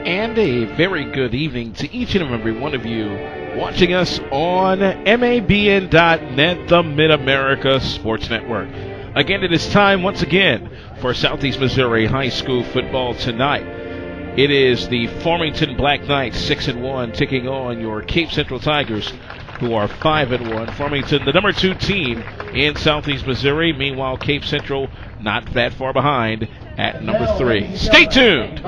And a very good evening to each and every one of you watching us on MABN.net, the Mid-America Sports Network. Again, it is time once again for Southeast Missouri High School football tonight. It is the Farmington Black Knights, 6-1, taking on your Cape Central Tigers, who are 5-1. Farmington, the number 2 team in Southeast Missouri. Meanwhile, Cape Central not that far behind at number 3. Stay tuned.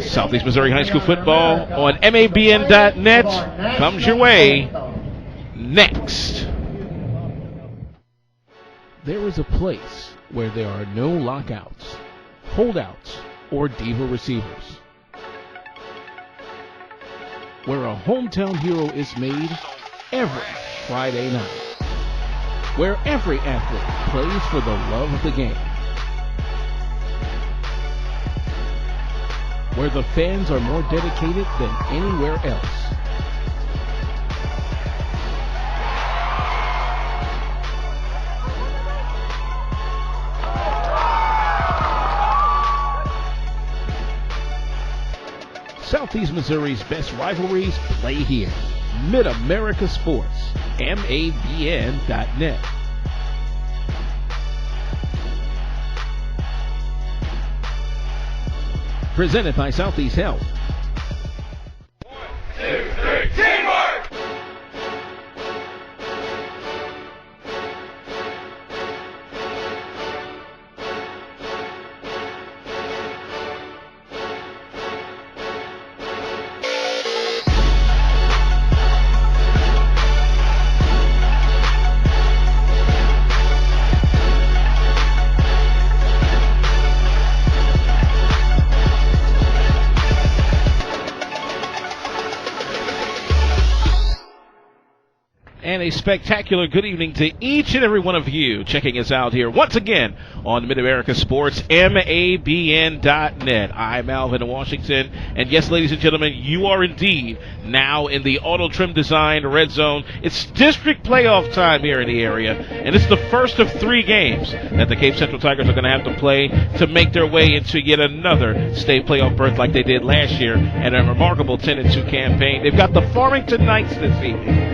Southeast Missouri High School football on MABN.net comes your way next. There is a place where there are no lockouts, holdouts, or diva receivers. Where a hometown hero is made every Friday night. Where every athlete plays for the love of the game. Where the fans are more dedicated than anywhere else. Southeast Missouri's best rivalries play here. Mid-America Sports, MABN.net. Presented by Southeast Health. 1, 2, 3, teamwork! And a spectacular good evening to each and every one of you checking us out here once again on Mid-America Sports, MABN.net. I'm Alvin in Washington, and yes, ladies and gentlemen, you are indeed now in the Auto Trim Design Red Zone. It's district playoff time here in the area, and it's the first of 3 games that the Cape Central Tigers are going to have to play to make their way into yet another state playoff berth like they did last year and a remarkable 10-2 campaign. They've got the Farmington Knights this evening.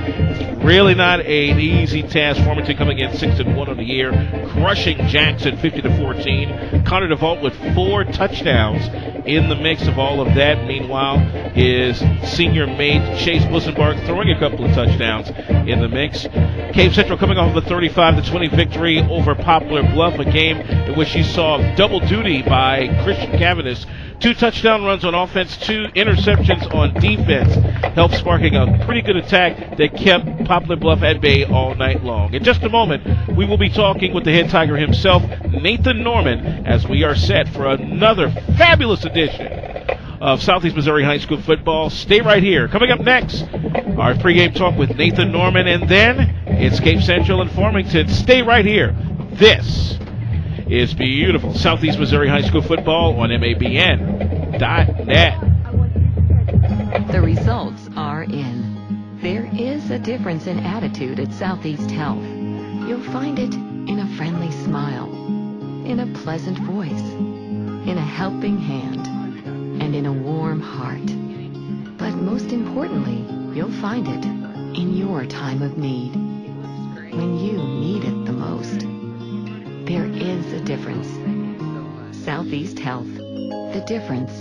Really not an easy task. Farmington coming in 6-1 on the year, crushing Jackson 50-14. Connor DeVault with 4 touchdowns in the mix of all of that. Meanwhile, his senior mate Chase Bussenbarg throwing a couple of touchdowns in the mix. Cape Central coming off of a 35-20 victory over Poplar Bluff, a game in which you saw double duty by Christian Cavendish. 2 touchdown runs on offense, 2 interceptions on defense, helped sparking a pretty good attack that kept Poplar Bluff at bay all night long. In just a moment, we will be talking with the head Tiger himself, Nathan Norman, as we are set for another fabulous edition of Southeast Missouri High School football. Stay right here. Coming up next, our pregame talk with Nathan Norman, and then it's Cape Central and Farmington. Stay right here. This is beautiful Southeast Missouri High School football on MABN.net. The results are in. There is a difference in attitude at Southeast Health. You'll find it in a friendly smile, in a pleasant voice, in a helping hand, and in a warm heart. But most importantly, you'll find it in your time of need, when you need it the most. There is a difference. Southeast Health. The difference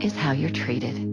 is how you're treated.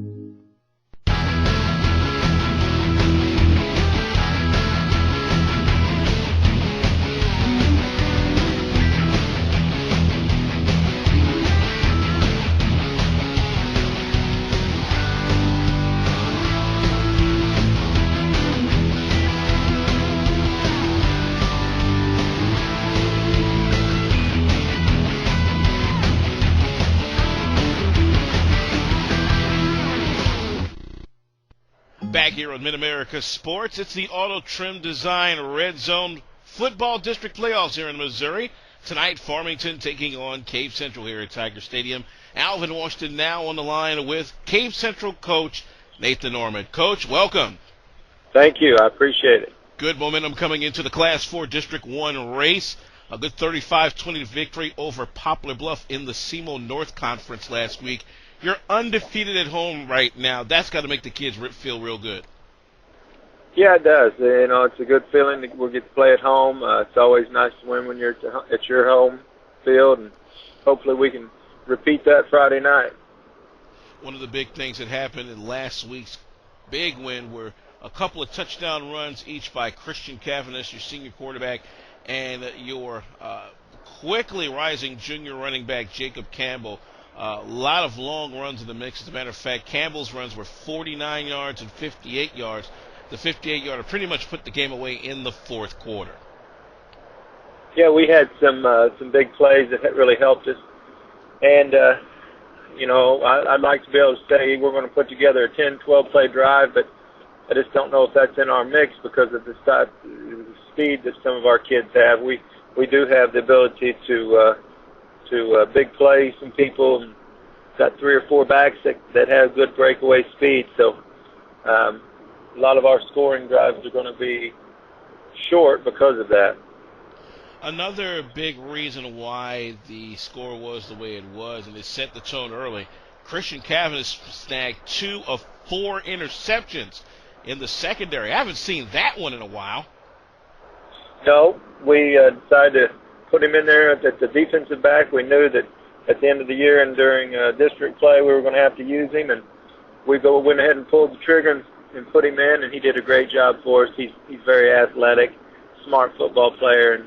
Back here on Mid-America Sports, it's the Auto Trim Design Red Zone Football District Playoffs here in Missouri. Tonight, Farmington taking on Cape Central here at Tiger Stadium. Alvin Washington now on the line with Cape Central coach Nathan Norman. Coach, welcome. Thank you. I appreciate it. Good momentum coming into the Class 4 District 1 race. A good 35-20 victory over Poplar Bluff in the SEMO North Conference last week. You're undefeated at home right now. That's got to make the kids feel real good. Yeah, it does. You know, it's a good feeling that we'll get to play at home. It's always nice to win when you're at your home field, and hopefully we can repeat that Friday night. One of the big things that happened in last week's big win were a couple of touchdown runs each by Christian Cavaness, your senior quarterback, and your quickly rising junior running back, Jacob Campbell. A lot of long runs in the mix. As a matter of fact, Campbell's runs were 49 yards and 58 yards. The 58-yarder pretty much put the game away in the fourth quarter. Yeah, we had some big plays that really helped us. And, you know, I'd like to be able to say we're going to put together a 10, 12-play drive, but I just don't know if that's in our mix because of the speed that some of our kids have. We do have the ability to big play some people, and got 3 or 4 backs that have good breakaway speed. So a lot of our scoring drives are going to be short because of that. Another big reason why the score was the way it was, and it set the tone early, Christian Cavaness snagged 2 of 4 interceptions in the secondary. I haven't seen that one in a while. No, we decided to put him in there at the defensive back. We knew that at the end of the year and during district play we were going to have to use him, and we went ahead and pulled the trigger and put him in, and he did a great job for us. He's very athletic, smart football player, and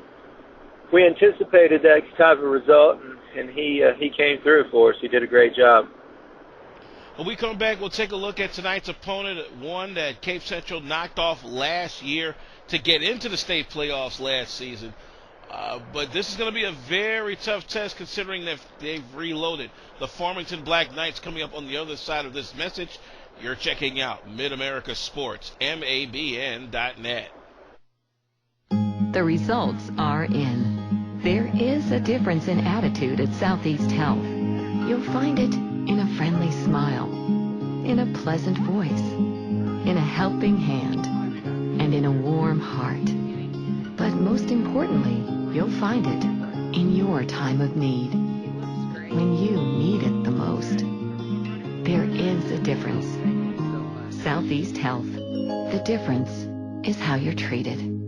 we anticipated that type of result, and he came through for us. He did a great job. When we come back, we'll take a look at tonight's opponent, one that Cape Central knocked off last year to get into the state playoffs last season. But this is going to be a very tough test considering that they've reloaded. The Farmington Black Knights coming up on the other side of this message. You're checking out Mid-America Sports, MABN.net. The results are in. There is a difference in attitude at Southeast Health. You'll find it in a friendly smile, in a pleasant voice, in a helping hand, and in a warm heart. But most importantly, you'll find it in your time of need, when you need it the most. There is a difference. Southeast Health. The difference is how you're treated.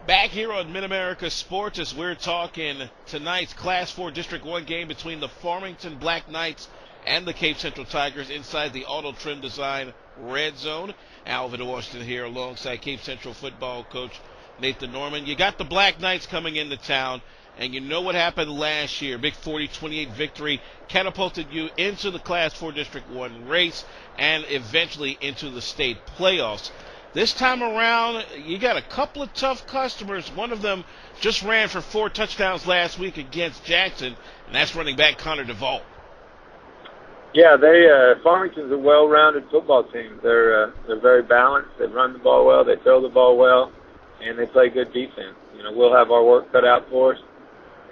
Back here on Mid-America Sports as we're talking tonight's Class 4 District 1 game between the Farmington Black Knights and the Cape Central Tigers inside the Auto Trim Design Red Zone. Alvin Washington here alongside Cape Central football coach Nathan Norman. You got the Black Knights coming into town, and you know what happened last year. Big 40-28 victory catapulted you into the Class 4 District 1 race and eventually into the state playoffs. This time around, you got a couple of tough customers. One of them just ran for 4 touchdowns last week against Jackson, and that's running back Connor DeVault. Yeah, Farmington's a well-rounded football team. They're very balanced. They run the ball well. They throw the ball well, and they play good defense. You know, we'll have our work cut out for us,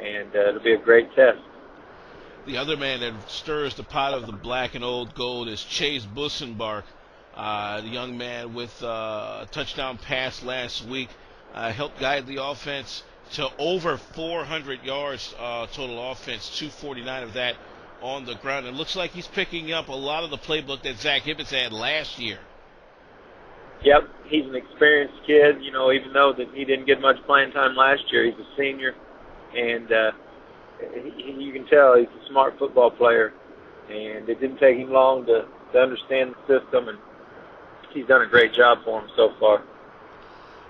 and it'll be a great test. The other man that stirs the pot of the black and old gold is Chase Bussenbark. The young man with a touchdown pass last week helped guide the offense to over 400 yards total offense, 249 of that on the ground. It looks like he's picking up a lot of the playbook that Zach Hibbets had last year. Yep, he's an experienced kid. You know, even though that he didn't get much playing time last year, he's a senior, and you can tell he's a smart football player. And it didn't take him long to understand the system, and he's done a great job for him so far.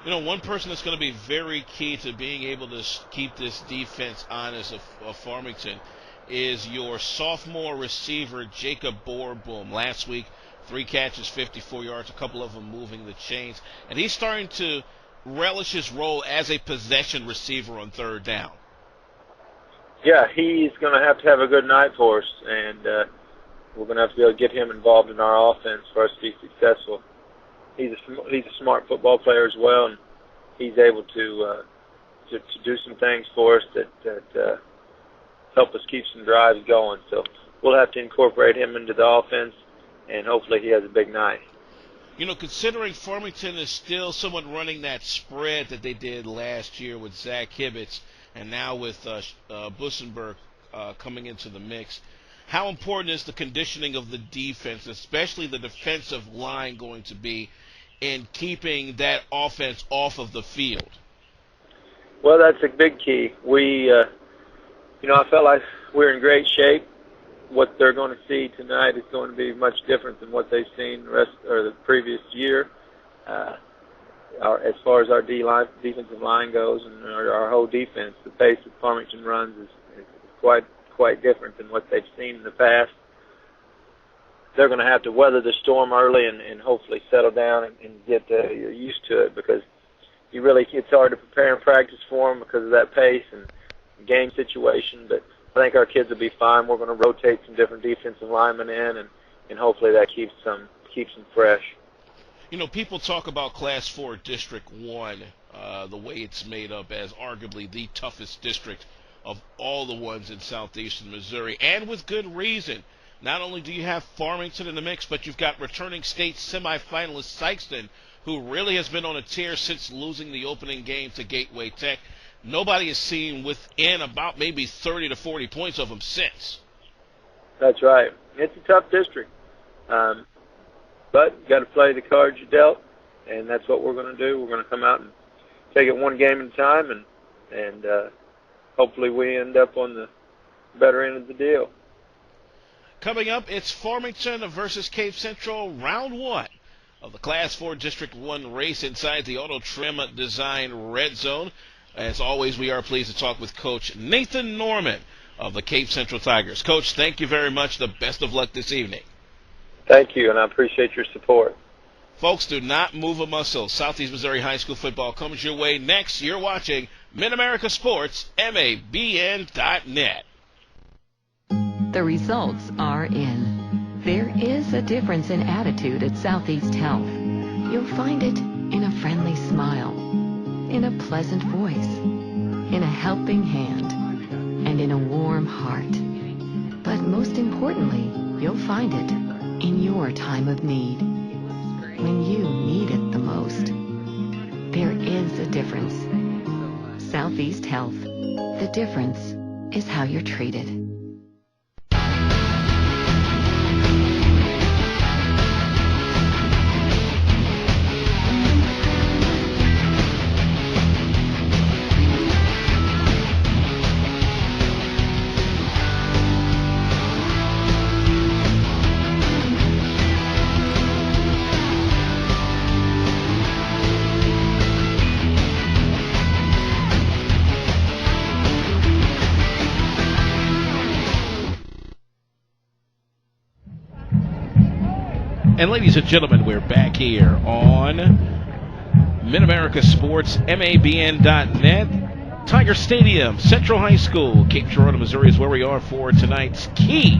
You know, one person that's going to be very key to being able to keep this defense honest of Farmington is your sophomore receiver, Jacob Borboom. Last week, 3 catches, 54 yards, a couple of them moving the chains. And he's starting to relish his role as a possession receiver on third down. Yeah, he's going to have a good night for us, and we're going to have to be able to get him involved in our offense for us to be successful. He's a smart football player as well, and he's able to do some things for us that help us keep some drives going. So we'll have to incorporate him into the offense, and hopefully he has a big night. You know, considering Farmington is still somewhat running that spread that they did last year with Zach Hibbets, and now with Bussenberg coming into the mix, how important is the conditioning of the defense, especially the defensive line, going to be in keeping that offense off of the field? Well, that's a big key. I felt like we're in great shape. What they're going to see tonight is going to be much different than what they've seen the previous year. As far as our defensive line goes, and our whole defense, the pace that Farmington runs is quite different than what they've seen in the past. They're going to have to weather the storm early and hopefully settle down and get used to it, because it's hard to prepare and practice for them because of that pace and game situation. But I think our kids will be fine. We're going to rotate some different defensive linemen in, and hopefully that keeps them fresh. People talk about Class 4 District 1, the way it's made up, as arguably the toughest district of all the ones in southeastern Missouri, and with good reason. Not only do you have Farmington in the mix, but you've got returning state semifinalist Sikeston, who really has been on a tear since losing the opening game to Gateway Tech. Nobody has seen within about maybe 30 to 40 points of them since. That's right. It's a tough district. But you got to play the cards you dealt, and that's what we're going to do. We're going to come out and take it one game at a time, and hopefully we end up on the better end of the deal. Coming up, it's Farmington versus Cape Central, round 1 of the Class 4 District 1 race inside the Auto Trim Design Red Zone. As always, we are pleased to talk with Coach Nathan Norman of the Cape Central Tigers. Coach, thank you very much. The best of luck this evening. Thank you, and I appreciate your support. Folks, do not move a muscle. Southeast Missouri High School football comes your way next. You're watching Mid-America Sports, MABN.net. The results are in. There is a difference in attitude at Southeast Health. You'll find it in a friendly smile, in a pleasant voice, in a helping hand, and in a warm heart. But most importantly, you'll find it in your time of need, when you need it the most. There is a difference. Southeast Health. The difference is how you're treated. And ladies and gentlemen, we're back here on Mid-America Sports, MABN.net. Tiger Stadium, Central High School, Cape Girardeau, Missouri is where we are for tonight's key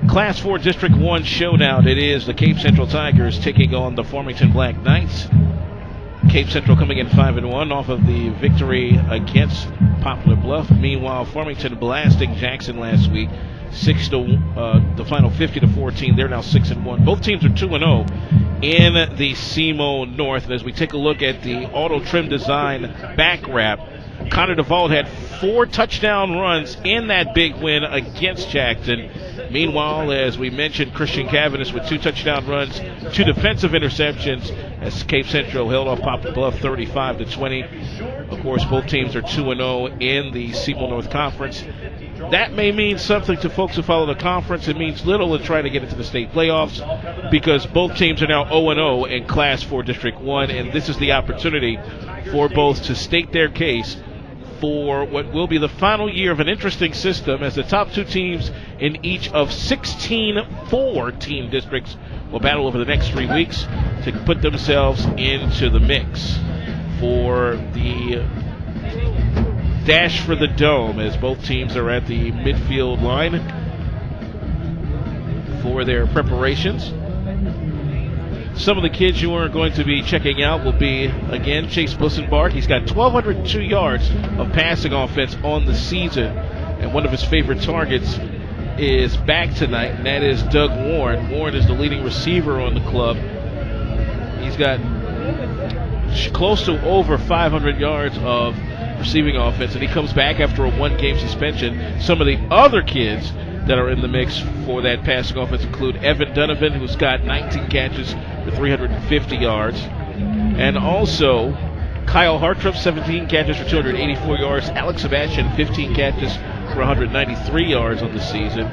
Class 4 District 1 showdown. It is the Cape Central Tigers taking on the Farmington Black Knights. Cape Central coming in 5-1 off of the victory against Poplar Bluff. Meanwhile, Farmington blasting Jackson last week. The final 50-14. They're now 6-1. Both teams are 2-0 in the SEMO North. And as we take a look at the Auto Trim Design back wrap, Connor DeVault had 4 touchdown runs in that big win against Jackson. Meanwhile, as we mentioned, Christian Cavendish with 2 touchdown runs, 2 defensive interceptions as Cape Central held off Poplar Bluff 35-20. Of course, both teams are 2-0 in the SEMO North Conference. That may mean something to folks who follow the conference. It means little in trying to get into the state playoffs, because both teams are now 0-0 in Class 4 District 1, and this is the opportunity for both to state their case for what will be the final year of an interesting system, as the top 2 teams in each of 16 4-team districts will battle over the next 3 weeks to put themselves into the mix for the dash for the dome, as both teams are at the midfield line for their preparations. Some of the kids you are going to be checking out will be, again, Chase Bussenbark. He's got 1,202 yards of passing offense on the season, and one of his favorite targets is back tonight, and that is Doug Warren. Warren is the leading receiver on the club. He's got close to over 500 yards of receiving offense, and he comes back after a 1-game suspension. Some of the other kids that are in the mix for that passing offense include Evan Donovan, who's got 19 catches for 350 yards, and also Kyle Hartrup, 17 catches for 284 yards. Alex Sebastian, 15 catches for 193 yards on the season.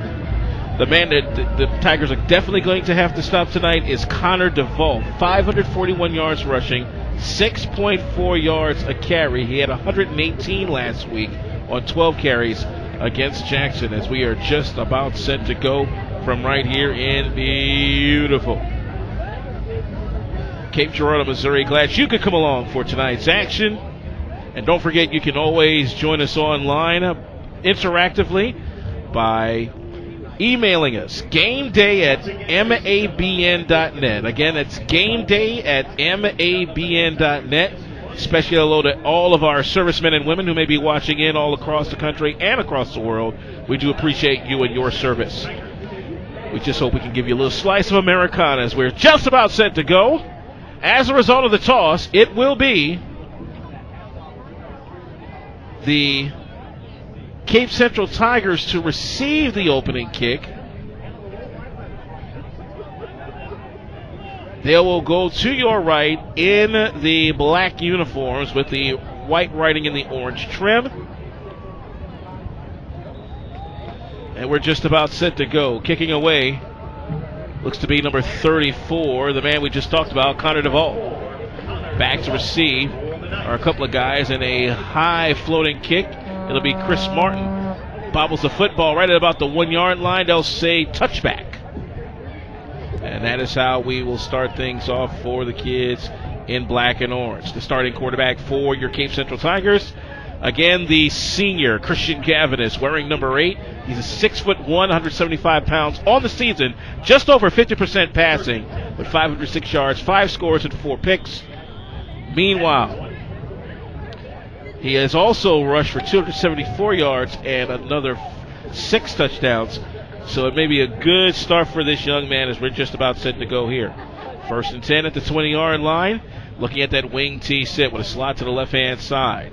The man that the Tigers are definitely going to have to stop tonight is Connor DeVault, 541 yards rushing, 6.4 yards a carry. He had 118 last week on 12 carries against Jackson, as we are just about set to go from right here in beautiful Cape Girardeau, Missouri. Glad you could come along for tonight's action. And don't forget, you can always join us online interactively by emailing us, gameday@mabn.net. Again, that's gameday@mabn.net. Especially hello to all of our servicemen and women who may be watching in all across the country and across the world. We do appreciate you and your service. We just hope we can give you a little slice of Americana as we're just about set to go. As a result of the toss, it will be the Cape Central Tigers to receive the opening kick. They will go to your right in the black uniforms with the white writing in the orange trim. And we're just about set to go. Kicking away looks to be number 34, the man we just talked about, Connor DeVault. Back to receive are a couple of guys in a high floating kick. It'll be Chris Martin. Bobbles the football right at about the 1 yard line. They'll say touchback. And that is how we will start things off for the kids in black and orange. The starting quarterback for your Cape Central Tigers, again, the senior Christian Cavanis, wearing number 8. He's a 6'1", 175 pounds on the season, just over 50% passing, with 506 yards, 5 scores, and 4 picks. Meanwhile, he has also rushed for 274 yards and another 6 touchdowns. So it may be a good start for this young man as we're just about set to go here. 1st and 10 at the 20-yard line. Looking at that wing T set with a slot to the left-hand side.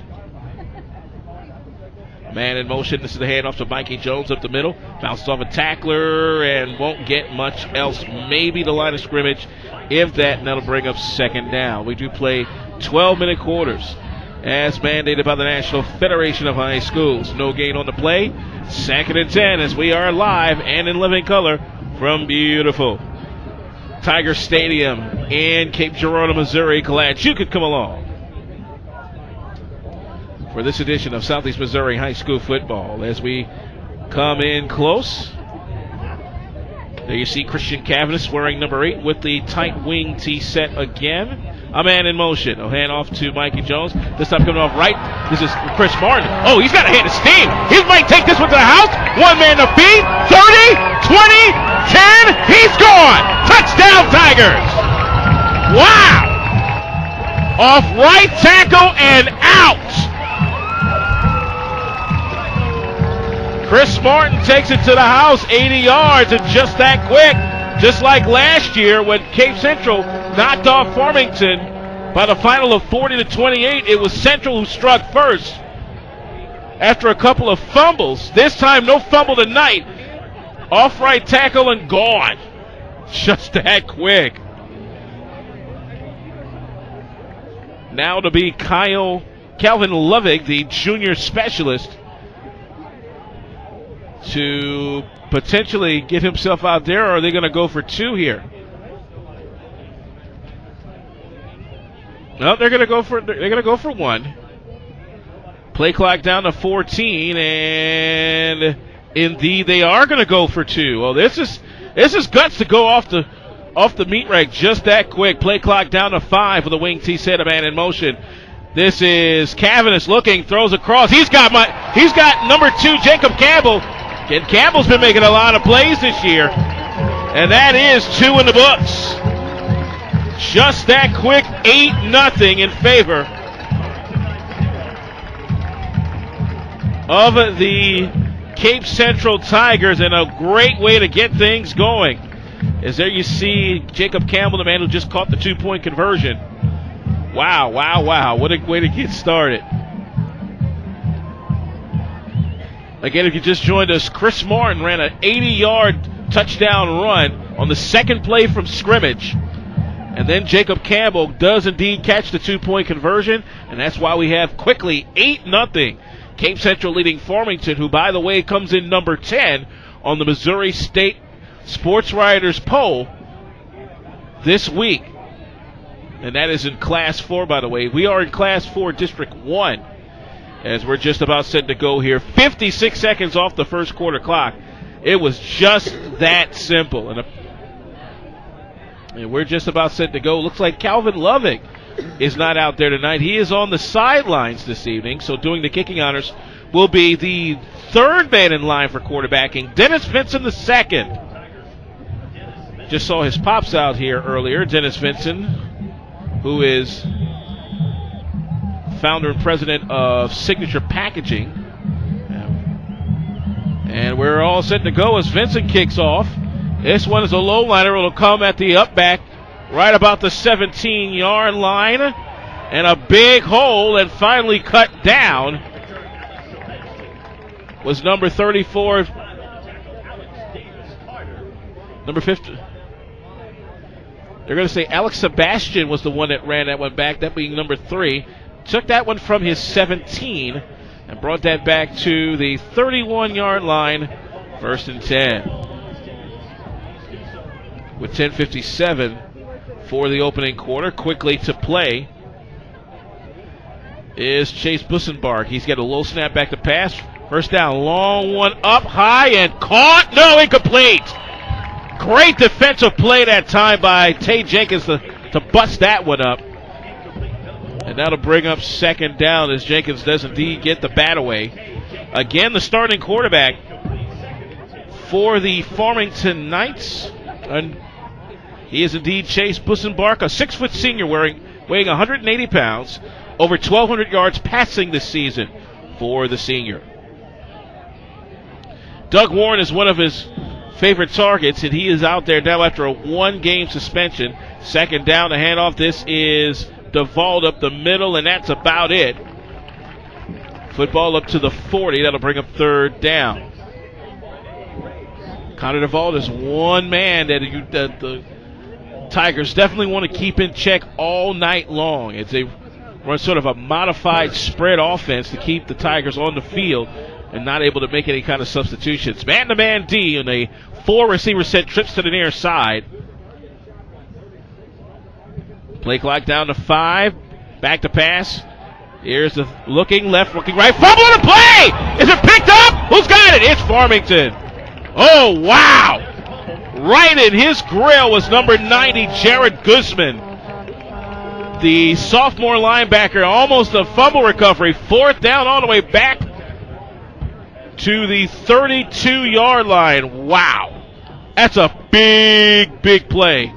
Man in motion. This is the handoff to Mikey Jones up the middle. Bounces off a tackler and won't get much else. Maybe the line of scrimmage, if that, and that'll bring up 2nd down. We do play 12-minute quarters as mandated by the National Federation of High Schools. No gain on the play. 2nd and 10 as we are live and in living color from beautiful Tiger Stadium in Cape Girardeau, Missouri. Glad you could come along for this edition of Southeast Missouri High School football. As we come in close, there you see Christian Cavanis wearing number 8 with the tight wing T set again. A man in motion. A hand off to Mikey Jones. This time coming off right. This is Chris Martin. Oh, he's got a hand of steam. He might take this one to the house. 1 man to beat. 30, 20, 10. He's gone. Touchdown, Tigers. Wow. Off right tackle and out. Chris Martin takes it to the house, 80 yards, and just that quick. Just like last year when Cape Central knocked off Farmington by the final of 40-28, it was Central who struck first after a couple of fumbles. This time, no fumble tonight. Off right tackle and gone. Just that quick. Now to be Calvin Lovig, the junior specialist, to potentially get himself out there, or are they going to go for 2 here? No, they're going to go for 1. Play clock down to 14, and indeed they are going to go for 2. Well, this is guts to go off the meat rack just that quick. Play clock down to 5 with a wing T set, a man in motion. This is Cavanis looking, throws across. He's got number 2, Jacob Campbell. And Campbell's been making a lot of plays this year. And that is 2 in the books. Just that quick, 8-0 in favor of the Cape Central Tigers, and a great way to get things going. As there you see Jacob Campbell, the man who just caught the 2-point conversion. Wow, wow, wow. What a way to get started. Again, if you just joined us, Chris Martin ran an 80-yard touchdown run on the second play from scrimmage. And then Jacob Campbell does indeed catch the 2-point conversion, and that's why we have quickly 8-0. Cape Central leading Farmington, who, by the way, comes in number 10 on the Missouri State Sports Writers poll this week. And that is in Class 4, by the way. We are in Class 4, District 1, as we're just about set to go here. 56 seconds off the first quarter clock. It was just that simple. And we're just about set to go. Looks like Calvin Lovick is not out there tonight. He is on the sidelines this evening, so doing the kicking honors will be the third man in line for quarterbacking, Dennis Vinson the second. Just saw his pops out here earlier. Dennis Vinson, who is founder and president of Signature Packaging. And we're all set to go as Vinson kicks off. This one is a low liner. It'll come at the up back right about the 17-yard line. And a big hole, and finally cut down was number 34. Number 50. They're going to say Alex Sebastian was the one that ran that one back, that being number 3. Took that one from his 17 and brought that back to the 31-yard line, 1st and 10. With 10:57 for the opening quarter, quickly to play is Chase Bussenbarg. He's got a low snap back to pass. First down, long one up high and caught. No, incomplete. Great defensive play that time by Tay Jenkins to bust that one up. And that'll bring up second down as Jenkins does indeed get the bat away. Again, the starting quarterback for the Farmington Knights. And he is indeed Chase Bussenbarg, a 6-foot senior weighing 180 pounds, over 1,200 yards passing this season for the senior. Doug Warren is one of his favorite targets, and he is out there now after a 1-game suspension. Second down, the handoff. This is DeVault up the middle, and that's about it. Football up to the 40. That'll bring up third down. Connor DeVault is one man that the Tigers definitely want to keep in check all night long. It's a run sort of a modified spread offense to keep the Tigers on the field and not able to make any kind of substitutions. Man-to-man D and a 4-receiver set, trips to the near side. Play clock down to 5. Back to pass. Here's the looking left, looking right. Fumble on the play! Is it picked up? Who's got it? It's Farmington. Oh, wow! Right in his grill was number 90, Jared Guzman. The sophomore linebacker, almost a fumble recovery. Fourth down all the way back to the 32-yard line. Wow. That's a big, big play.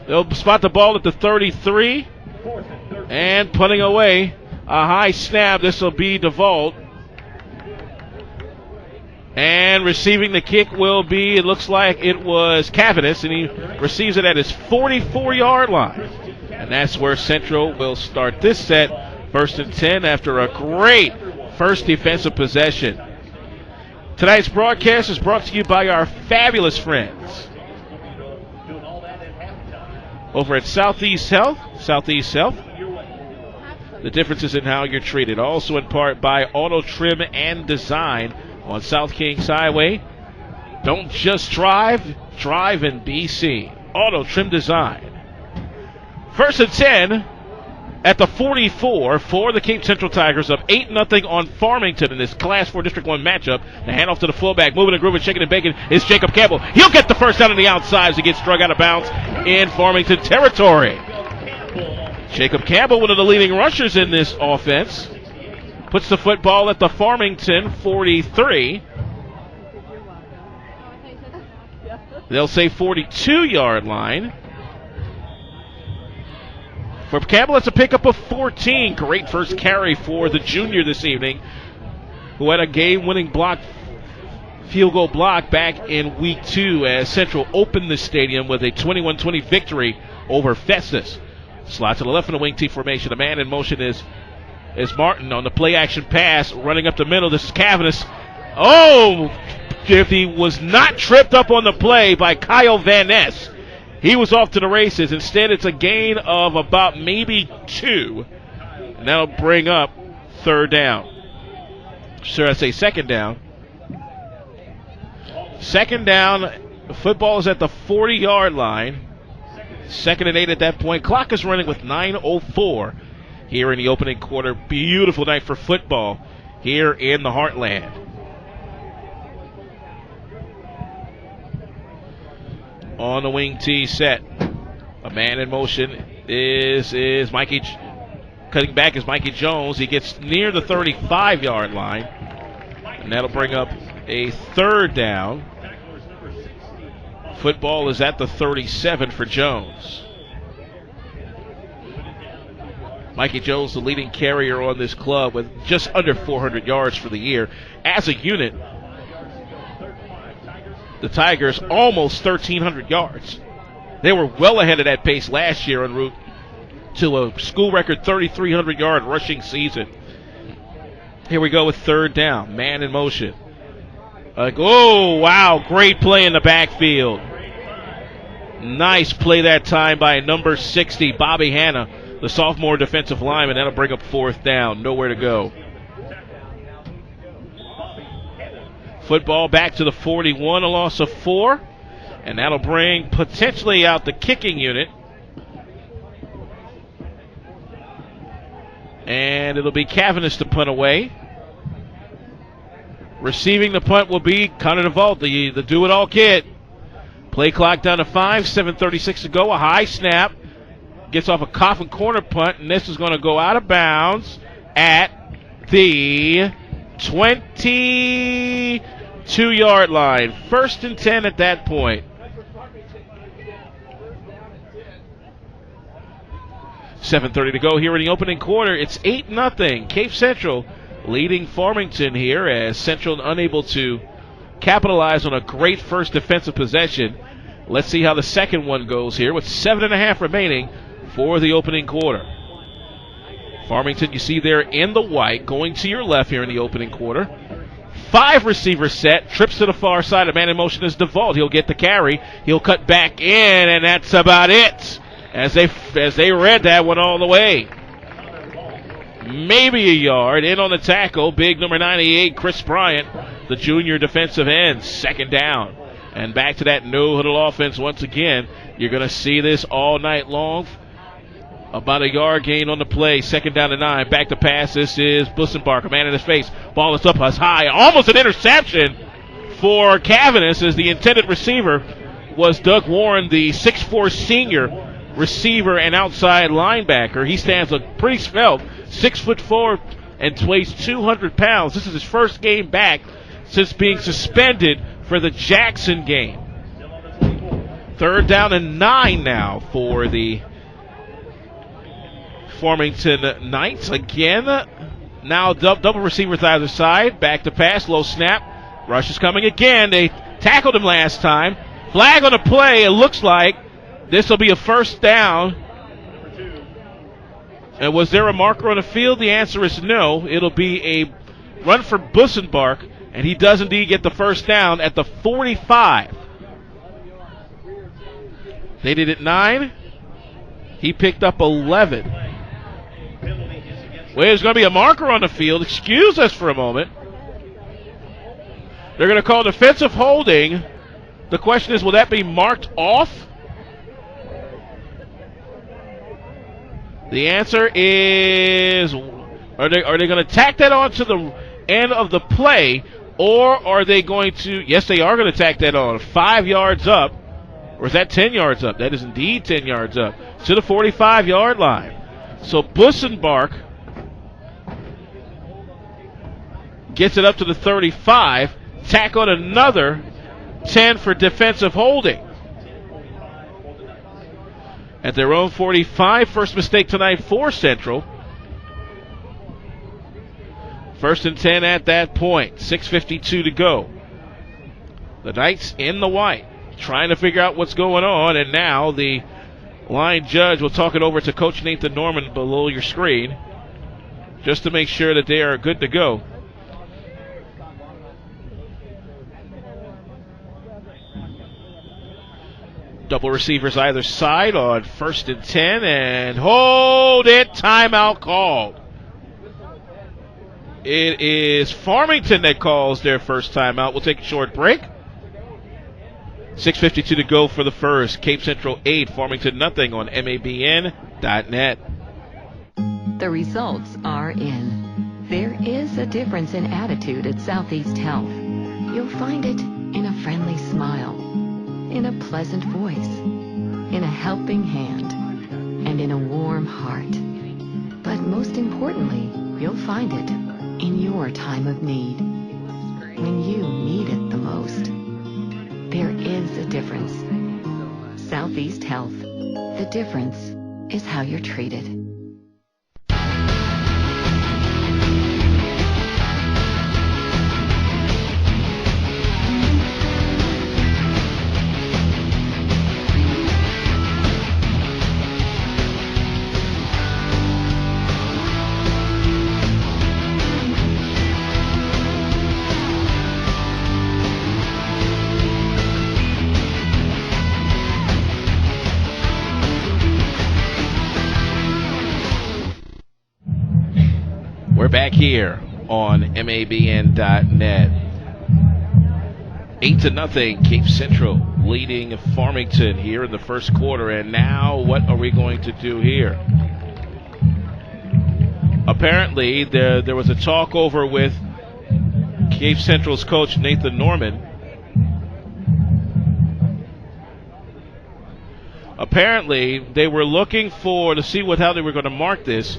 They'll spot the ball at the 33. And punting away. A high snap. This will be DeVault. And receiving the kick will be, it looks like it was Cavanis, and he receives it at his 44-yard line. And that's where Central will start this set. 1st and 10 after a great first defensive possession. Tonight's broadcast is brought to you by our fabulous friends over at Southeast Health. Southeast Health. The difference is in how you're treated. Also in part by Auto Trim and Design on South Kings Highway. Don't just drive, drive and be seen. Auto Trim Design. 1st and 10 at the 44 for the Cape Central Tigers, up 8-0 on Farmington in this Class 4 District 1 matchup. The handoff to the fullback, moving and grooving, shaking and baking is Jacob Campbell. He'll get the first down on the outside as he gets struck out of bounds in Farmington territory. Jacob Campbell, one of the leading rushers in this offense, puts the football at the Farmington 43. They'll say 42-yard line. For Campbell, it's a pickup of 14. Great first carry for the junior this evening, who had a game-winning field goal block back in week 2 as Central opened the stadium with a 21-20 victory over Festus. Slot to the left in the wing T formation. A man in motion is is Martin on the play action pass, running up the middle. This is Cavanis. Oh, if he was not tripped up on the play by Kyle Van Ness, he was off to the races. Instead, it's a gain of about maybe 2. And that'll bring up third down. Should I say second down? Second down. Football is at the 40-yard line. 2nd and 8 at that point. Clock is running with 9:04 here in the opening quarter. Beautiful night for football here in the Heartland. On the wing tee set. A man in motion is Mikey. Cutting back is Mikey Jones. He gets near the 35-yard line. And that'll bring up a third down. Football is at the 37 for Jones. Mikey Jones, the leading carrier on this club, with just under 400 yards for the year. As a unit, the Tigers almost 1,300 yards. They were well ahead of that pace last year en route to a school record 3,300-yard rushing season. Here we go with third down. Man in motion. Oh, wow. Great play in the backfield. Nice play that time by number 60, Bobby Hanna, the sophomore defensive lineman. That'll bring up fourth down. Nowhere to go. Football back to the 41, a loss of 4. And that'll bring potentially out the kicking unit. And it'll be Cavanis to punt away. Receiving the punt will be Connor DeVault, the do-it-all kid. Play clock down to 5, 7:36 to go. A high snap. Gets off a coffin corner punt, and this is going to go out of bounds at the 22-yard line. 1st and 10 at that point. 7:30 to go here in the opening quarter. It's 8-0. Cape Central leading Farmington here, as Central unable to capitalize on a great first defensive possession. Let's see how the second one goes here with 7.5 remaining for the opening quarter. Farmington, you see there in the white, going to your left here in the opening quarter. 5 receiver set, trips to the far side. A man in motion is DeVault. He'll get the carry. He'll cut back in, and that's about it. As they read that one all the way. Maybe a yard. In on the tackle, big number 98, Chris Bryant, the junior defensive end. Second down. And back to that no-huddle offense once again. You're going to see this all night long. About a yard gain on the play. 2nd down to 9. Back to pass. This is Bussenbark. A man in his face. Ball is up as high. Almost an interception for Cavanis, as the intended receiver was Doug Warren, the 6'4 senior receiver and outside linebacker. He stands a pretty svelte, 6'4" and weighs 200 pounds. This is his first game back since being suspended for the Jackson game. 3rd down and 9 now for the Farmington Knights. Again, now double receivers either side. Back to pass, low snap. Rush is coming again. They tackled him last time. Flag on the play. It looks like this will be a first down. And was there a marker on the field? The answer is no. It'll be a run for Bussenbark, and he does indeed get the first down at the 45. They did it 9. He picked up 11. Well, there's going to be a marker on the field. Excuse us for a moment. They're going to call defensive holding. The question is, will that be marked off? The answer is, are they going to tack that on to the end of the play, or are they going to, yes, they are going to tack that on 5 yards up, or is that 10 yards up? That is indeed 10 yards up to the 45-yard line. So Bussenbark gets it up to the 35, tack on another 10 for defensive holding. At their own 45, first mistake tonight for Central. 1st and 10 at that point. 6:52 to go. The Knights in the white, trying to figure out what's going on, and now the line judge will talk it over to Coach Nathan Norman below your screen. just to make sure that they are good to go. Double receivers either side on 1st and 10, and hold it, timeout called. It is Farmington that calls their first timeout. We'll take a short break. 6:52 to go for the first. Cape Central 8, Farmington nothing on MABN.net. The results are in. There is a difference in attitude at Southeast Health. You'll find it in a friendly smile, in a pleasant voice, in a helping hand, and in a warm heart. But most importantly, you'll find it in your time of need, when you need it the most. There is a difference. Southeast Health. The difference is how you're treated. We're back here on MABN.net. 8-0, Cape Central leading Farmington here in the first quarter. And now what are we going to do here? Apparently there was a talk over with Cape Central's coach Nathan Norman. Apparently they were looking to see how they were going to mark this.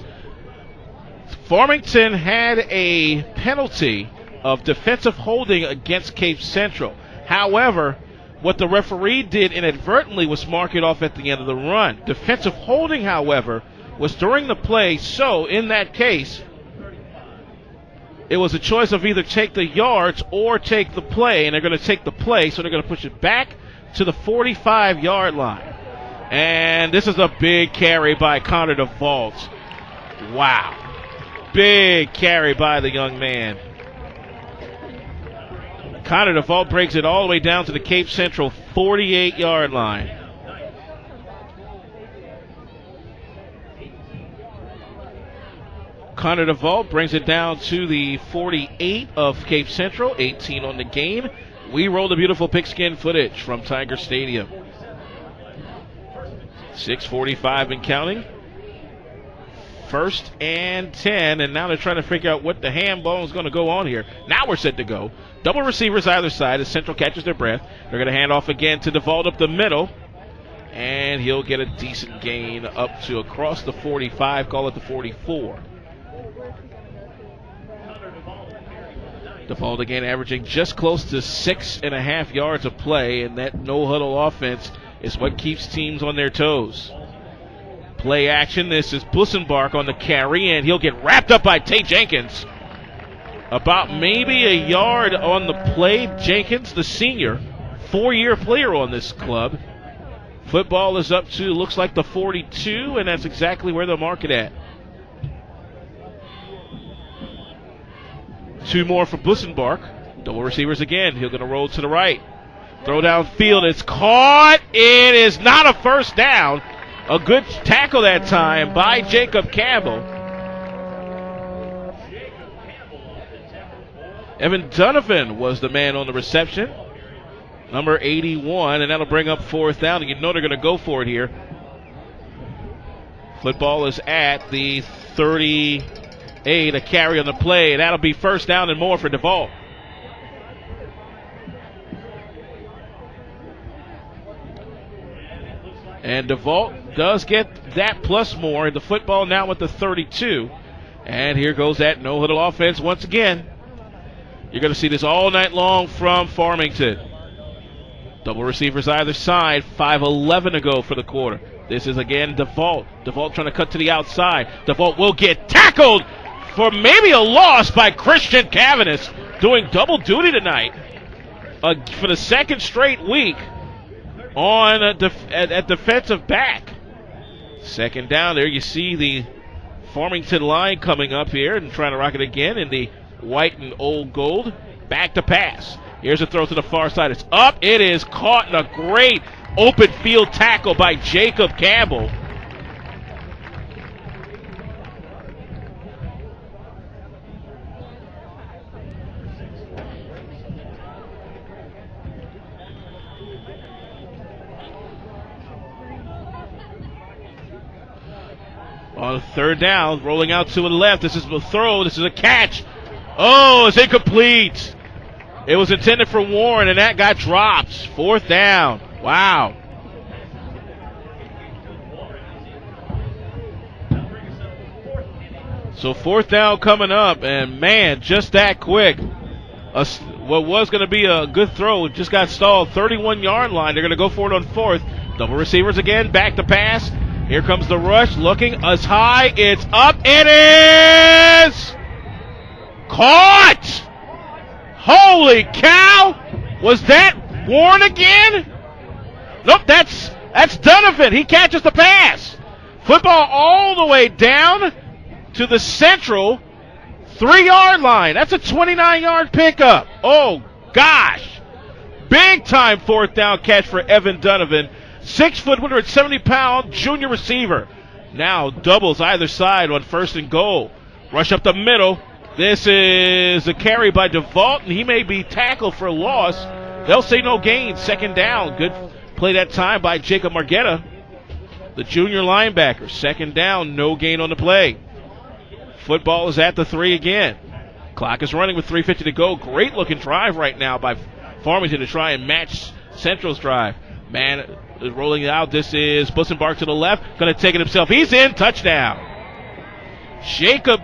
Farmington had a penalty of defensive holding against Cape Central. However, what the referee did inadvertently was mark it off at the end of the run. Defensive holding, however, was during the play, so in that case, it was a choice of either take the yards or take the play, and they're going to take the play, so they're going to push it back to the 45-yard line. And this is a big carry by Connor DeVault. Wow. Big carry by the young man. Connor DeVault breaks it all the way down to the Cape Central 48-yard line. Connor DeVault brings it down to the 48 of Cape Central, 18 on the game. We roll the beautiful pigskin footage from Tiger Stadium. 6:45 and counting. 1st and 10, and now they're trying to figure out what the ham bone is going to go on here. Now we're set to go. Double receivers either side as Central catches their breath. They're going to hand off again to DeVault up the middle, and he'll get a decent gain up to across the 45, call it the 44. DeVault again averaging just close to 6.5 yards of play, and that no-huddle offense is what keeps teams on their toes. Play action. This is Bussenbark on the carry, and he'll get wrapped up by Tate Jenkins. About maybe a yard on the play. Jenkins, the senior, 4-year player on this club. Football is up to, looks like the 42, and that's exactly where they'll mark it at. 2 more for Bussenbark. Double receivers again. He's going to roll to the right. Throw downfield. It's caught. It is not a first down. A good tackle that time by Jacob Campbell. Evan Donovan was the man on the reception. Number 81, and that'll bring up 4th down. And you know they're going to go for it here. Football is at the 38, a carry on the play, and that'll be 1st down and more for DeVault. And DeVault does get that plus more. The football now with the 32. And here goes that no-huddle offense once again. You're going to see this all night long from Farmington. Double receivers either side. 5:11 to go for the quarter. This is again DeVault. DeVault trying to cut to the outside. DeVault will get tackled for maybe a loss by Christian Cavanis, doing double duty tonight for the 2nd straight week on at defensive back. 2nd down. There you see the Farmington line coming up here and trying to rock it again in the white and old gold. Back to pass. Here's a throw to the far side. It's up. It is caught in a great open field tackle by Jacob Campbell. On third down, rolling out to the left. This is a throw. This is a catch. Oh, it's incomplete. It was intended for Warren, and that got dropped. Fourth down. Wow. So fourth down coming up, and man, just that quick. What was going to be a good throw just got stalled. 31-yard line. They're going to go for it on fourth. Double receivers again. Back to pass. Here comes the rush, looking as high. It's up. It is caught. Holy cow! Was that Warren again? Nope, that's Donovan. He catches the pass. Football all the way down to the central 3-yard line. That's a 29-yard pickup. Oh gosh! Big time fourth down catch for Evan Donovan. 6 foot, 170-pound junior receiver. Now doubles either side on first and goal. Rush up the middle. This is a carry by DeVault, and he may be tackled for a loss. They'll say no gain. Second down. Good play that time by Jacob Margetta, the junior linebacker. Second down, no gain on the play. Football is at the 3 again. Clock is running with 3:50 to go. Great looking drive right now by Farmington to try and match Central's drive. Man is rolling it out. This is Bussenbark to the left. Going to take it himself. He's in. Touchdown. Jacob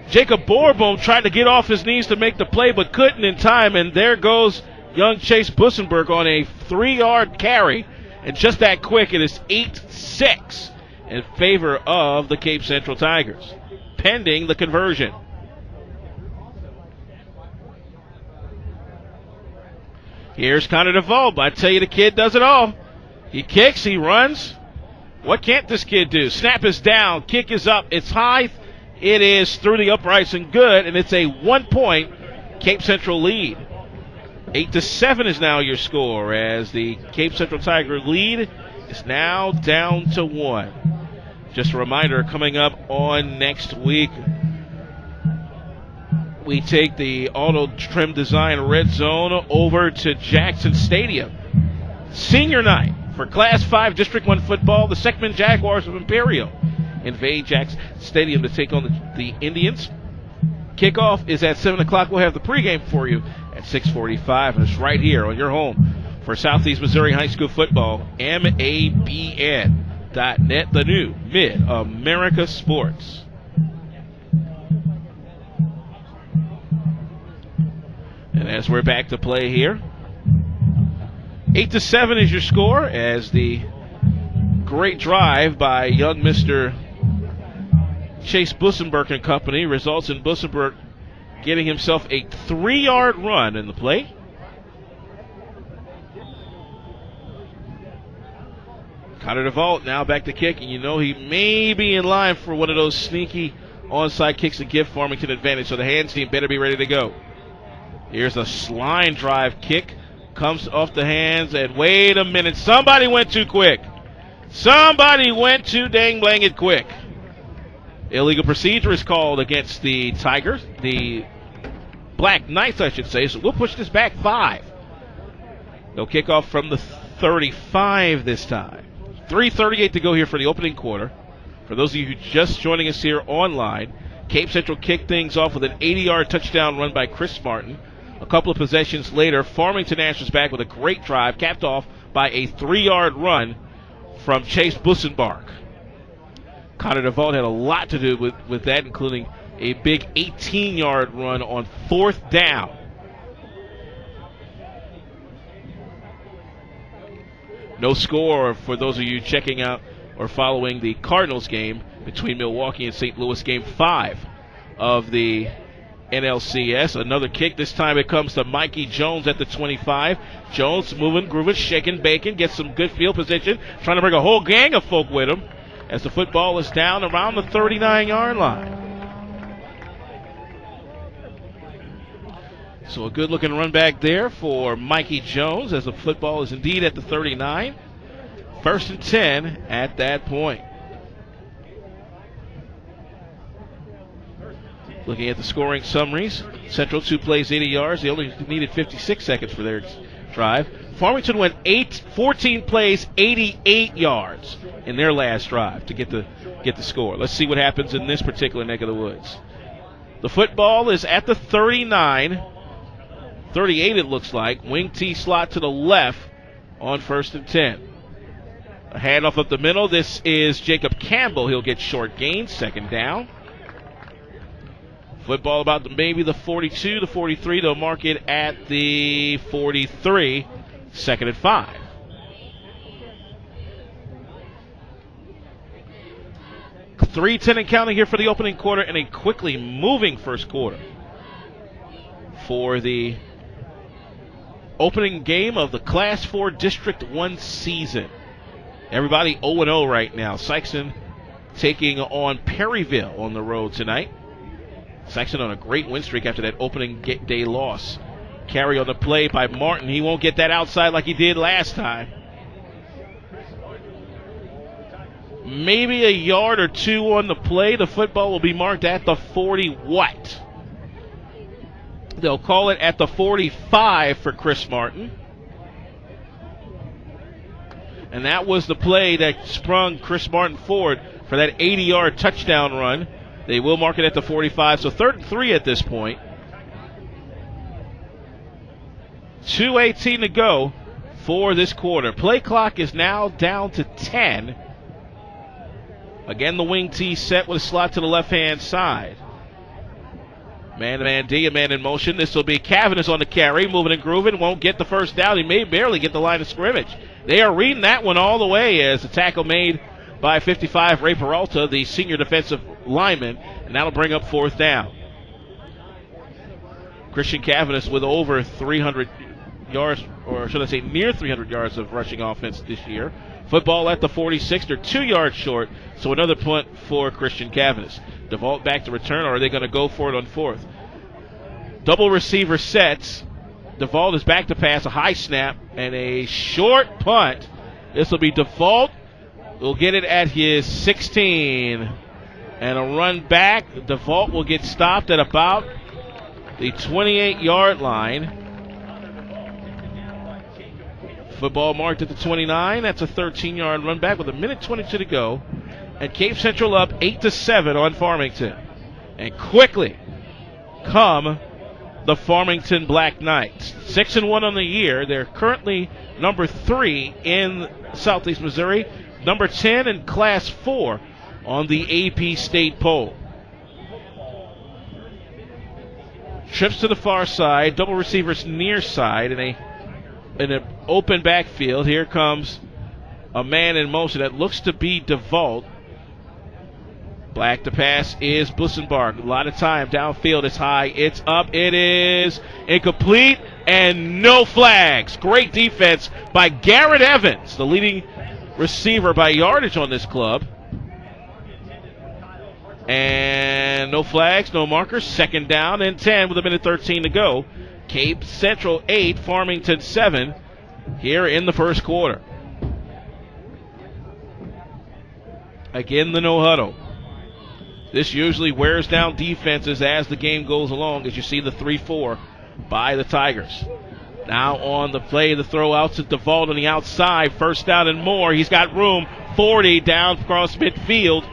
Borbone tried to get off his knees to make the play, but couldn't in time. And there goes young Chase Bussenberg on a 3-yard carry. And just that quick, it is 8-6 in favor of the Cape Central Tigers, pending the conversion. Here's Connor DeVault. I tell you, the kid does it all. He kicks, he runs. What can't this kid do? Snap is down, kick is up, it's high. It is through the uprights and good, and it's a 1-point Cape Central lead. 8-7 is now your score, as the Cape Central Tiger lead is now down to 1. Just a reminder, coming up on next week, we take the Auto Trim Design Red Zone over to Jackson Stadium. Senior night for Class 5 District 1 football. The Seckman Jaguars of Imperial invade Jackson Stadium to take on the Indians. Kickoff is at 7 o'clock. We'll have the pregame for you at 6:45. And it's right here on your home for Southeast Missouri High School football. MABN.net, the new Mid-America Sports. And as we're back to play here, 8-7 is your score, as the great drive by young Mr. Chase Bussenberg and company results in Bussenberg getting himself a 3-yard run in the play. Connor DeVault now back to kick, and you know he may be in line for one of those sneaky onside kicks to give Farmington advantage, so the hands team better be ready to go. Here's a line drive kick. Comes off the hands, and wait a minute. Somebody went too quick. Somebody went too dang blang it quick. Illegal procedure is called against the Tigers. The Black Knights, I should say. So we'll push this back 5. They'll kick off from the 35 this time. 3:38 to go here for the opening quarter. For those of you who just joining us here online, Cape Central kicked things off with an 80-yard touchdown run by Chris Martin. A couple of possessions later, Farmington answers back with a great drive, capped off by a 3-yard run from Chase Bussenbark. Connor DeVault had a lot to do with that, including a big 18-yard run on 4th down. No score for those of you checking out or following the Cardinals game between Milwaukee and St. Louis, game 5 of the NLCS. Another kick. This time it comes to Mikey Jones at the 25. Jones moving, grooving, shaking, bacon, gets some good field position, trying to bring a whole gang of folk with him. as the football is down around the 39-yard line. So a good-looking run back there for Mikey Jones as the football is indeed at the 39. 1st and 10 at that point. Looking at the scoring summaries, Central 2 plays 80 yards. They only needed 56 seconds for their drive. Farmington went 14 plays, 88 yards in their last drive to get the score. Let's see what happens in this particular neck of the woods. The football is at the 39. 38 it looks like. Wing T slot to the left on 1st and 10. A handoff up the middle. This is Jacob Campbell. He'll get short gain, 2nd down. Football about maybe the 42, the 43. They'll mark it at the 43. 2nd and 5. .310 and counting here for the opening quarter, and a quickly moving first quarter for the opening game of the Class 4 District 1 season. Everybody 0-0 right now. Sykeston taking on Perryville on the road tonight. Sykeston on a great win streak after that opening day loss. Carry on the play by Martin. He won't get that outside like he did last time. Maybe a yard or two on the play. The football will be marked at the 40 what? They'll call it at the 45 for Chris Martin. And that was the play that sprung Chris Martin forward for that 80-yard touchdown run. They will mark it at the 45, so 3rd and 3 at this point. 2:18 to go for this quarter. Play clock is now down to 10. Again, the wing T set with a slot to the left-hand side. Man-to-man D, a man in motion. This will be Cavanagh on the carry, moving and grooving. Won't get the first down. He may barely get the line of scrimmage. They are reading that one all the way as the tackle made by 55, Ray Peralta, the senior defensive lineman, and that'll bring up 4th down. Christian Cavanagh with over 300 yards, or should I say near 300 yards of rushing offense this year. Football at the 46. They're 2 yards short, so another punt for Christian Cavanagh. DeVault back to return, or are they going to go for it on 4th? Double receiver sets. DeVault is back to pass, a high snap, and a short punt. This will be DeVault. Will get it at his 16. And a run back. DeVault will get stopped at about the 28-yard line. Football marked at the 29. That's a 13-yard run back with 1:22 to go. And Cape Central up 8-7 on Farmington. And quickly come the Farmington Black Knights. 6-1 on the year. They're currently number 3 in Southeast Missouri. Number 10 in Class 4 on the AP State poll. Trips to the far side. Double receivers near side in an open backfield. Here comes a man in motion that looks to be DeVault. Black to pass is Bussenbarg. A lot of time downfield. It's high. It's up. It is incomplete and no flags. Great defense by Garrett Evans, the leading receiver by yardage on this club. And no flags, no markers. 2nd down and 10 with 1:13 to go. Cape Central 8, Farmington 7 here in the first quarter. Again, the no huddle. This usually wears down defenses as the game goes along, as you see the 3-4 by the Tigers. Now on the play, the throw out to DeVault on the outside. 1st down and more. He's got room. 40 down across midfield.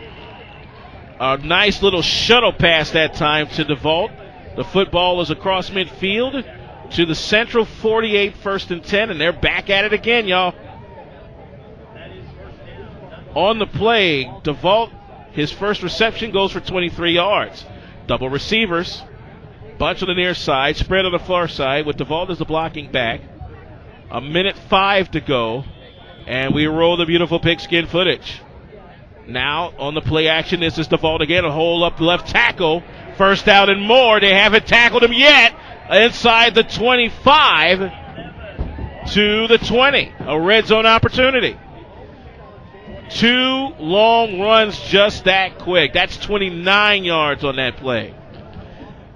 A nice little shuttle pass that time to DeVault. The football is across midfield to the Central 48, 1st and 10, and they're back at it again, y'all. On the play, DeVault, his first reception goes for 23 yards. Double receivers. Bunch on the near side, spread on the far side with DeVault as the blocking back. 1:05 to go, and we roll the beautiful pigskin footage. Now on the play action, this is DeVault again, a hole up the left tackle. 1st down and more. They haven't tackled him yet. Inside the 25 to the 20. A red zone opportunity. 2 long runs just that quick. That's 29 yards on that play.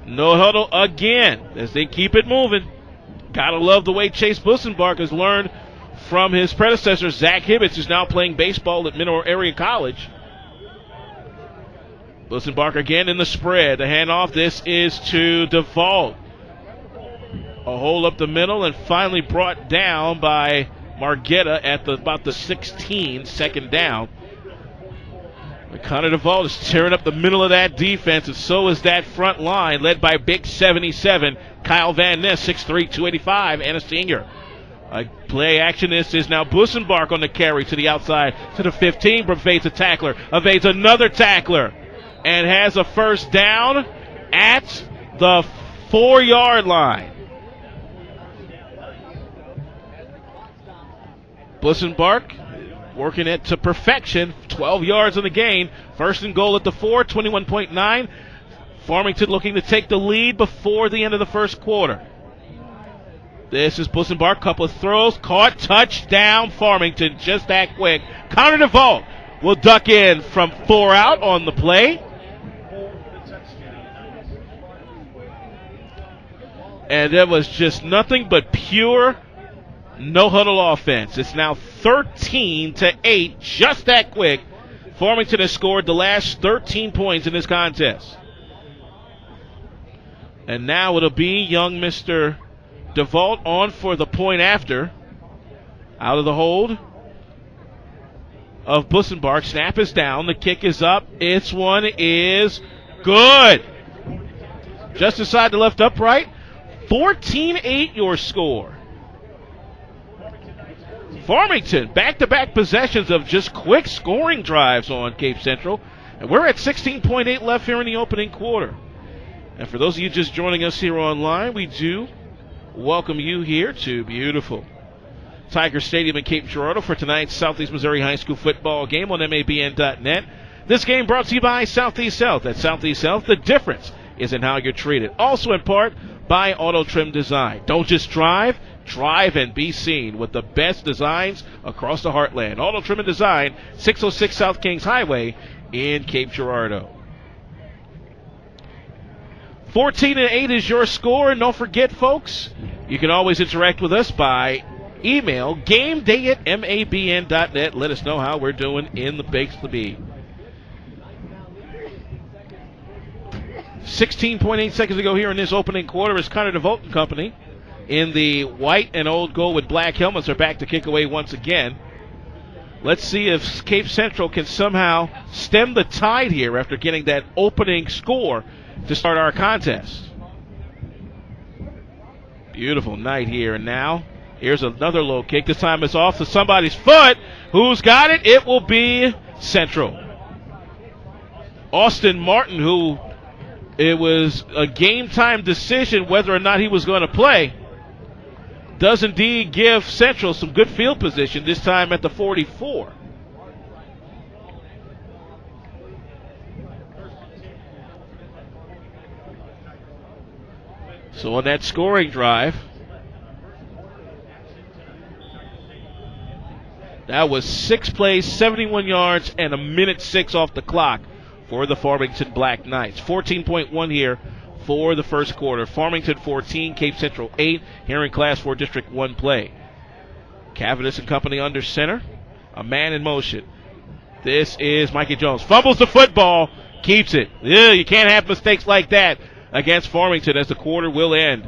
No huddle again as they keep it moving. Gotta love the way Chase Bussenbark has learned from his predecessor, Zach Hibbets, who's now playing baseball at Mineral Area College. Bussenbark again in the spread. The handoff. This is to DeVault. A hole up the middle and finally brought down by Margetta at about the 16, second down. Connor DeVault is tearing up the middle of that defense, and so is that front line, led by big 77, Kyle Van Ness, 6'3", 285, and a senior. Play action. This is now Bussenbark on the carry to the outside to the 15, but evades a tackler, evades another tackler, and has a first down at the 4-yard line. Bussenbark working it to perfection. 12 yards on the gain. First and goal at the 4, 21.9. Farmington looking to take the lead before the end of the first quarter. This is Bussenbark. Couple of throws. Caught. Touchdown, Farmington. Just that quick. Connor DeVault will duck in from 4 out on the play. And that was just nothing but pure no-huddle offense. It's now 13-8, just that quick. Farmington has scored the last 13 points in this contest. And now it'll be young Mr. DeVault on for the point after. Out of the hold of Bussenbark. Snap is down. The kick is up. Its one is good. Just inside the left upright. 14-8 your score. Farmington, back-to-back possessions of just quick scoring drives on Cape Central. And we're at 16.8 left here in the opening quarter. And for those of you just joining us here online, we do welcome you here to beautiful Tiger Stadium in Cape Girardeau for tonight's Southeast Missouri High School football game on MABN.net. This game brought to you by Southeast Health. At Southeast Health, the difference is in how you're treated. Also in part by Auto Trim Design. Don't just drive and be seen with the best designs across the heartland. Auto Trim and Design, 606 South Kings Highway in Cape Girardeau. 14-8 is your score, and don't forget, folks, you can always interact with us by email, gameday@mabn.net. Let us know how we're doing in the Bakes to Be. 16.8 seconds to go here in this opening quarter as Connor DeVault and company in the white and old gold with black helmets are back to kick away once again. Let's see if Cape Central can somehow stem the tide here after getting that opening score to start our contest. Beautiful night here, and now here's another low kick. This time it's off to somebody's foot. Who's got it? It will be Central. Austin Martin, who it was a game-time decision whether or not he was going to play, does indeed give Central some good field position, this time at the 44. So on that scoring drive, that was 6 plays, 71 yards, and a minute 6 off the clock for the Farmington Black Knights. 14.1 here for the first quarter. Farmington 14, Cape Central 8 here in Class 4 District 1 play. Cavanis and company under center. A man in motion. This is Mikey Jones. Fumbles the football, keeps it. Yeah, you can't have mistakes like that against Farmington as the quarter will end.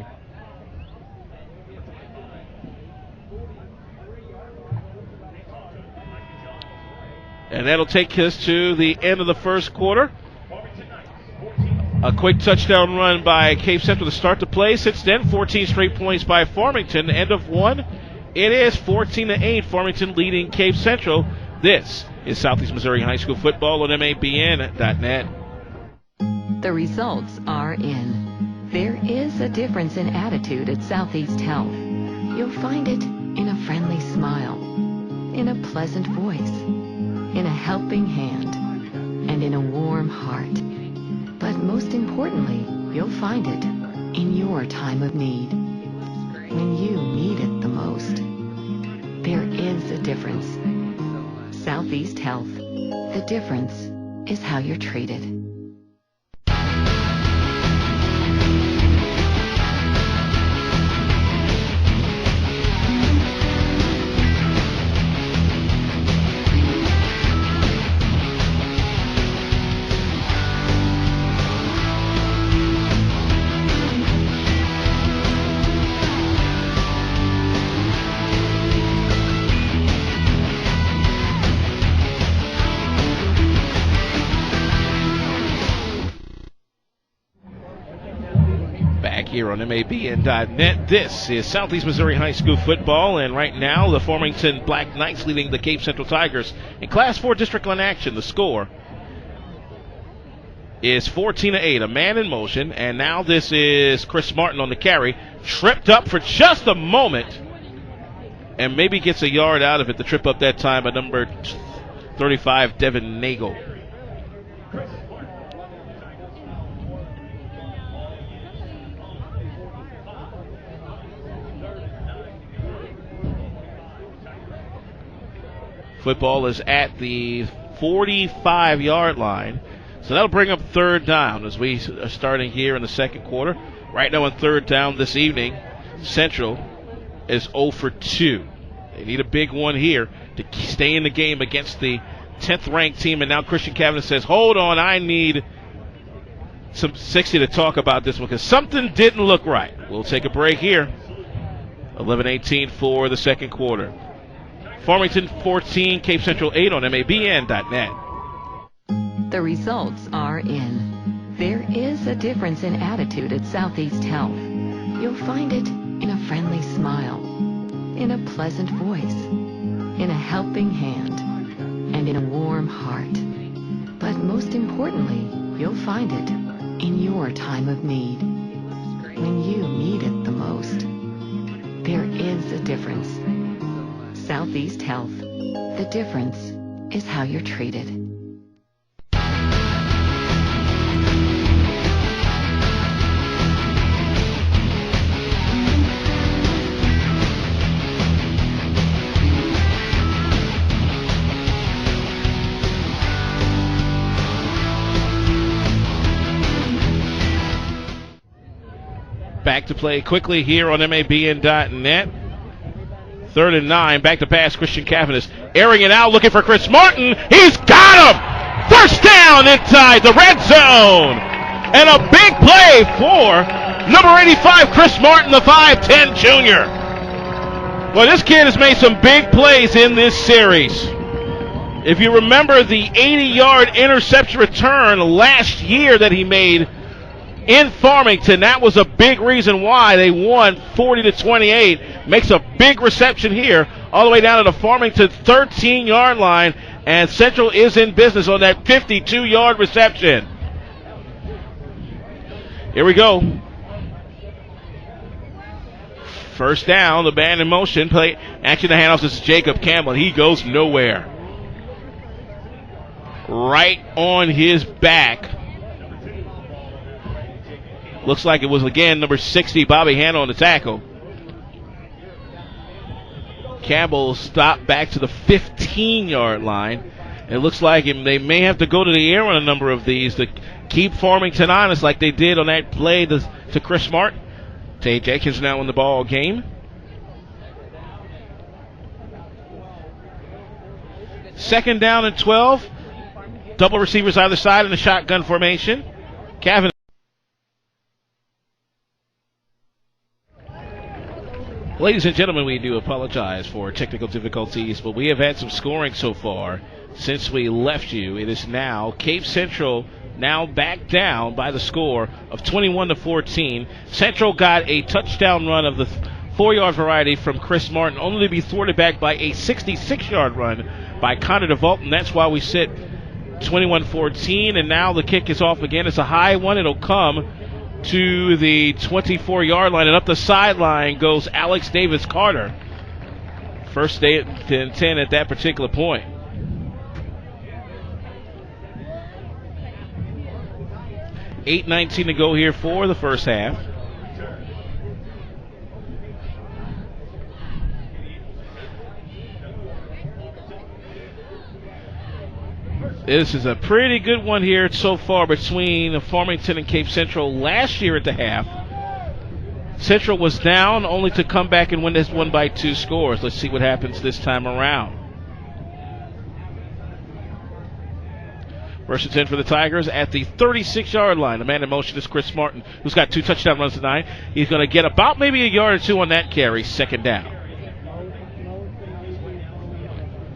And that'll take us to the end of the first quarter. A quick touchdown run by Cape Central to start the play. Since then, 14 straight points by Farmington. End of one. It is 14-8. Farmington leading Cape Central. This is Southeast Missouri High School football on MABN.net. The results are in. There is a difference in attitude at Southeast Health. You'll find it in a friendly smile, in a pleasant voice, in a helping hand, and in a warm heart. But most importantly, you'll find it in your time of need, when you need it the most. There is a difference. Southeast Health. The difference is how you're treated. Here on MABN.net. This is Southeast Missouri High School football, and right now the Farmington Black Knights leading the Cape Central Tigers in Class 4 District 1 action. The score is 14-8, a man in motion, and now this is Chris Martin on the carry, tripped up for just a moment, and maybe gets a yard out of it. The trip up that time by number 35, Devin Nagel. Football is at the 45-yard line. So that'll bring up third down as we are starting here in the second quarter. Right now on third down this evening, Central is 0 for 2. They need a big one here to stay in the game against the 10th-ranked team. And now Christian Cavanagh says, hold on, I need some 60 to talk about this one because something didn't look right. We'll take a break here. 11:18 for the second quarter. Farmington 14, Cape Central 8 on MABN.net. The results are in. There is a difference in attitude at Southeast Health. You'll find it in a friendly smile, in a pleasant voice, in a helping hand, and in a warm heart. But most importantly, you'll find it in your time of need, when you need it the most. There is a difference. Southeast Health. The difference is how you're treated. Back to play quickly here on MABN.net. 3rd and 9, back to pass, Christian Cavanagh airing it out, looking for Chris Martin. He's got him! First down inside the red zone! And a big play for number 85, Chris Martin, the 5'10 junior. Well, this kid has made some big plays in this series. If you remember the 80-yard interception return last year that he made in Farmington, that was a big reason why they won 40-28. Makes a big reception here, all the way down to the Farmington 13-yard line, and Central is in business on that 52-yard reception. Here we go. First down, the band in motion. Play action, the handoff. This is Jacob Campbell. He goes nowhere. Right on his back. Looks like it was, again, number 60, Bobby Hanna on the tackle. Campbell stopped back to the 15-yard line. It looks like they may have to go to the air on a number of these to keep Farmington honest like they did on that play to Chris Martin. Tay Jenkins now in the ball game. Second down and 12. Double receivers either side in the shotgun formation. Cavanagh. Ladies and gentlemen, we do apologize for technical difficulties, but we have had some scoring so far since we left you. It is now Cape Central now back down by the score of 21-14. Central got a touchdown run of the 4-yard variety from Chris Martin, only to be thwarted back by a 66-yard run by Connor DeVault, and that's why we sit 21-14, and now the kick is off again. It's a high one. It'll come to the 24-yard line, and up the sideline goes Alex Davis Carter. First day and 10 at that particular point. $8:19 to go here for the first half. This is a pretty good one here so far between Farmington and Cape Central. Last year at the half, Central was down only to come back and win this one by 2 scores. Let's see what happens this time around. First and 10 for the Tigers at the 36-yard line. The man in motion is Chris Martin, who's got 2 touchdown runs tonight. He's going to get about maybe a yard or 2 on that carry, second down.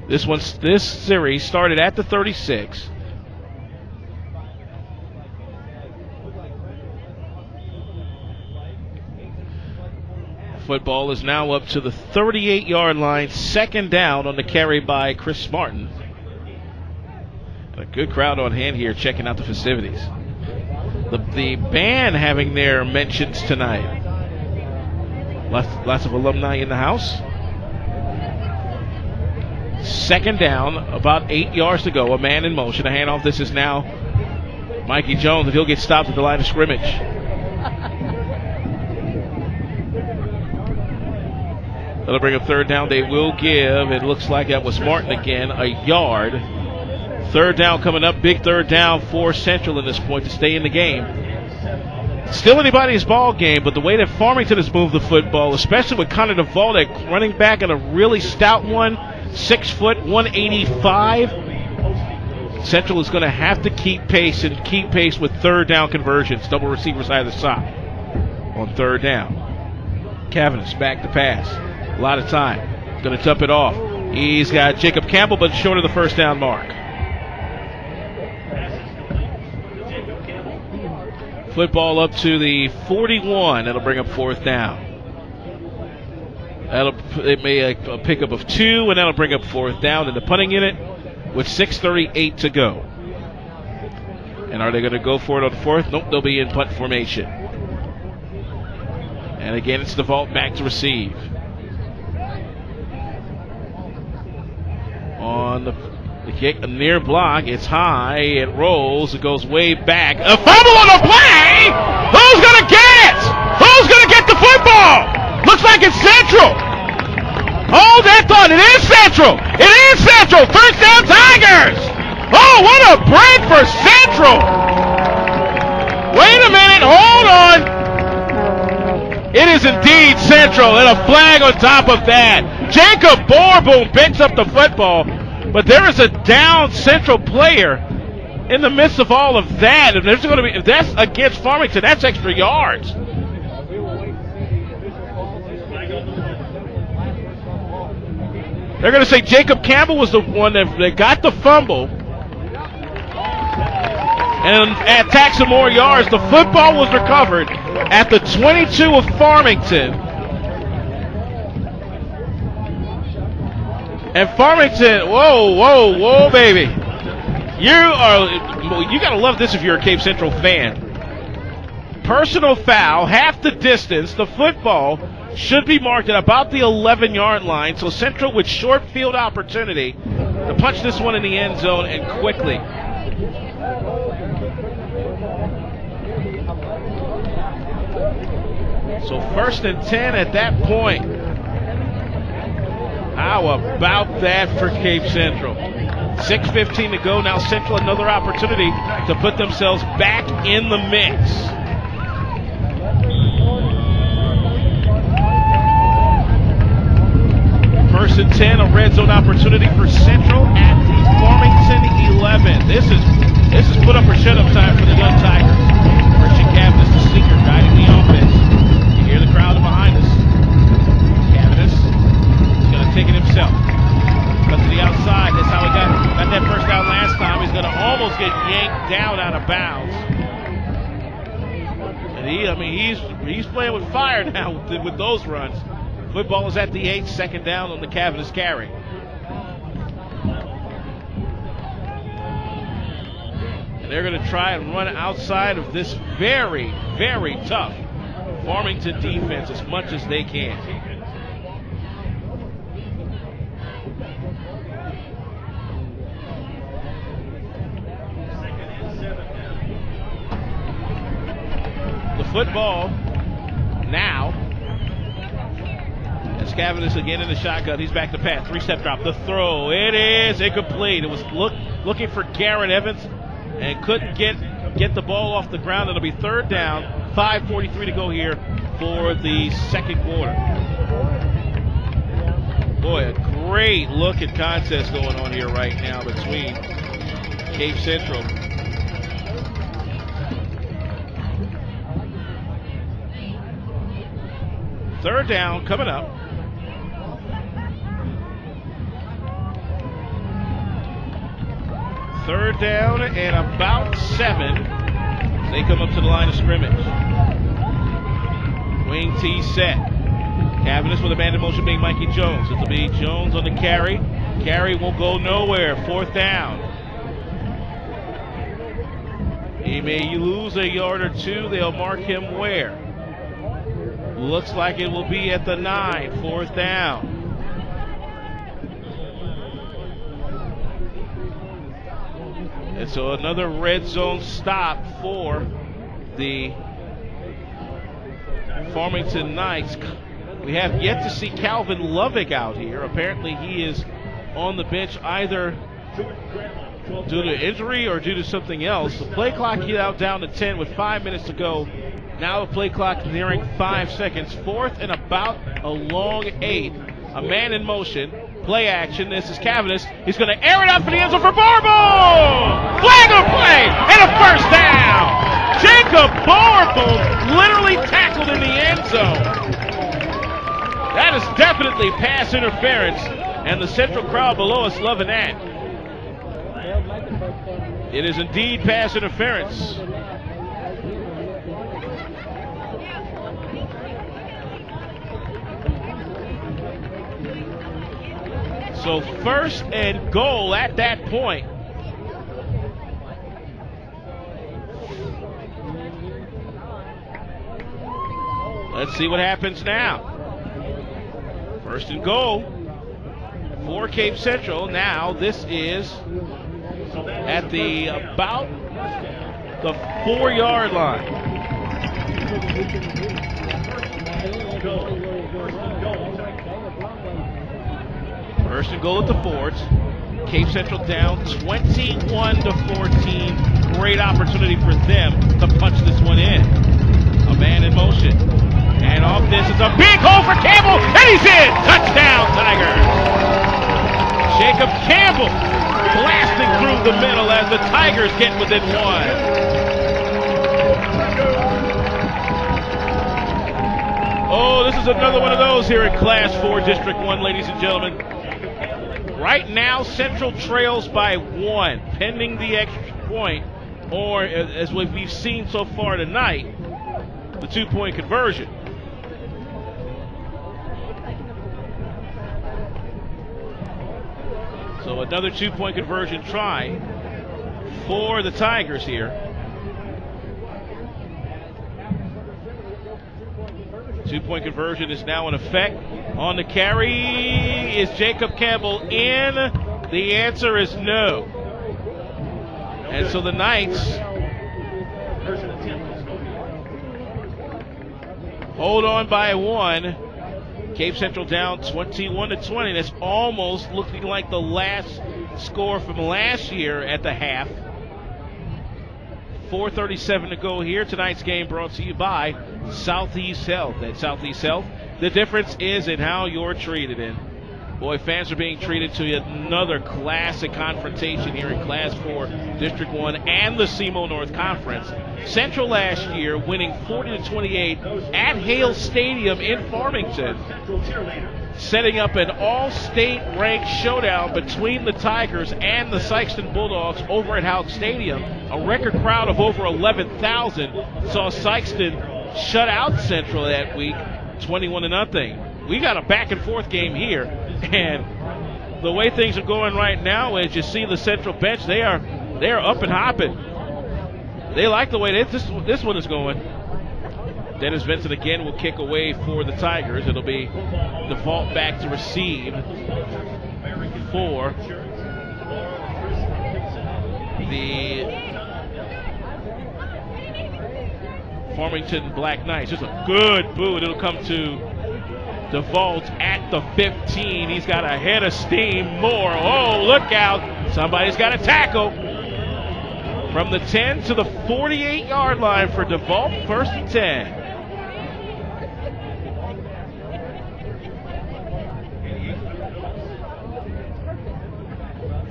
This series started at the 36. Football is now up to the 38-yard line, second down on the carry by Chris Martin. A good crowd on hand here checking out the festivities. The band having their mentions tonight. Lots of alumni in the house. Second down, about 8 yards to go. A man in motion, a handoff. This is now Mikey Jones, and he'll get stopped at the line of scrimmage. That'll bring up third down. They will give, it looks like that was Martin again, a yard. Third down coming up, big third down for Central at this point to stay in the game. Still anybody's ball game, but the way that Farmington has moved the football, especially with Connor Duvall, that running back and a really stout one, 6 foot, 185. Central is going to have to keep pace with third down conversions. Double receivers either side on third down. Cavanis back to pass. A lot of time. Going to dump it off. He's got Jacob Campbell, but short of the first down mark. Football up to the 41. That'll bring up fourth down. It may a pickup of 2, and that'll bring up fourth down in the punting unit with 6:38 to go. And are they going to go for it on fourth? Nope, they'll be in punt formation. And again, it's DeVault back to receive. On the kick, a near block. It's high. It rolls. It goes way back. A fumble on the play! Who's going to get it? Who's going to get the football? Looks like it's Central. Hold that thought. It is Central. It is Central. First down, Tigers. Oh, what a break for Central. Wait a minute. Hold on. It is indeed Central, and a flag on top of that. Jacob Borboom picks up the football, but there is a down Central player in the midst of all of that. And there's going to be, if that's against Farmington, that's extra yards. They're going to say Jacob Campbell was the one that got the fumble and attacked some more yards. The football was recovered at the 22 of Farmington. And Farmington, whoa, baby. You got to love this if you're a Cape Central fan. Personal foul, half the distance. The football should be marked at about the 11-yard line. So Central with short field opportunity to punch this one in the end zone and quickly. So first and 10 at that point. How about that for Cape Central? 6:15 to go. Now Central another opportunity to put themselves back in the mix. First and 10, a red zone opportunity for Central at the Farmington 11. This is put up or shut up time for the young Tigers. Christian Cavanis, the senior, guiding the offense. You hear the crowd behind us. Cavanis is going to take it himself. Cut to the outside. That's how he got that first down last time. He's going to almost get yanked down out of bounds. And he's playing with fire now with those runs. Football is at the 8, second down on the Cavanis carry. And they're going to try and run outside of this very, very tough Farmington defense as much as they can. The football now, as It's Cavendish again in the shotgun. He's back to pass. 3-step drop. The throw. It is incomplete. It was looking for Garrett Evans and couldn't get the ball off the ground. It'll be third down. 5:43 to go here for the second quarter. Boy, a great looking contest going on here right now between Cape Central. Third down coming up. Third down and about 7. They come up to the line of scrimmage. Wing T set. Cavendish with a man in motion being Mikey Jones. It'll be Jones on the carry. Carry won't go nowhere. Fourth down. He may lose a yard or two. They'll mark him where? Looks like it will be at the 9. Fourth down. And so another red zone stop for the Farmington Knights. We have yet to see Calvin Lovick out here. Apparently he is on the bench either due to injury or due to something else. The play clock out down to 10 with 5 minutes to go. Now the play clock nearing 5 seconds. Fourth and about a long 8. A man in motion. Play action. This is Cavendish. He's going to air it out for the end zone for Barbo. Flag on play and a first down. Jacob Barbo literally tackled in the end zone. That is definitely pass interference, and the central crowd below us loving that. It is indeed pass interference. So first and goal at that point. Let's see what happens now. First and goal for Cape Central. Now this is at the about the 4-yard line. First and goal at the Fords. Cape Central down 21-14. Great opportunity for them to punch this one in. A man in motion. And off this is a big hole for Campbell, and he's in! Touchdown, Tigers! Jacob Campbell blasting through the middle as the Tigers get within 1. Oh, this is another one of those here in Class 4, District 1, ladies and gentlemen. Right now, Central trails by 1, pending the extra point, or as we've seen so far tonight, the 2-point conversion. So another 2-point conversion try for the Tigers here. 2-point conversion is now in effect. On the carry, is Jacob Campbell in? The answer is no. And so the Knights hold on by 1. Cape Central down 21-20. That's almost looking like the last score from last year at the half. 4:37 to go here. Tonight's game brought to you by Southeast Health. At Southeast Health, the difference is in how you're treated. And boy, fans are being treated to another classic confrontation here in Class 4, District 1, and the SEMO North Conference. Central last year winning 40-28 at Hale Stadium in Farmington, setting up an all-state ranked showdown between the Tigers and the Sikeston Bulldogs over at Houck Stadium. A record crowd of over 11,000 saw Sikeston shut out Central that week, 21-0. We got a back-and-forth game here, and the way things are going right now, as you see the Central bench, they are up and hopping. They like the way this one is going. Dennis Vincent again will kick away for the Tigers. It'll be default back to receive for the Farmington Black Knights. Just a good boot. It'll come to DeVault at the 15. He's got a head of steam. Moore. Oh, look out. Somebody's got a tackle. From the 10 to the 48-yard line for DeVault, 1st and 10.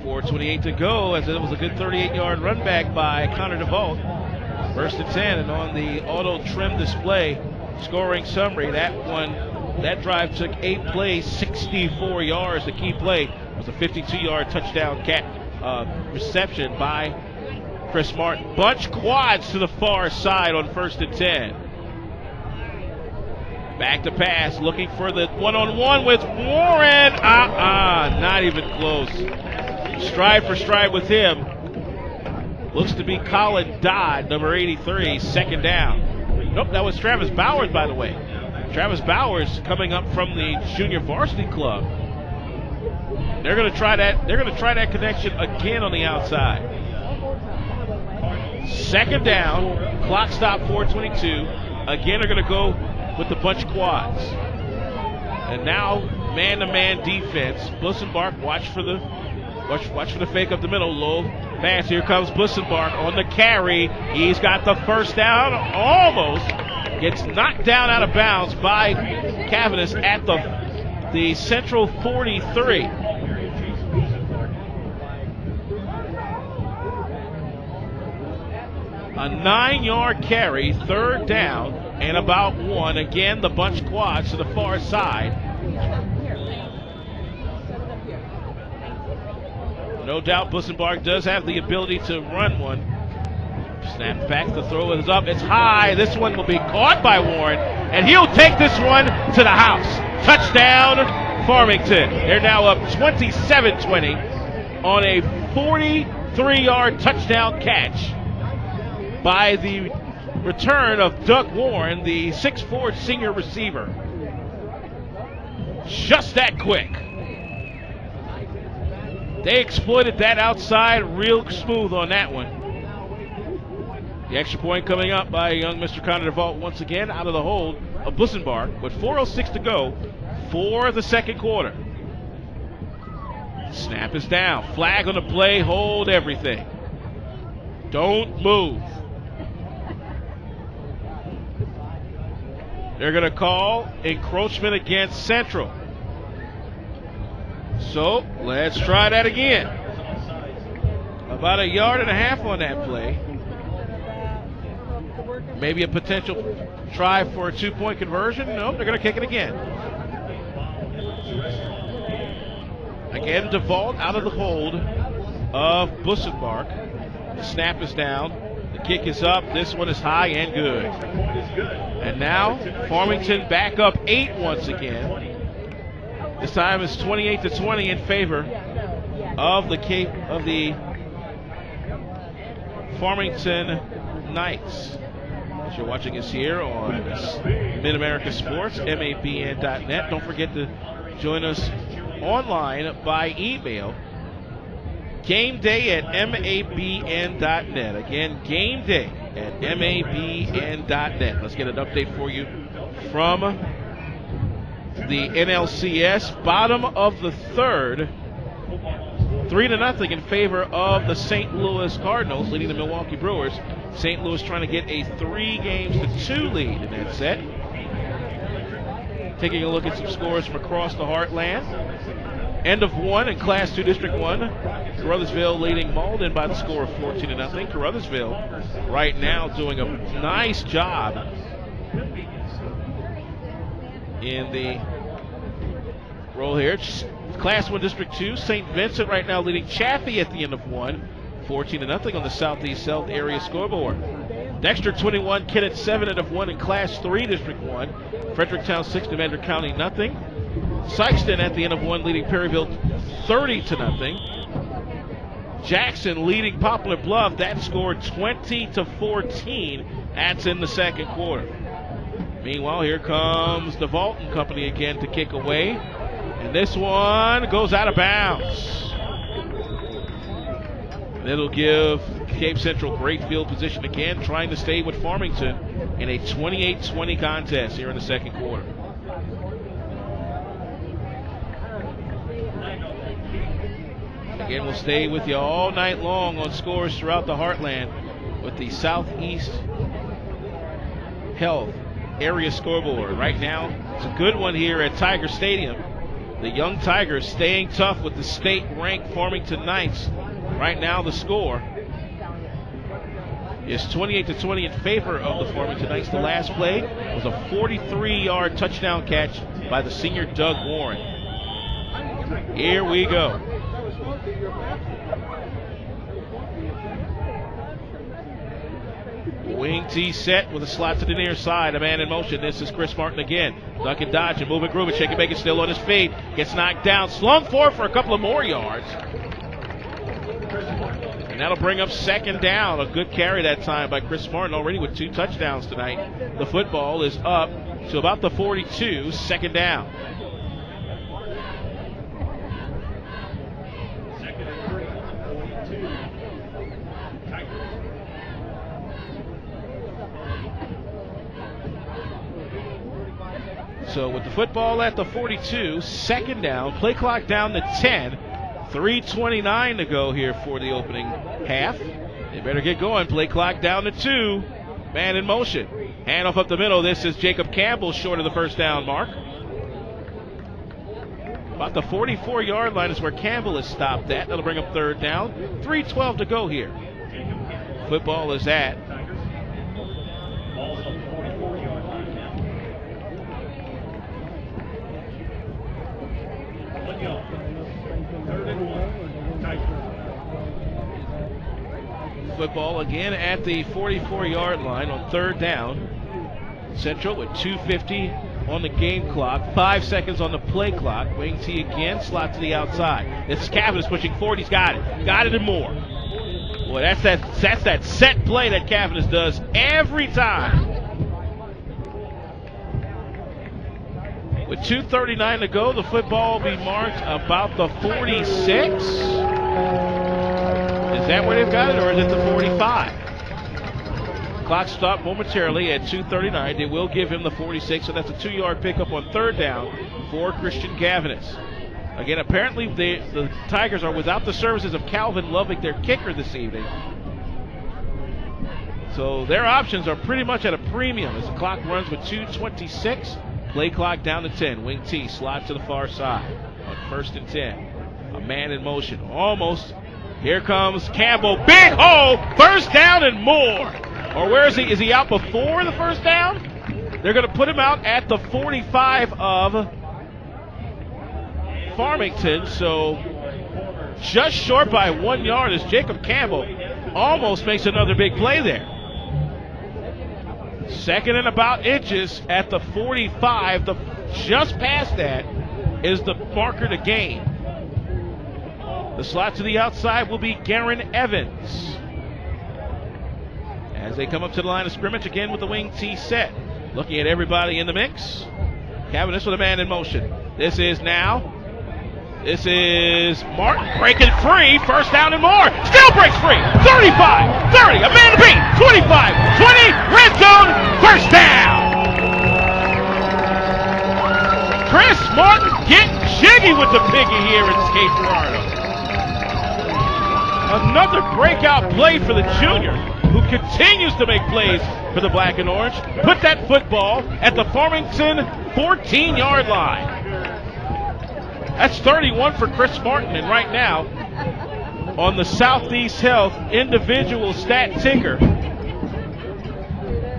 .428 to go, as it was a good 38-yard run back by Connor DeVault. 1st and 10, and on the auto trim display scoring summary, that drive took 8 plays, 64 yards. The key play was a 52-yard touchdown reception by Chris Martin. Bunch quads to the far side on 1st and 10. Back to pass, looking for the one-on-one with Warren. Not even close. Stride for stride with him. Looks to be Colin Dodd, number 83, 2nd down. Nope, that was Travis Bowers, by the way. Travis Bowers coming up from the junior varsity club. They're going to try that. They're going to try that connection again on the outside. 2nd down. Clock stop 4:22. Again, they're going to go with the bunch quads. And now man-to-man defense. Bussenbark, watch for the fake up the middle. Low pass. Here comes Bussenbark on the carry. He's got the 1st down. Almost gets knocked down out of bounds by Cavanis at the Central 43. A 9-yard carry, 3rd down, and about 1. Again, the bunch quads to the far side. No doubt Bussenbark does have the ability to run one. Snap back, the throw is up, it's high. This one will be caught by Warren, and he'll take this one to the house. Touchdown, Farmington. They're now up 27-20 on a 43-yard touchdown catch by the return of Doug Warren, the 6'4" senior receiver. Just that quick. They exploited that outside real smooth on that one. The extra point coming up by young Mr. Connor DeVault once again out of the hold of Bussenbark with 4:06 to go for the 2nd quarter. Snap is down. Flag on the play. Hold everything. Don't move. They're going to call encroachment against Central. So let's try that again. About 1.5 yards on that play. Maybe a potential try for a 2-point conversion. Nope, they're going to kick it again. Again, DeVault out of the hold of Bussenbark. The snap is down. The kick is up. This one is high and good. And now Farmington back up 8 once again. This time it's 28-20 in favor of the Farmington Knights. As you're watching us here on Mid-America Sports, MABN.net. Don't forget to join us online by email. Game day at MABN.net. Again, game day at MABN.net. Let's get an update for you from the NLCS. Bottom of the 3rd. 3-0 in favor of the St. Louis Cardinals, leading the Milwaukee Brewers. St. Louis trying to get a 3-2 lead in that set. Taking a look at some scores from across the heartland. End of 1 in Class 2 District 1. Caruthersville leading Malden by the score of 14-0. Caruthersville right now doing a nice job in the roll here. Class 1 District 2, St. Vincent right now leading Chaffee at the end of 1. 14-0 on the Southeast South area scoreboard. Dexter 21, Kennett 7 end of 1 in Class 3 District 1. Fredericktown 6, Evander County nothing. Sykeston at the end of 1 leading Perryville 30-0. Jackson leading Poplar Bluff. That scored 20-14. That's in the 2nd quarter. Meanwhile, here comes DeVault and company again to kick away. And this one goes out of bounds. And it'll give Cape Central great field position again, trying to stay with Farmington in a 28-20 contest here in the 2nd quarter. Again, we'll stay with you all night long on scores throughout the Heartland with the Southeast Health area scoreboard. Right now, it's a good one here at Tiger Stadium. The young Tigers staying tough with the state-ranked Farmington Knights. Right now, the score is 28-20 in favor of the Farmington Knights. The last play was a 43-yard touchdown catch by the senior Doug Warren. Here we go. Wing T set with a slot to the near side. A man in motion. This is Chris Martin again. Ducking, dodging, moving, grooving, shaking, making, still on his feet. Gets knocked down. Slung forward for a couple of more yards. And that'll bring up second down. A good carry that time by Chris Martin, already with 2 touchdowns tonight. The football is up to about the 42, second down. So with the football at the 42, second down, play clock down to 10, 3:29 to go here for the opening half. They better get going. Play clock down to 2, man in motion. Handoff up the middle. This is Jacob Campbell short of the first down mark. About the 44-yard line is where Campbell is stopped at. That'll bring up third down. 3:12 to go here. Football is at football again at the 44-yard line on third down. Central with 2:50 on the game clock, 5 seconds on the play clock. Wing T again, slot to the outside. This is Cavanis pushing forward. He's got it and more. Boy, that's that set play that Cavanis does every time. With 2:39 to go, the football will be marked about the 46. Is that where they've got it, or is it the 45? Clock stopped momentarily at 2:39. They will give him the 46, so that's a 2-yard pickup on third down for Christian Cavanis. Again, apparently the Tigers are without the services of Calvin Lovick, their kicker, this evening. So their options are pretty much at a premium as the clock runs with 2:26. Play clock down to 10. Wing T slot to the far side on 1st and 10. A man in motion. Almost. Here comes Campbell. Big hole. First down and more. Or where is he? Is he out before the first down? They're going to put him out at the 45 of Farmington. So just short by 1 yard as Jacob Campbell almost makes another big play there. Second and about inches at the 45. Just past that is the marker to gain. The slot to the outside will be Garen Evans. As they come up to the line of scrimmage again with the wing T set. Looking at everybody in the mix. Cavanis with a man in motion. This is Martin breaking free. First down and more. Still breaks free. 35, 30, a man to beat. 25, 20, red zone, first down. Chris Martin getting jiggy with the piggy here in Cape Girardeau. Another breakout play for the junior, who continues to make plays for the black and orange. Put that football at the Farmington 14-yard line. That's 31 for Chris Martin, and right now, on the Southeast Health individual stat ticker,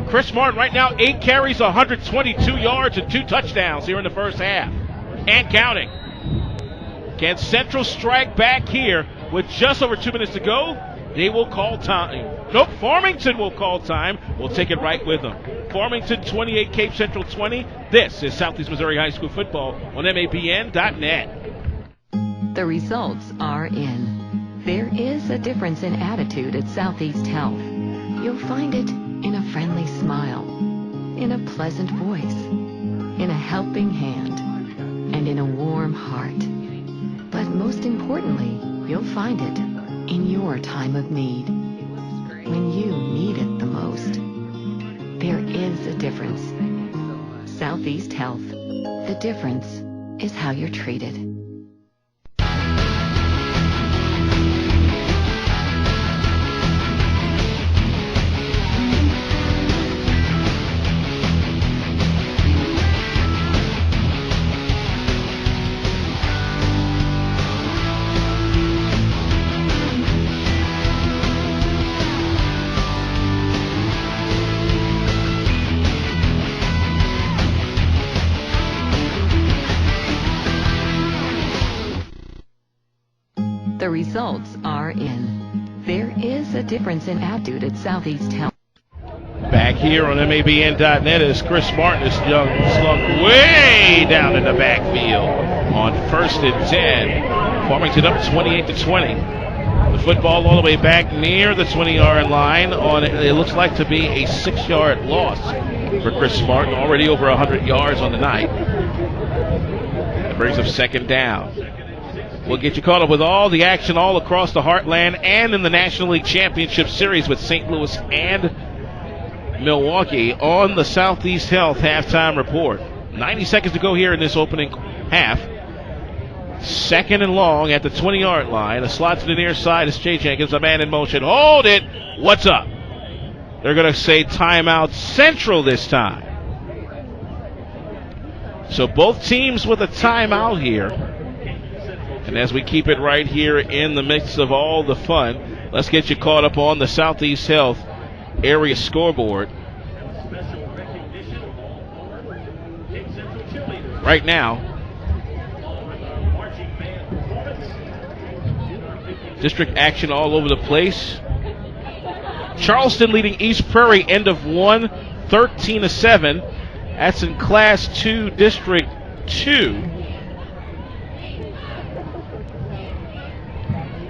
Chris Martin right now 8 carries, 122 yards, and 2 touchdowns here in the first half. And counting. Can Central strike back here with just over 2 minutes to go? They will call time. Nope, Farmington will call time. We'll take it right with them. Farmington 28, Cape Central 20. This is Southeast Missouri High School football on MAPN.net. The results are in. There is a difference in attitude at Southeast Health. You'll find it in a friendly smile, in a pleasant voice, in a helping hand, and in a warm heart. But most importantly, you'll find it in your time of need, when you need it the most. There is a difference. Southeast Health. The difference is how you're treated. The results are in. There is a difference in attitude at Southeast Health. Back here on MABN.net is Chris Martin. This young slunk way down in the backfield on 1st and 10. Farmington up 28-20. The football all the way back near the 20-yard line on it looks like to be a 6-yard loss for Chris Martin. Already over 100 yards on the night. That brings up 2nd down. We'll get you caught up with all the action all across the Heartland and in the National League Championship Series with St. Louis and Milwaukee on the Southeast Health halftime report. 90 seconds to go here in this opening half. 2nd and long at the 20-yard line. A slot to the near side is Jay Jenkins. A man in motion. Hold it. What's up? They're going to say timeout Central this time. So both teams with a timeout here. And as we keep it right here in the midst of all the fun, let's get you caught up on the Southeast Health area scoreboard. Right now, district action all over the place. Charleston leading East Prairie, end of 1, 13-7. That's in Class 2, District 2.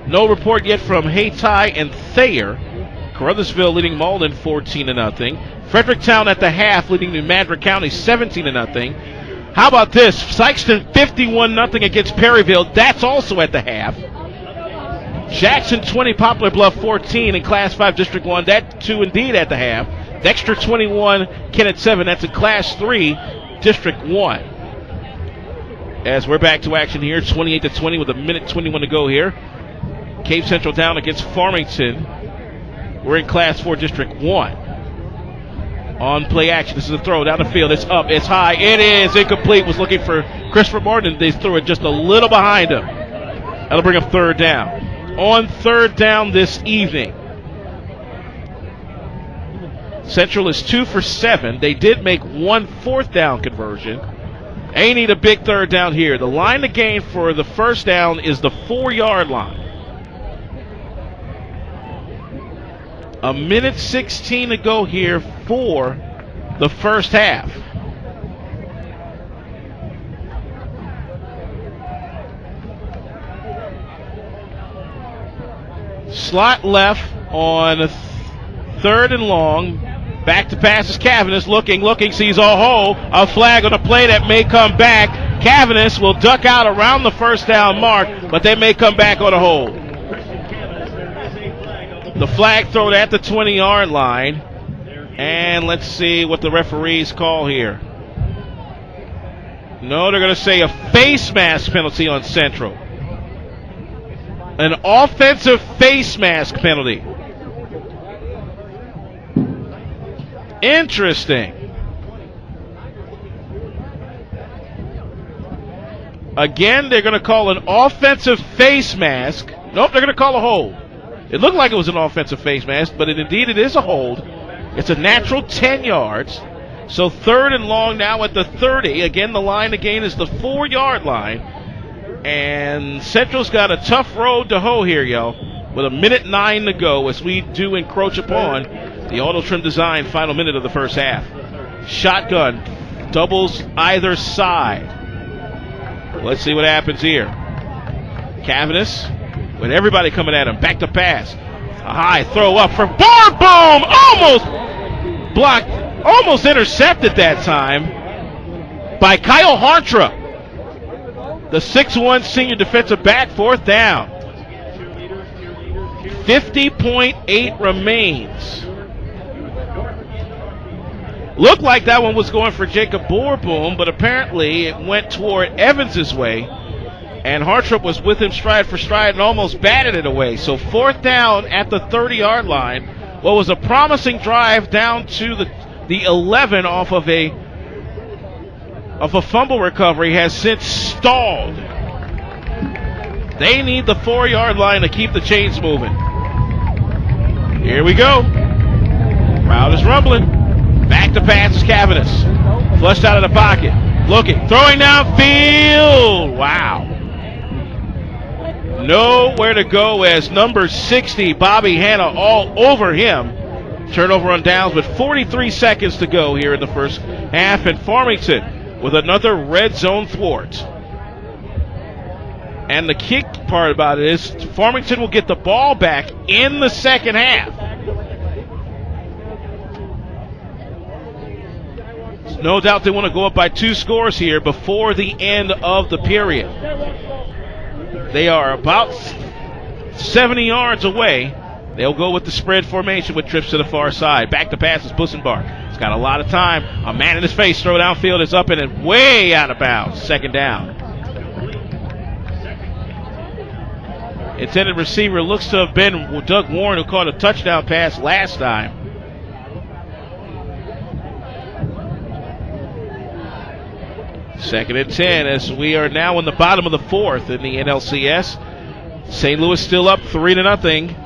No report yet from Hayti and Thayer. Caruthersville leading Malden 14-0. Fredericktown at the half leading New Madrid County 17-0. How about this? Sykeston 51-0 against Perryville. That's also at the half. Jackson 20, Poplar Bluff 14 in Class 5 District 1. That too indeed at the half. Dexter 21, Kennett 7. That's in Class 3 District 1. As we're back to action here, 28-20 with 1:21 to go here. Cape Central down against Farmington. We're in Class 4 District 1. On play action, this is a throw down the field. It's up, it's high, it is incomplete. Was looking for Christopher Martin. They threw it just a little behind him. That'll bring up 3rd down. On 3rd down this evening, Central is 2 for 7. They did make 1 4th down conversion. They need a big 3rd down here. The line to gain for the 1st down is the 4-yard line. 1:16 to go here for the first half. Slot left on 3rd and long. Back to pass is Cavanis. Looking, sees a hole. A flag on a play that may come back. Cavanis will duck out around the 1st down mark, but they may come back on a hold. The flag thrown at the 20-yard line. And let's see what the referees call here. No, they're going to say a face mask penalty on Central. An offensive face mask penalty. Interesting. Again, they're going to call an offensive face mask. Nope, they're going to call a hold. It looked like it was an offensive face mask, but indeed it is a hold. It's a natural 10 yards. So 3rd and long now at the 30. Again, the line to gain is the 4-yard line. And Central's got a tough road to hoe here, yo, with 1:09 to go as we do encroach upon the Auto Trim Design final minute of the first half. Shotgun, doubles either side. Let's see what happens here. Cavanis with everybody coming at him. Back to pass. A high throw up from Barboom. Almost blocked, almost intercepted that time by Kyle Hartrop, the 6'1 senior defensive back. 4th down. 50.8 remains. Looked like that one was going for Jacob Borboom, but apparently it went toward Evans's way. And Hartrop was with him stride for stride and almost batted it away. So 4th down at the 30-yard line. What was a promising drive down to the 11 off of a fumble recovery has since stalled. They need the 4-yard line to keep the chains moving. Here we go. Crowd is rumbling. Back to pass is Cavanis. Flushed out of the pocket. Looking. Throwing downfield. Wow. nowhere to go as number 60, Bobby Hanna, all over him. Turnover on downs with 43 seconds to go here in the first half, and Farmington with another red zone thwart. And the kick part about it is Farmington will get the ball back in the second half. No doubt they want to go up by 2 scores here before the end of the period. They are about 70 yards away. They'll go with the spread formation with trips to the far side. Back to pass is Bussenbark. He's got a lot of time. A man in his face. Throw downfield is up and way out of bounds. Second down. Intended receiver looks to have been Doug Warren, who caught a touchdown pass last time. Second and 10 as we are now in the bottom of the fourth in the NLCS. St. Louis still up 3-0.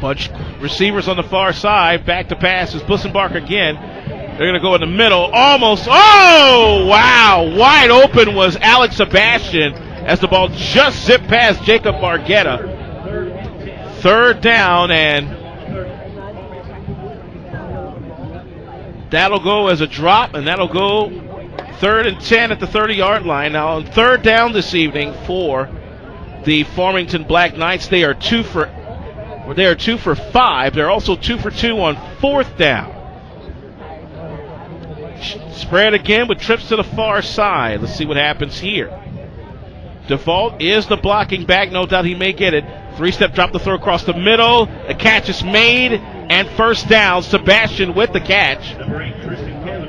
Bunch receivers on the far side. Back to pass is Bussenbark again. They're going to go in the middle. Almost. Oh, wow. Wide open was Alex Sebastian as the ball just zipped past Jacob Bargetta. Third down, and that'll go as a drop, and that'll go 3rd and 10 at the 30-yard line. Now on third down this evening for the Farmington Black Knights, they are 2 for 5. They're also 2 for 2 on fourth down. Spread again with trips to the far side. Let's see what happens here. Default is the blocking back. No doubt he may get it. 3-step drop, the throw across the middle. The catch is made, and first down. Sebastian with the catch.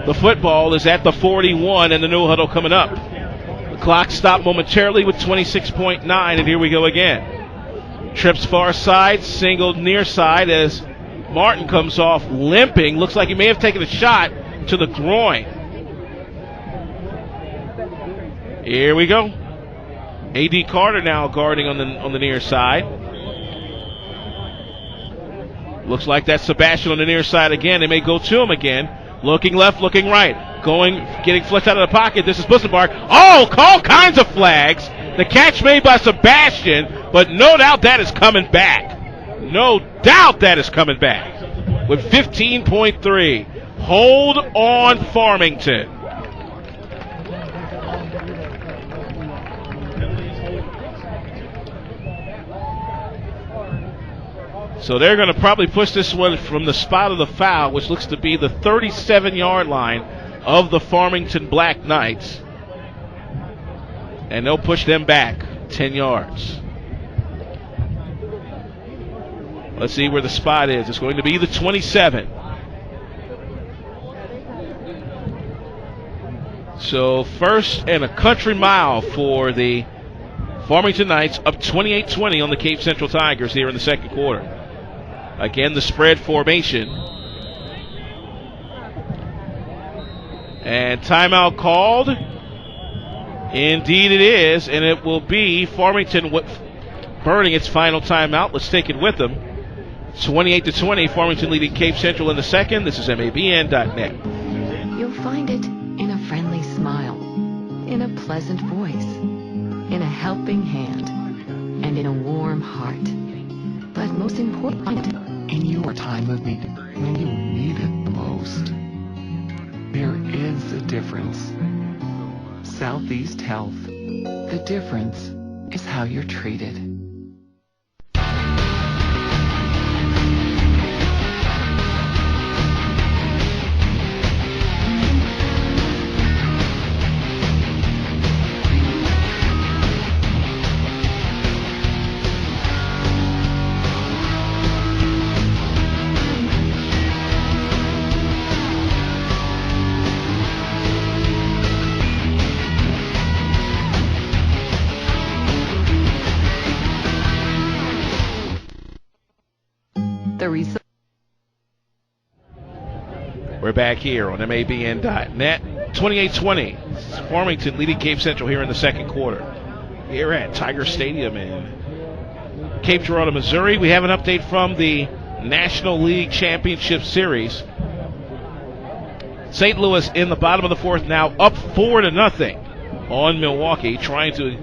The football is at the 41, and the no huddle coming up. The clock stopped momentarily with 26.9, and here we go again. Trips far side, singled near side as Martin comes off limping. Looks like he may have taken a shot to the groin. Here we go. A.D. Carter now guarding on the near side. Looks like that's Sebastian on the near side again. They may go to him again. Looking left, looking right. Getting flicked out of the pocket. This is Bussenbark. Oh, all kinds of flags. The catch made by Sebastian, but no doubt that is coming back. No doubt that is coming back. With 15.3. Hold on, Farmington. So they're going to probably push this one from the spot of the foul, which looks to be the 37-yard line of the Farmington Black Knights. And they'll push them back 10 yards. Let's see where the spot is. It's going to be the 27. So first and a country mile for the Farmington Knights, up 28-20 on the Cape Central Tigers here in the second quarter. Again, the spread formation. And timeout called. Indeed it is, and it will be Farmington burning its final timeout. Let's take it with them. 28-20, Farmington leading Cape Central in the second. This is MABN.net. You'll find it in a friendly smile, in a pleasant voice, in a helping hand, and in a warm heart. But most important, in your time of need, when you need it the most. There is a difference. Southeast Health. The difference is how you're treated. We're back here on MABN.net. 28-20. Farmington leading Cape Central here in the second quarter. Here at Tiger Stadium in Cape Girardeau, Missouri. We have an update from the National League Championship Series. St. Louis in the bottom of the fourth now, up 4-0. on Milwaukee, trying to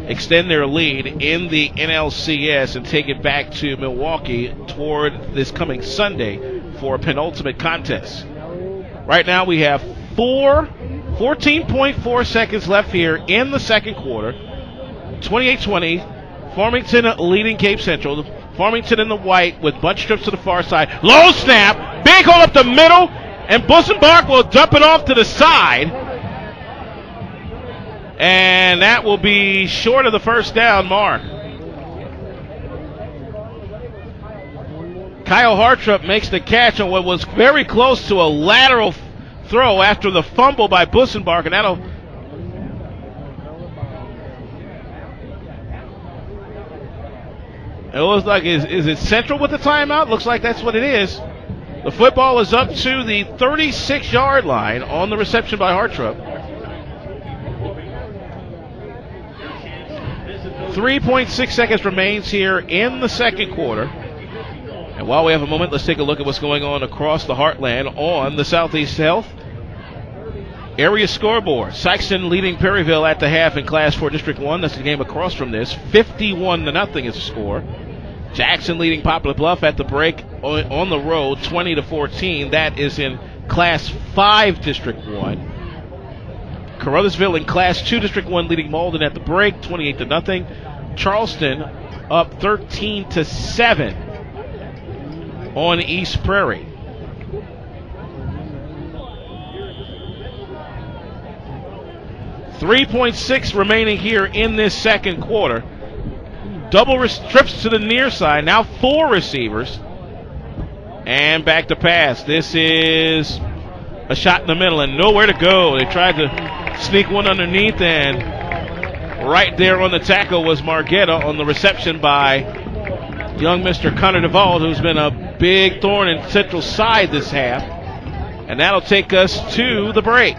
extend their lead in the NLCS and take it back to Milwaukee toward this coming Sunday for a penultimate contest. Right now we have 14.4 seconds left here in the second quarter. 28-20. Farmington leading Cape Central. Farmington in the white with bunch strips to the far side. Low snap. Big hole up the middle. And Bussenbach will dump it off to the side. And that will be short of the first down mark. Kyle Hartrup makes the catch on what was very close to a lateral throw after the fumble by Bussenbach, and that'll it looks like is it Central with the timeout? Looks like that's what it is. The football is up to the 36-yard line on the reception by Hartrup. 3.6 seconds remains here in the second quarter. And while we have a moment, let's take a look at what's going on across the heartland on the Southeast Health area scoreboard. Sykeston leading Perryville at the half in Class 4 District 1. That's the game across from this. 51-0 is the score. Jackson leading Poplar Bluff at the break on the road, 20-14. That is in Class 5 District 1. Carruthersville in Class 2 District 1 leading Malden at the break, 28-0. Charleston up 13-7 on East Prairie. .6 remaining here in this second quarter. Double trips to the near side. Now 4 receivers. And back to pass. This is a shot in the middle and nowhere to go. They tried to sneak one underneath, and right there on the tackle was Margetta on the reception by young Mr. Connor Duvall, who's been a big thorn in Central's side this half. And that'll take us to the break.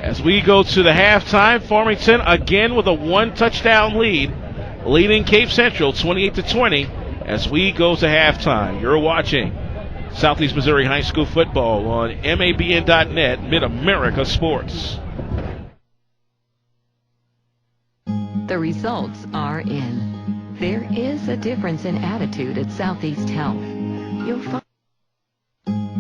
As we go to the halftime, Farmington again with a 1-touchdown lead, leading Cape Central 28-20 as we go to halftime. You're watching Southeast Missouri High School football on MABN.net, Mid-America Sports. The results are in. There is a difference in attitude at Southeast Health. You'll find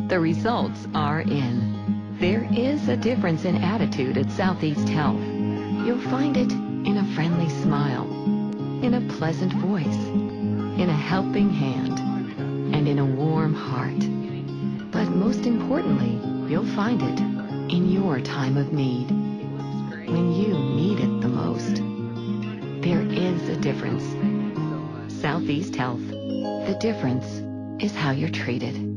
the results are in. There is a difference in attitude at Southeast Health. You'll find it in a friendly smile, in a pleasant voice, in a helping hand, and in a warm heart. But most importantly, you'll find it in your time of need, when you need it the most. There is a difference. Southeast Health. The difference is how you're treated.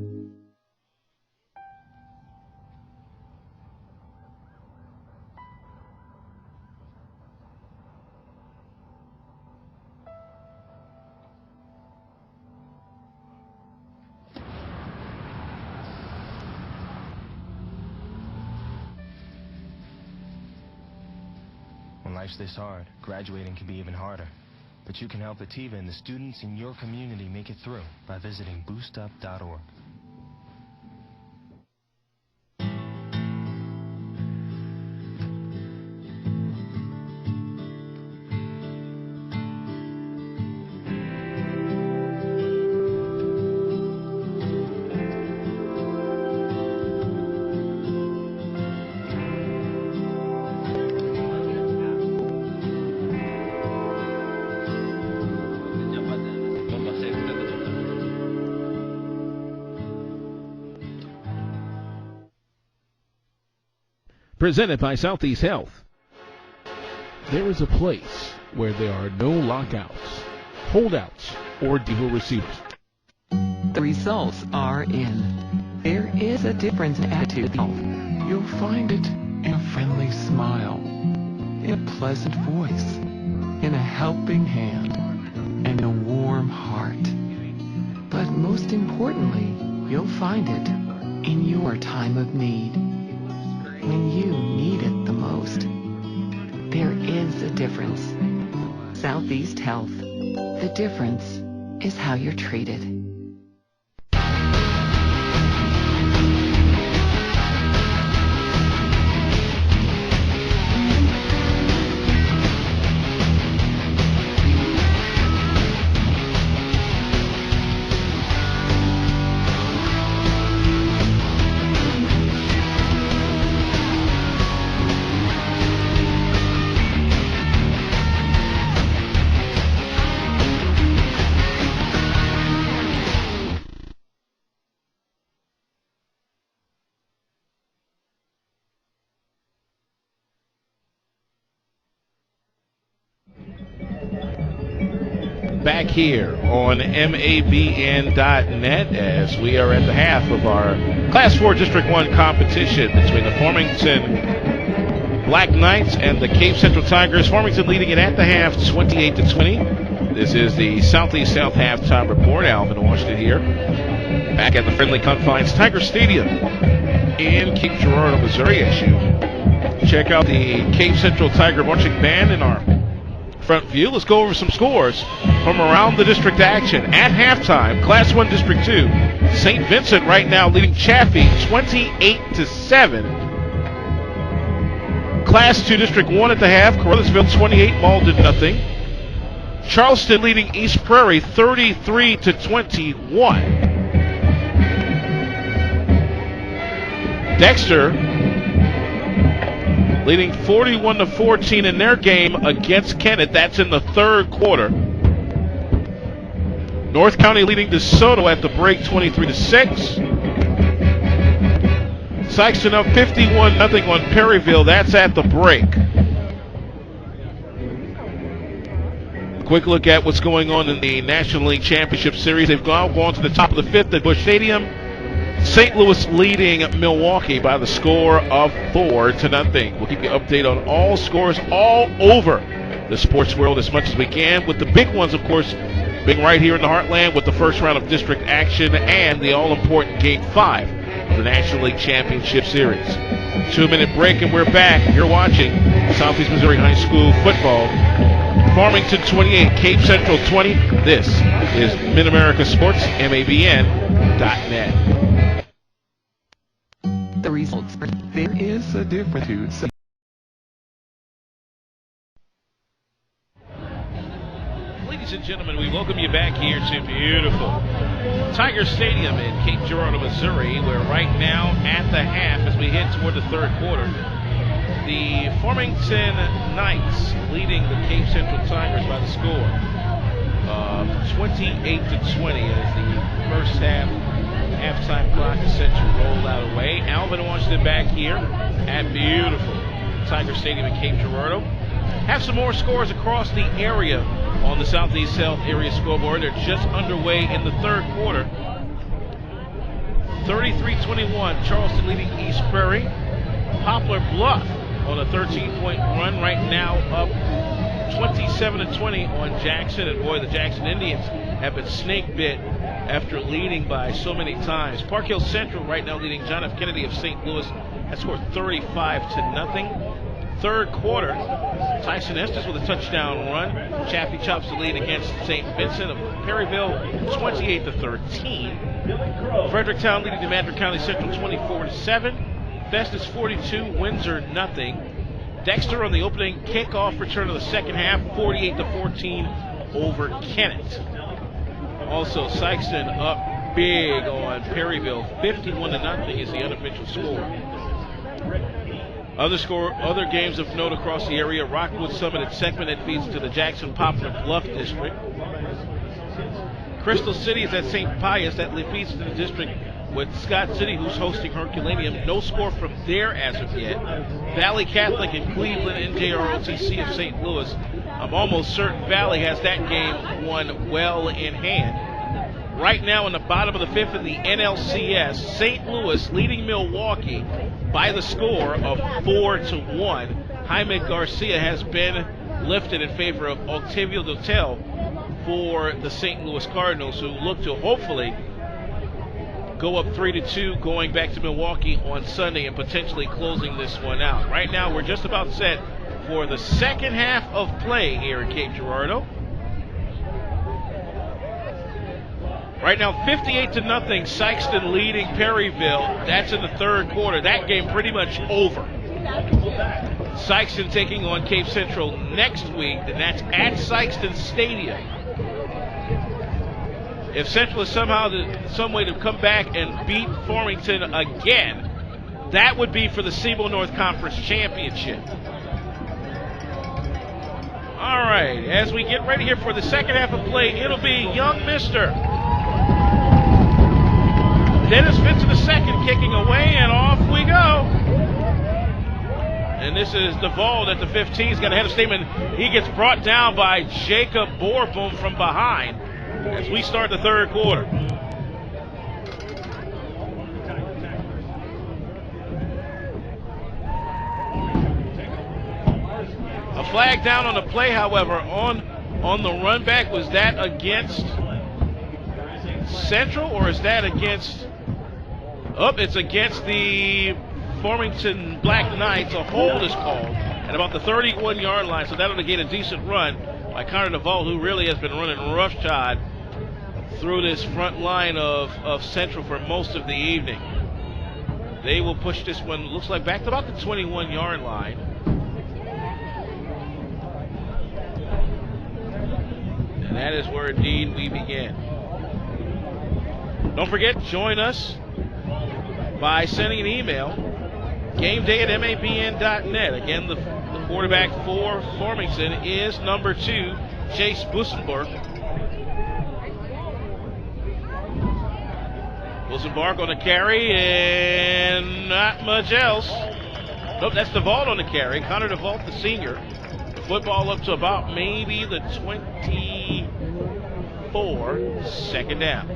When life's this hard, graduating can be even harder. But you can help Ativa and the students in your community make it through by visiting boostup.org. Presented by Southeast Health. There is a place where there are no lockouts, holdouts, or deal receivers. The results are in. There is a difference in attitude. You'll find it in a friendly smile, in a pleasant voice, in a helping hand, and in a warm heart. But most importantly, you'll find it in your time of need, when you need it the most. There is a difference. Southeast Health. The difference is how you're treated. back here on MABN.net as we are at the half of our Class 4 District 1 competition between the Farmington Black Knights and the Cape Central Tigers. Farmington leading it at the half 28-20. This is the Southeast South halftime report. Alvin Washington here. Back at the friendly confines Tiger Stadium in Cape Girardeau, Missouri. As you check out the Cape Central Tiger marching band in our front view, let's go over some scores from around the district action. At halftime, Class 1 District 2, St. Vincent right now leading Chaffee 28-7. Class 2 District 1 at the half, Carruthersville 28, Malden nothing. Charleston leading East Prairie 33-21. Dexter leading 41-14 in their game against Kennett. That's in the third quarter. North County leading DeSoto at the break 23-6. Sykeston up 51-0 on Perryville. That's at the break. Quick look at what's going on in the National League Championship Series. They've gone to the top of the fifth at Busch Stadium. St. Louis leading Milwaukee by the score of 4-0. We'll keep you updated on all scores all over the sports world as much as we can, with the big ones, of course, being right here in the Heartland with the first round of district action and the all-important Game 5 of the National League Championship Series. 2-minute break and we're back. You're watching Southeast Missouri High School football. Farmington 28, Cape Central 20. This is Mid-America Sports, MABN.net. The results are there is a difference. Ladies and gentlemen, we welcome you back here to beautiful Tiger Stadium in Cape Girardeau, Missouri, where right now at the half, as we head toward the third quarter, the Farmington Knights leading the Cape Central Tigers by the score of 28-20 as the first halftime clock is set to roll out away. Alvin Washington back here at beautiful Tiger Stadium in Cape Girardeau. Have some more scores across the area on the Southeast South area scoreboard. They're just underway in the third quarter. 33-21, Charleston leading East Prairie. Poplar Bluff on a 13-point run right now, up 27-20 on Jackson. And boy, the Jackson Indians have been snake bit after leading by so many times. Park Hill Central right now leading John F. Kennedy of St. Louis. That scored 35-0. Third quarter, Tyson Estes with a touchdown run. Chaffee chops the lead against St. Vincent of Perryville 28-13. Fredericktown leading Madrid County Central 24-7. Festus 42, Windsor nothing. Dexter on the opening kickoff return of the second half, 48-14 over Kennett. Also, Sykeston up big on Perryville, 51-0 is the unofficial score. Other games of note across the area: Rockwood Summit at Segment that feeds to the Jackson Poplar Bluff district. Crystal City is at St. Pius that feeds to the district with Scott City, who's hosting Herculaneum. No score from there as of yet. Valley Catholic in Cleveland, NJROTC of St. Louis. I'm almost certain Valley has that game won well in hand. Right now in the bottom of the fifth in the NLCS, St. Louis leading Milwaukee by the score of 4-1. Jaime Garcia has been lifted in favor of Octavio Dotel for the St. Louis Cardinals, who look to hopefully go up 3-2 going back to Milwaukee on Sunday and potentially closing this one out. Right now we're just about set for the second half of play here in Cape Girardeau. Right now 58-0, Sykeston leading Perryville. That's in the third quarter. That game pretty much over. Sykeston taking on Cape Central next week, and that's at Sykeston Stadium. If Central is somehow some way to come back and beat Farmington again, that would be for the SEMO North Conference Championship. All right, as we get ready here for the second half of play, it'll be young Mr. Dennis Vincent II kicking away, and off we go. And this is DeVault at the 15. He's got a head of steam, and he gets brought down by Jacob Borboom from behind as we start the third quarter. A flag down on the play, however, on the run back. Was that against Central, or is that against... Oh, it's against the Farmington Black Knights. A hold is called at about the 31-yard line, so that'll negate a decent run by Connor DeVault, who really has been running roughshod through this front line of Central for most of the evening. They will push this one, looks like, back to about the 21-yard line. And that is where indeed we begin. Don't forget, join us by sending an email, gameday@mabn.net. Again, the quarterback for Farmington is number 2, Chase Busenberg. Busenberg on the carry, and not much else. Nope, that's DeVault on the carry. Connor DeVault, the senior. The football up to about maybe the 24, second down.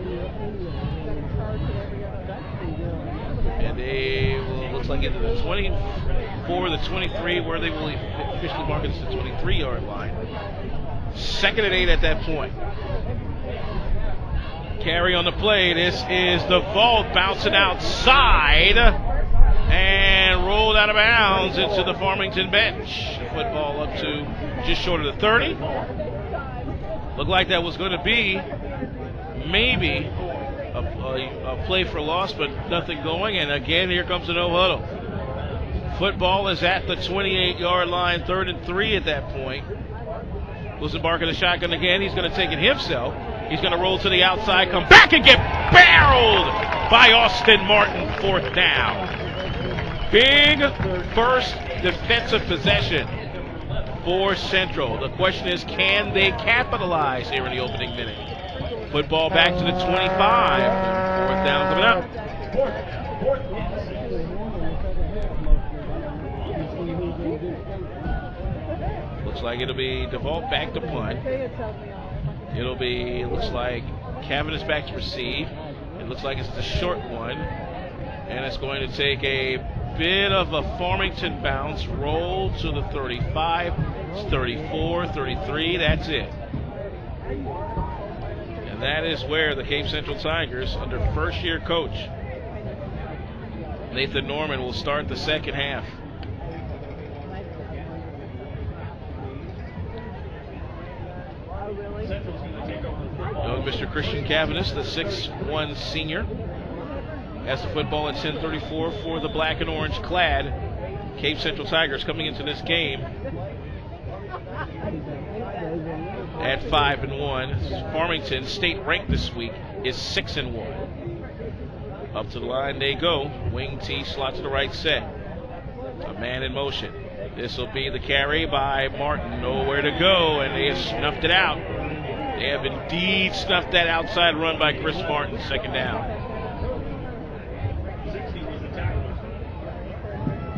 And they will, looks like into the 24, the 23, where they will officially mark it to the 23-yard line. Second and 8 at that point. Carry on the play. This is DeVault bouncing outside and rolled out of bounds into the Farmington bench. Football up to just short of the 30. Looked like that was going to be maybe a play for loss, but nothing going. And again, here comes the no huddle. Football is at the 28-yard line, 3rd and 3 at that point. Busenberg in the shotgun again. He's going to take it himself. He's going to roll to the outside, come back and get barreled by Austin Martin, 4th down. Big first defensive possession for Central. The question is, can they capitalize here in the opening minute? Football back to the 25. 4th down coming up. Looks like it'll be DeVault back to punt. It'll be, looks like Cavanagh back to receive. It looks like it's the short one. And it's going to take a bit of a Farmington bounce. Roll to the 35. It's 34, 33. That's it. And that is where the Cape Central Tigers, under first-year coach Nathan Norman, will start the second half. Mr. Christian Cavanagh, the 6'1" senior, has the football at 10:34 for the black and orange clad Cape Central Tigers coming into this game at 5-1. Farmington, state ranked this week, is 6-1. Up to the line they go. Wing T slots to the right set. A man in motion. This will be the carry by Martin. Nowhere to go, and they have snuffed it out. They have indeed snuffed that outside run by Chris Martin, 2nd down.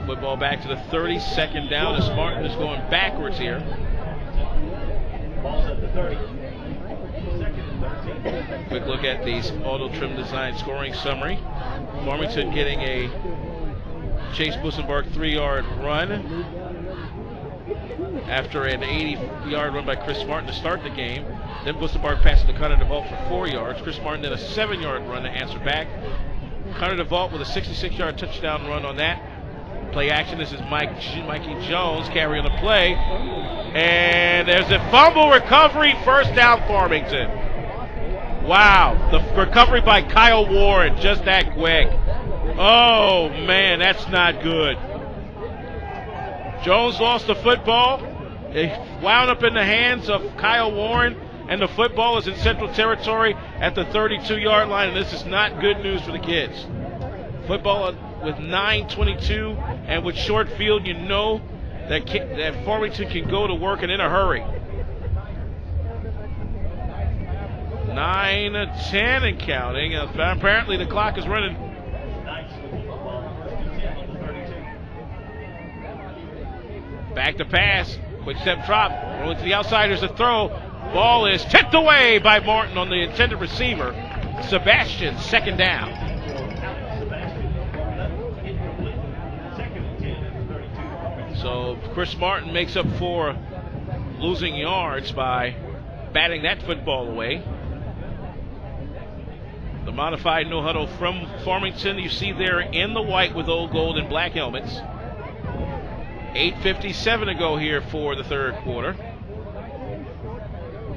Football back to the 30, 2nd down as Martin is going backwards here. Quick look at the Auto Trim Design scoring summary. Farmington getting a Chase Busenberg 3-yard run after an 80-yard run by Chris Martin to start the game. Then Busenberg passes to Connor DeVault for 4 yards. Chris Martin then a 7-yard run to answer back. Connor DeVault with a 66-yard touchdown run on that. Play action. This is Mikey Jones carry on the play. And there's a fumble recovery. 1st down Farmington. Wow. The recovery by Kyle Warren. Just that quick. Oh, man. That's not good. Jones lost the football. It wound up in the hands of Kyle Warren. And the football is in Central territory at the 32-yard line. And this is not good news for the kids. Football with 9:22 and with short field, you know that Farmington can go to work and in a hurry. 9-10 and counting. Apparently the clock is running. Back to pass. Quick step drop. Rolling to the outside. There's a throw. Ball is tipped away by Martin on the intended receiver. Sebastian, second down. So Chris Martin makes up for losing yards by batting that football away. The modified no huddle from Farmington, you see there in the white with old gold and black helmets. 8:57 to go here for the third quarter.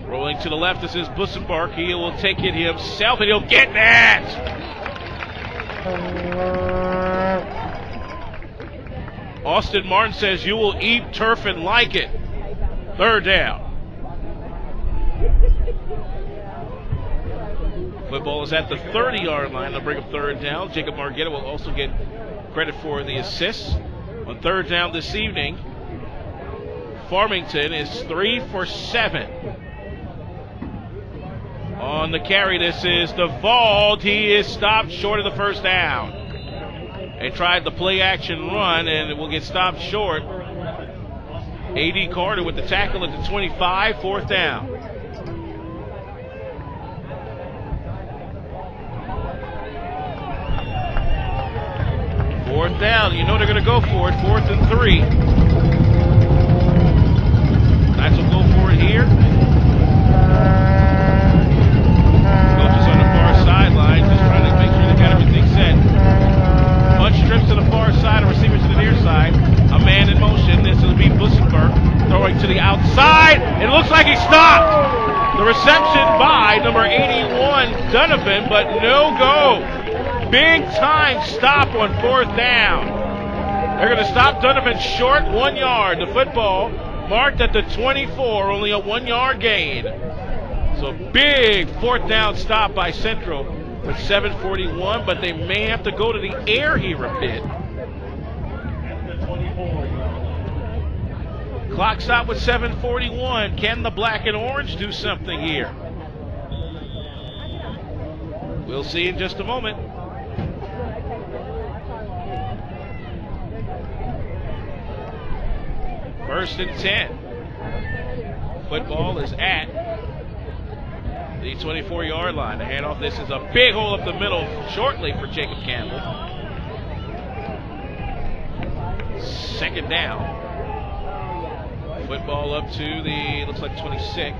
Rolling to the left, this is Bussenbark. He will take it himself, and he'll get that! Austin Martin says, you will eat turf and like it. Third down. Football is at the 30-yard line. They'll bring up third down. Jacob Margetta will also get credit for the assists. On third down this evening, Farmington is 3 for 7. On the carry, this is DeVault. He is stopped short of the first down. They tried the play-action run, and it will get stopped short. A.D. Carter with the tackle at the 25, fourth down. Fourth down, you know they're going to go for it. 4th and 3. Knights will go for it here. Coaches on the far sideline just trying to make sure they got everything set. Bunch trips to the far side, a receiver to the near side. A man in motion. This will be Bussenberg throwing to the outside. It looks like he stopped. The reception by number 81, Donovan, but no go. Big time stop on fourth down. They're going to stop Donovan short 1 yard. The football marked at the 24, only a 1 yard gain. So big fourth down stop by Central with 7:41, but they may have to go to the air here a bit. Clock stop with 7:41. Can the black and orange do something here? We'll see in just a moment. First and 10. Football is at the 24-yard line. The handoff, this is a big hole up the middle shortly for Jacob Campbell. Second down. Football up to the, looks like 26.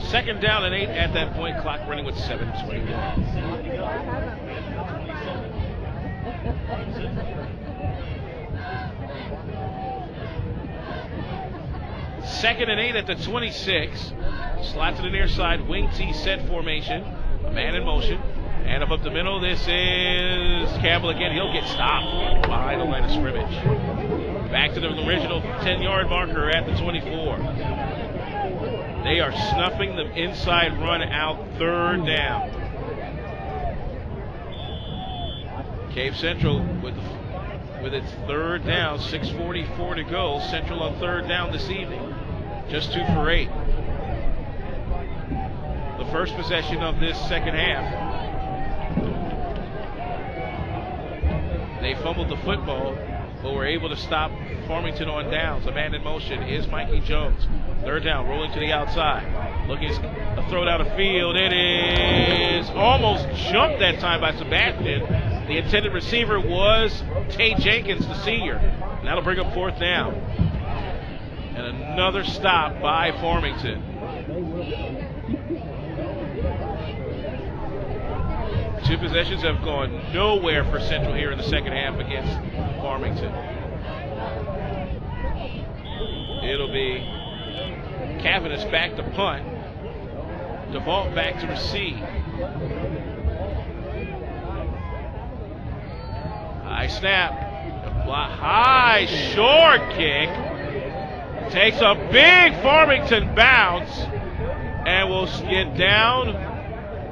Second down and 8 at that point. Clock running with 7:21. Second and 8 at the 26. Slot to the near side. Wing T set formation. A man in motion. And up the middle. This is Campbell again. He'll get stopped by the line of scrimmage. Back to the original 10-yard marker at the 24. They are snuffing the inside run out, third down. Cave Central with its third down, 6:44 to go. Central on third down this evening, just 2 for 8. The first possession of this second half. They fumbled the football, but were able to stop Farmington on downs. A man in motion is Mikey Jones. Third down, rolling to the outside. Looking a throw down the field. It is almost jumped that time by Sebastian. The intended receiver was Tate Jenkins, the senior. And that'll bring up fourth down. And another stop by Farmington. Two possessions have gone nowhere for Central here in the second half against Farmington. It'll be Cavanagh back to punt. DeVault back to receive. High snap. High short kick. Takes a big Farmington bounce and will get down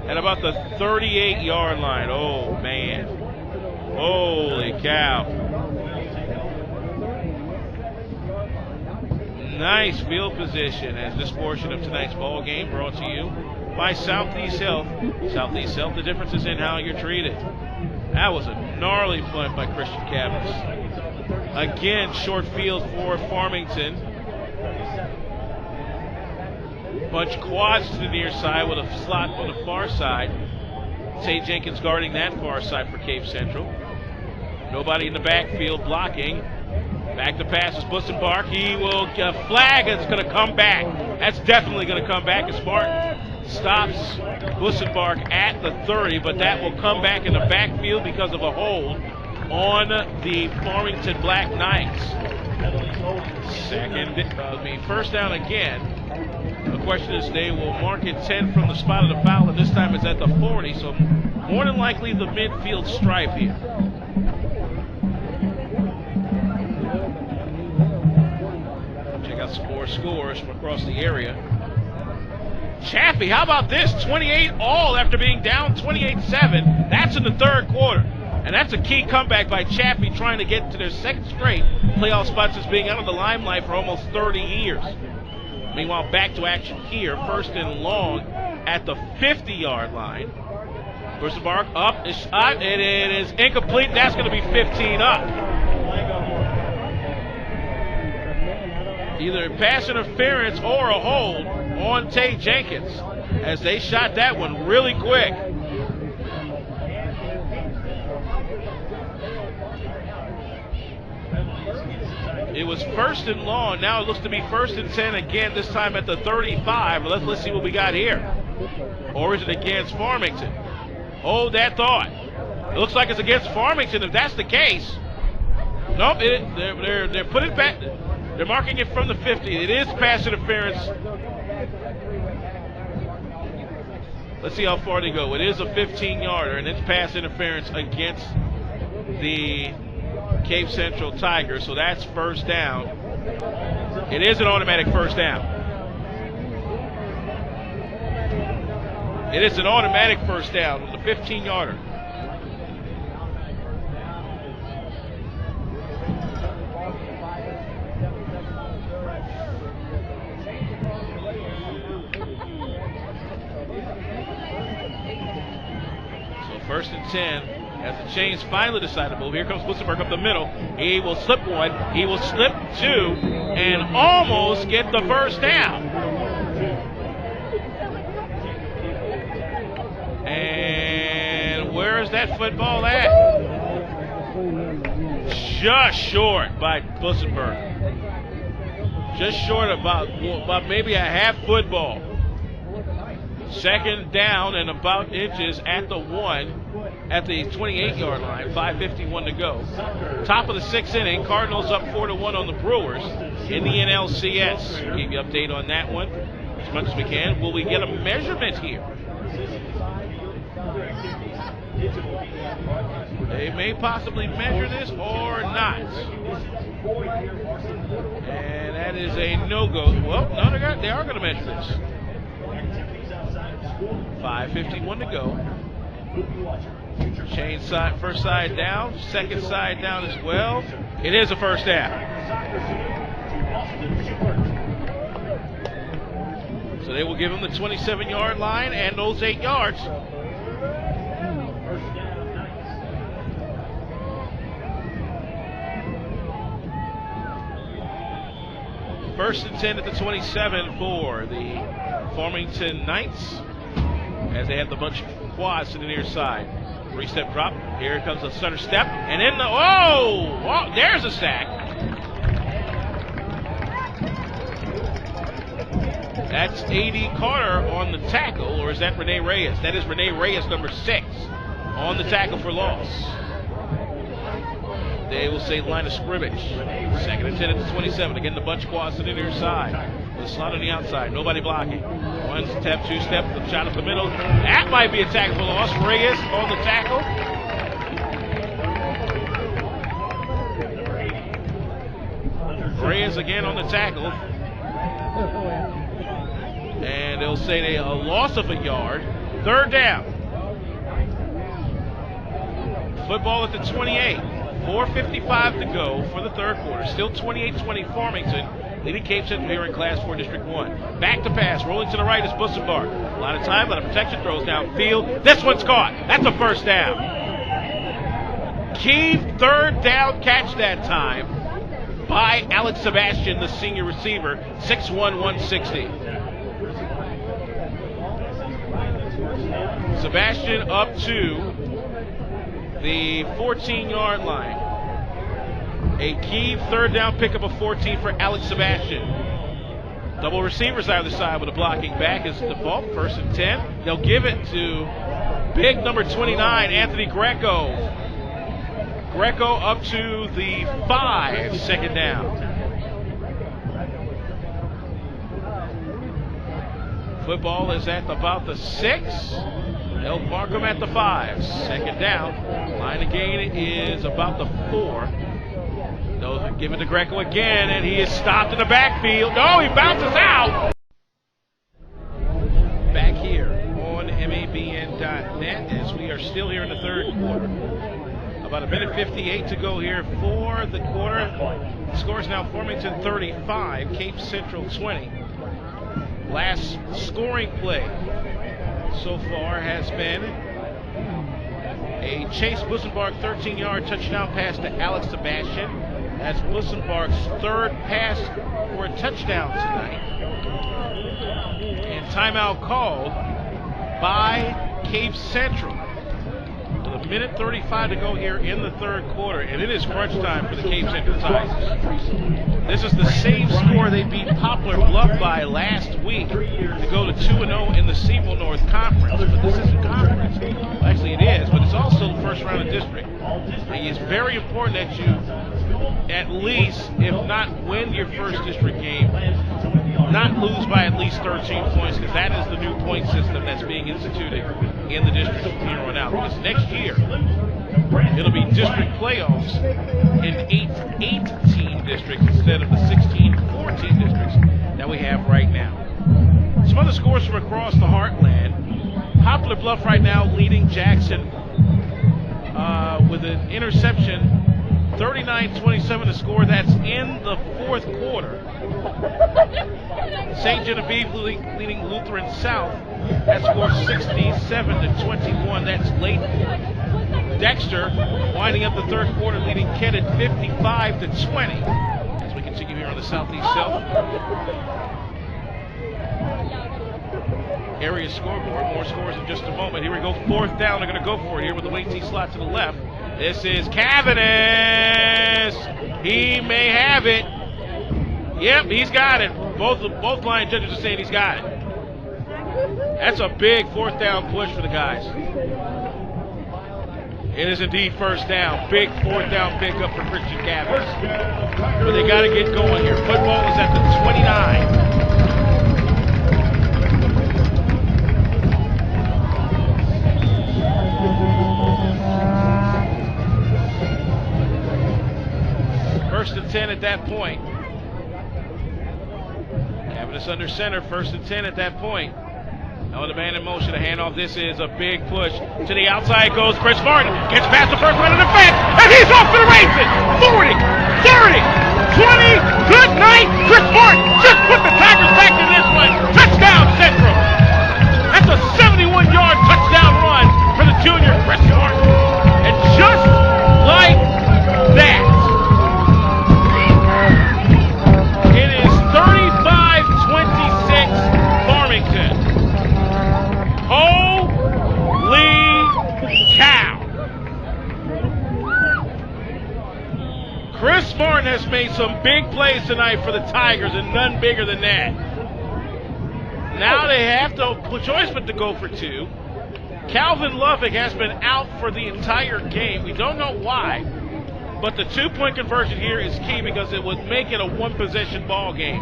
at about the 38-yard line. Oh, man. Holy cow. Nice field position as this portion of tonight's ball game brought to you by Southeast Health. Southeast Health, the difference is in how you're treated. That was a gnarly punt by Christian Cavins. Again, short field for Farmington. Bunch quads to the near side with a slot on the far side. Tay Jenkins guarding that far side for Cape Central. Nobody in the backfield blocking. Back to pass is Bussenbark. He will flag. It's going to come back. That's definitely going to come back as Martin stops Bussenbark at the 30, but that will come back in the backfield because of a hold on the Farmington Black Knights. First down again. The question is, they will mark it 10 from the spot of the foul, and this time it's at the 40, so more than likely the midfield stripe here. Check out some more scores from across the area. Chaffee, how about this? 28 all after being down 28-7. That's in the third quarter. And that's a key comeback by Chaffee, trying to get to their second straight playoff spot since being out of the limelight for almost 30 years. Meanwhile, back to action here. First and long at the 50-yard line. Bussenbark up. It is incomplete. That's going to be 15 up. Either pass interference or a hold on Tay Jenkins as they shot that one really quick. It was first and long. Now it looks to be first and 10 again, this time at the 35. Let's see what we got here. Or is it against Farmington? Hold that thought. It looks like it's against Farmington. If that's the case, nope, they're putting it back. They're marking it from the 50. It is pass interference. Let's see how far they go. It is a 15-yarder, and it's pass interference against the Cape Central Tigers, so that's first down. It is an automatic first down. It is an automatic first down on the 15-yarder. So first and 10. As the chains finally decide to move, here comes Bussenbark up the middle. He will slip one, he will slip two, and almost get the first down. And where is that football at? Just short by Bussenbark. Just short about maybe a half football. Second down and about inches at the 1. At the 28-yard line, 5:51 to go. Top of the 6th inning, Cardinals up 4-1 on the Brewers in the NLCS. We'll give you an update on that one as much as we can. Will we get a measurement here? They may possibly measure this or not. And that is a no-go. Well, no, they are going to measure this. 5:51 to go. Chain side, first side down, second side down as well. It is a first down. So they will give him the 27-yard line and those 8 yards. First and 10 at the 27 for the Farmington Knights as they have the bunch of quads to the near side. 3-step drop. Here comes a center step. And in the, oh, there's a sack. That's A.D. Carter on the tackle, or is that Rene Reyes? That is Rene Reyes, number 6, on the tackle for loss. They will say line of scrimmage. Second and 10 at the 27. Again, the bunch quads to the near side. The slot on the outside. Nobody blocking. 1 step, 2 step. The shot up the middle. That might be a tackle for loss. Reyes on the tackle. Reyes again on the tackle. And they'll say a loss of a yard. Third down. Football at the 28. 4:55 to go for the third quarter. Still 28-20 Farmington, leading Cape Central here in Class 4 District 1. Back to pass, rolling to the right is Bussenbark. A lot of time, a lot of protection, throws downfield. This one's caught. That's a first down. Key third down catch that time by Alex Sebastian, the senior receiver, 6'1", 160. Sebastian up to the 14-yard line. A key third down pickup of 14 for Alex Sebastian. Double receivers either side with a blocking back is the ball. 1st and 10. They'll give it to big number 29, Anthony Greco. Greco up to the 5, 2nd down. Football is at about the 6. They'll mark them at the 5. 2nd down. Line of gain is about the 4. They'll give it to Greco again, and he is stopped in the backfield. No, he bounces out. Back here on MABN.net as we are still here in the 3rd quarter. About a minute 58 to go here for the quarter. The score is now Farmington 35, Cape Central 20. Last scoring play so far has been a Chase Bussenbarg 13-yard touchdown pass to Alex Sebastian. That's Bussenbarg's 3rd pass for a touchdown tonight. And timeout called by Cape Central. With a minute 35 to go here in the 3rd quarter, and it is crunch time for the Cape Central Tigers. This is the same score they beat Poplar Bluff by last week to go to 2-0 in the Seymour North Conference. But this isn't conference. Well, actually, it is, but it's also the first round of district. And it's very important that you at least, if not win your first district game, not lose by at least 13 points, because that is the new point system that's being instituted in the district from here on out. Because next year, it'll be district playoffs in 8-team districts instead of the 16-14 districts that we have right now. Some other scores from across the heartland. Poplar Bluff right now leading Jackson with an interception. 39-27 to score. That's in the 4th quarter. St. Genevieve leading Lutheran South. That score 67-21. That's late. Dexter winding up the 3rd quarter, leading Kent at 55-20. As we continue here on the Southeast South area scoreboard. More scores in just a moment. Here we go. 4th down. They're going to go for it here with the wing T slot to the left. This is Cavanis. He may have it. Yep, he's got it. Both line judges are saying he's got it. That's a big 4th down push for the guys. It is indeed 1st down. Big 4th down pickup for Christian Cavanis. But they got to get going here. Football is at the 29. First and 10 at that point. Cavanis under center, 1st and 10 at that point. Now with the man in motion, a handoff. This is a big push. To the outside goes Chris Martin. Gets past the first line of defense, and he's off to the races. 40, 30, 20. Good night, Chris Martin. Just put the Tigers back in this one. Touchdown, Central. That's a 71-yard touchdown run for the junior Chris Martin. And just like that, it is 35-26 Farmington. Holy cow. Chris Martin has made some big plays tonight for the Tigers, and none bigger than that. Now they have no choice but to go for 2. Calvin Luffick has been out for the entire game. We don't know why, but the 2-point conversion here is key because it would make it a 1-possession ball game.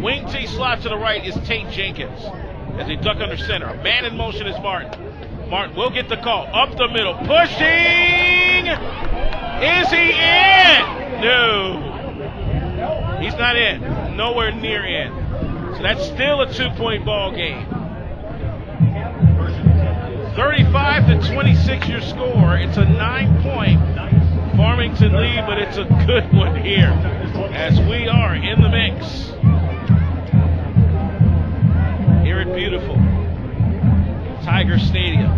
Wing T slot to the right is Tate Jenkins as he duck under center. A man in motion is Martin. Martin will get the call. Up the middle. Pushing! Is he in? No. He's not in. Nowhere near in. So that's still a 2-point ball game. 35-26 your score. It's a 9-point Farmington lead, but it's a good one here as we are in the mix here at beautiful Tiger Stadium.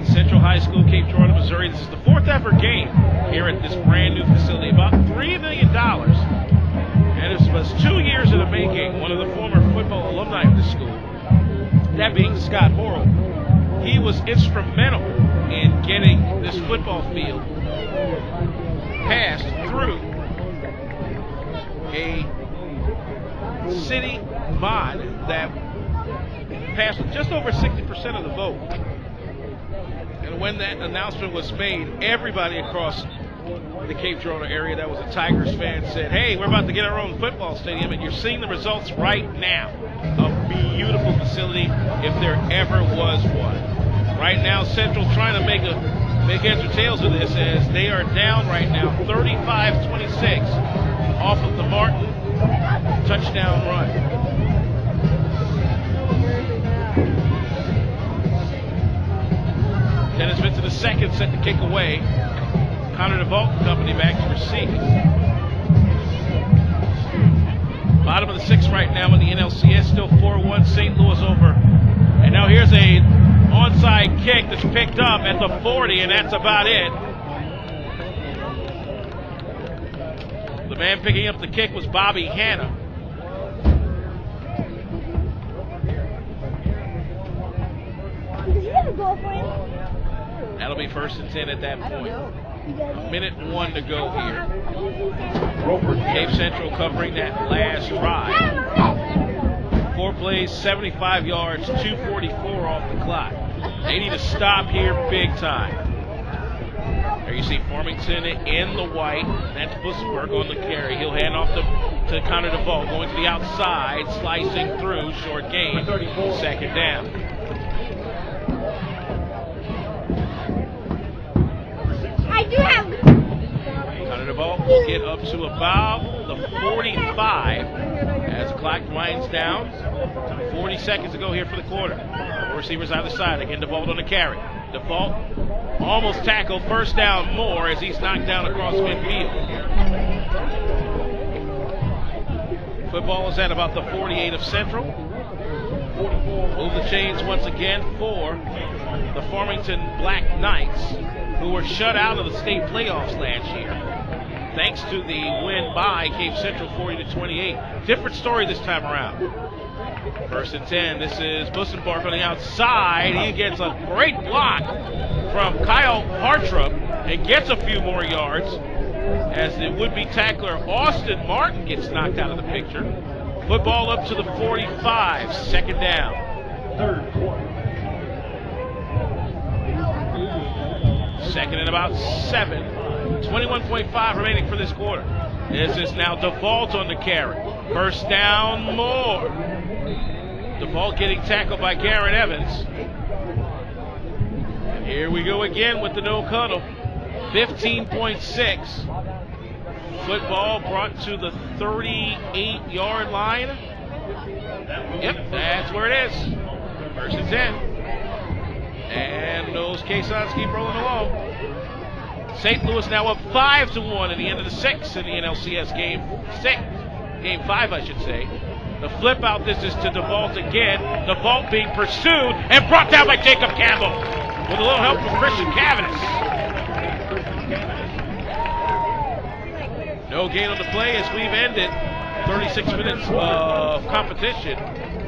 Central High School, Cape Girardeau, Missouri. This is the 4th ever game here at this brand new facility. About $3 million. And it was 2 years in the making. One of the former football alumni of the school, that being Scott Morrill, he was instrumental in getting this football field passed through a city bond that passed with just over 60% of the vote. And when that announcement was made, everybody across the Cape Girardeau area that was a Tigers fan said, hey, we're about to get our own football stadium, and you're seeing the results right now. A beautiful facility if there ever was one. Right now, Central trying to make heads or tails of this as they are down right now 35-26 off of the Martin touchdown run. Dennis Vincent II set the kick away. Connor DeVault company back to receive. Bottom of the 6th right now in the NLCS, still 4-1 St. Louis over. And now here's a onside kick that's picked up at the 40, and that's about it. The man picking up the kick was Bobby Hanna. That'll be 1st and 10 at that point. A minute and 1 to go here. Cape Central covering that last drive. 4 plays, 75 yards, 2:44 off the clock. They need to stop here big time. There you see Farmington in the white. That's Bussenberg on the carry. He'll hand off to Connor DeVault, going to the outside, slicing through, short gain, 2nd down. Connor DeVault will get up to about the 45 as the clock winds down. 40 seconds to go here for the quarter. Receivers either side. Again, DeVault on the carry. DeVault almost tackled. 1st down more as he's knocked down across midfield. Football is at about the 48 of Central. Move the chains once again for the Farmington Black Knights, who were shut out of the state playoffs last year, thanks to the win by Cape Central 40-28. Different story this time around. 1st and 10. This is Bussenbark on the outside. He gets a great block from Kyle Hartrup and gets a few more yards as the would-be tackler Austin Martin gets knocked out of the picture. Football up to the 45. 2nd down. 3rd quarter. 2nd and about 7. 21.5 remaining for this quarter. This is now DeVault on the carry. 1st down more. DeVault getting tackled by Garrett Evans. And here we go again with the no cuddle. 15.6. Football brought to the 38-yard line. Yep, that's where it is. 1st and 10. And those Caissons keep rolling along. St. Louis now up 5-1 at the end of the 6th in the NLCS game 6. Game 5, I should say. The flip out, this is to DeVault again. DeVault being pursued and brought down by Jacob Campbell with a little help from Christian Cavanis. No gain on the play as we've ended 36 minutes of competition.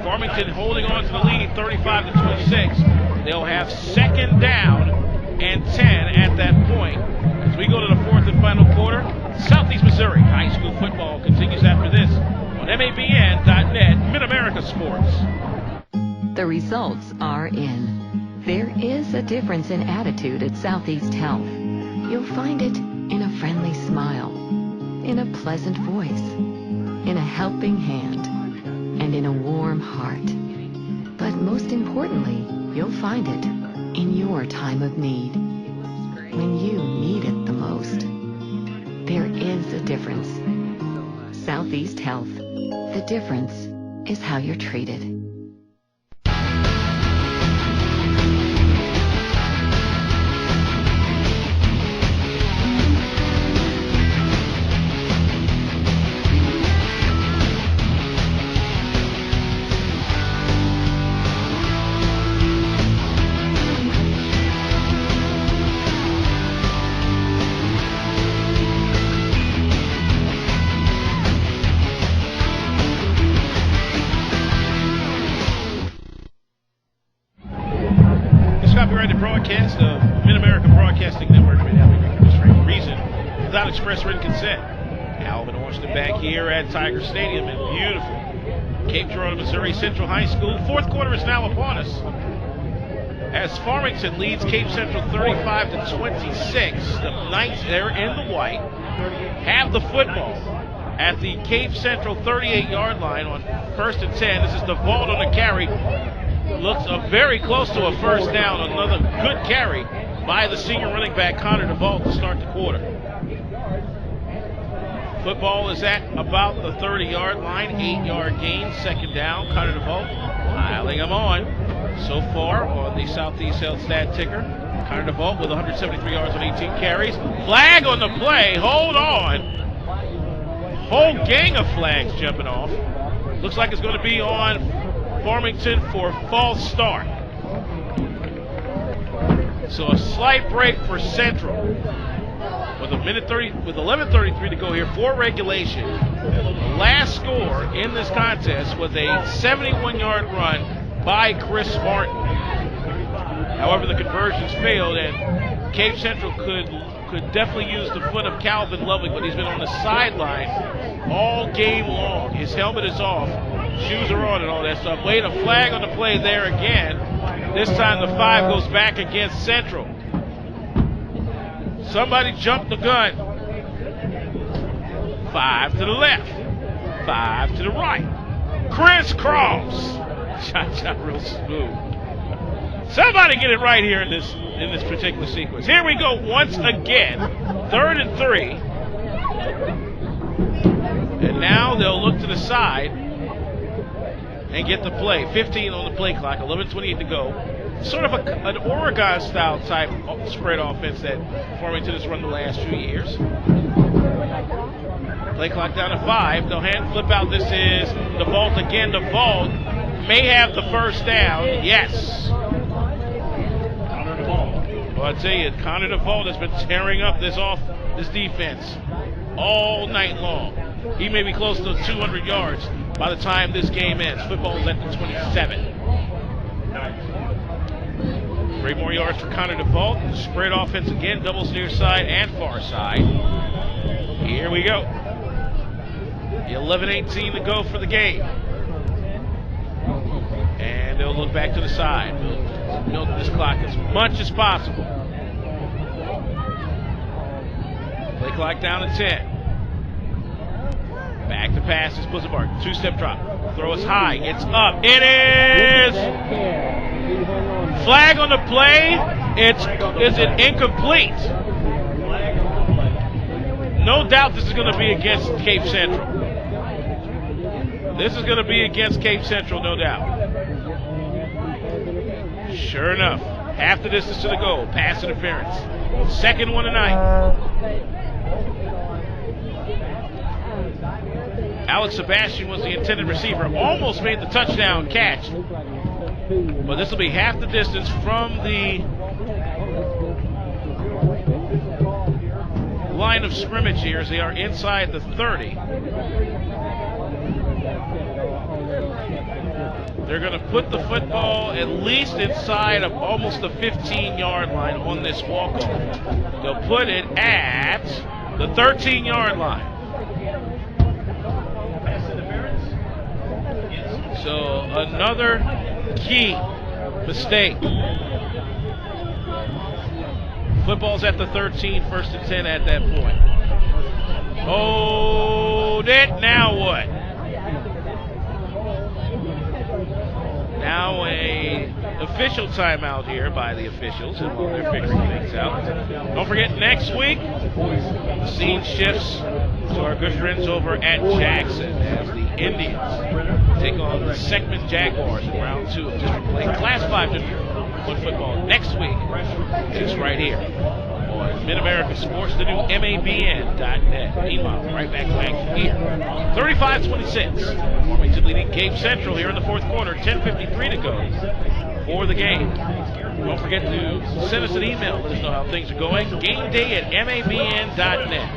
Farmington holding on to the lead 35-26. They'll have 2nd down and 10 at that point. As we go to the 4th and final quarter, Southeast Missouri High School football continues after this on MABN.net, Mid-America Sports. The results are in. There is a difference in attitude at Southeast Health. You'll find it in a friendly smile, in a pleasant voice, in a helping hand, and in a warm heart. But most importantly, you'll find it in your time of need. When you need it the most. There is a difference. Southeast Health. The difference is how you're treated. copyrighted broadcast of Mid-America Broadcasting Network may not be reproduced for any reason without express written consent. Alvin Washington back here at Tiger Stadium in beautiful Cape Girardeau, Missouri Central High School. Fourth quarter is now upon us, as Farmington leads Cape Central 35-26. The Knights, they're in the white, have the football at the Cape Central 38-yard line on 1st and 10. This is DeVault on the carry. Looks very close to a first down. Another good carry by the senior running back, Connor DeVault, to start the quarter. Football is at about the 30-yard line. 8-yard gain, second down. Connor DeVault piling them on. So far on the Southeast Health stat ticker, Connor DeVault with 173 yards on 18 carries. Flag on the play. Hold on. Whole gang of flags jumping off. Looks like it's going to be on Farmington for false start. So a slight break for Central. With 11:33 to go here for regulation. The last score in this contest was a 71-yard run by Chris Martin. However, the conversions failed, and Cape Central could definitely use the foot of Calvin Lovely, but he's been on the sideline all game long. His helmet is off, shoes are on, and all that stuff. Wait, a flag on the play there again. This time the 5 goes back against Central. Somebody jumped the gun. 5 to the left, 5 to the right. Crisscross. Shot real smooth. Somebody get it right here in this particular sequence. Here we go once again. 3rd and 3. And now they'll look to the side and get the play. 15 on the play clock, 11:28 to go. Sort of an Oregon-style type spread offense that Farmington has run the last few years. Play clock down to 5. They'll hand flip out. This is DeVault again. DeVault may have the first down. Yes. Well, I tell you, Connor DeVault has been tearing up this defense all night long. He may be close to 200 yards by the time this game ends. Football is at the 27. 3 more yards for Connor DeVault. Spread offense again, doubles near side and far side. Here we go. 11:18 to go for the game. And they'll look back to the side. Milk this clock as much as possible. Play clock down to 10. Back to pass is Blizzard. 2-step drop. Throw is high. It's up. It is. Flag on the play. Is it incomplete? No doubt this is going to be against Cape Central. This is going to be against Cape Central, no doubt. Sure enough, half the distance to the goal. Pass interference. Second one tonight. Alex Sebastian was the intended receiver. Almost made the touchdown catch. But this will be half the distance from the line of scrimmage here as they are inside the 30. They're going to put the football at least inside of almost the 15-yard line on this walk-off. They'll put it at the 13-yard line. So another key mistake. Football's at the 13, 1st and 10 at that point. Hold it, now what? Now a official timeout here by the officials, and while they're figuring things out. Don't forget, next week, the scene shifts to our good friends over at Jackson as the Indians take on the Seckman Jaguars in round 2 of district play. Class 5 district football next week, just right here on Mid-America Sports, the new MABN.net. Meanwhile, right back to action here. 35-26. Farmington leading Cape Central here in the fourth quarter. 10:53 to go for the game. Don't forget to send us an email. Let us know how things are going. Game day at MABN.net.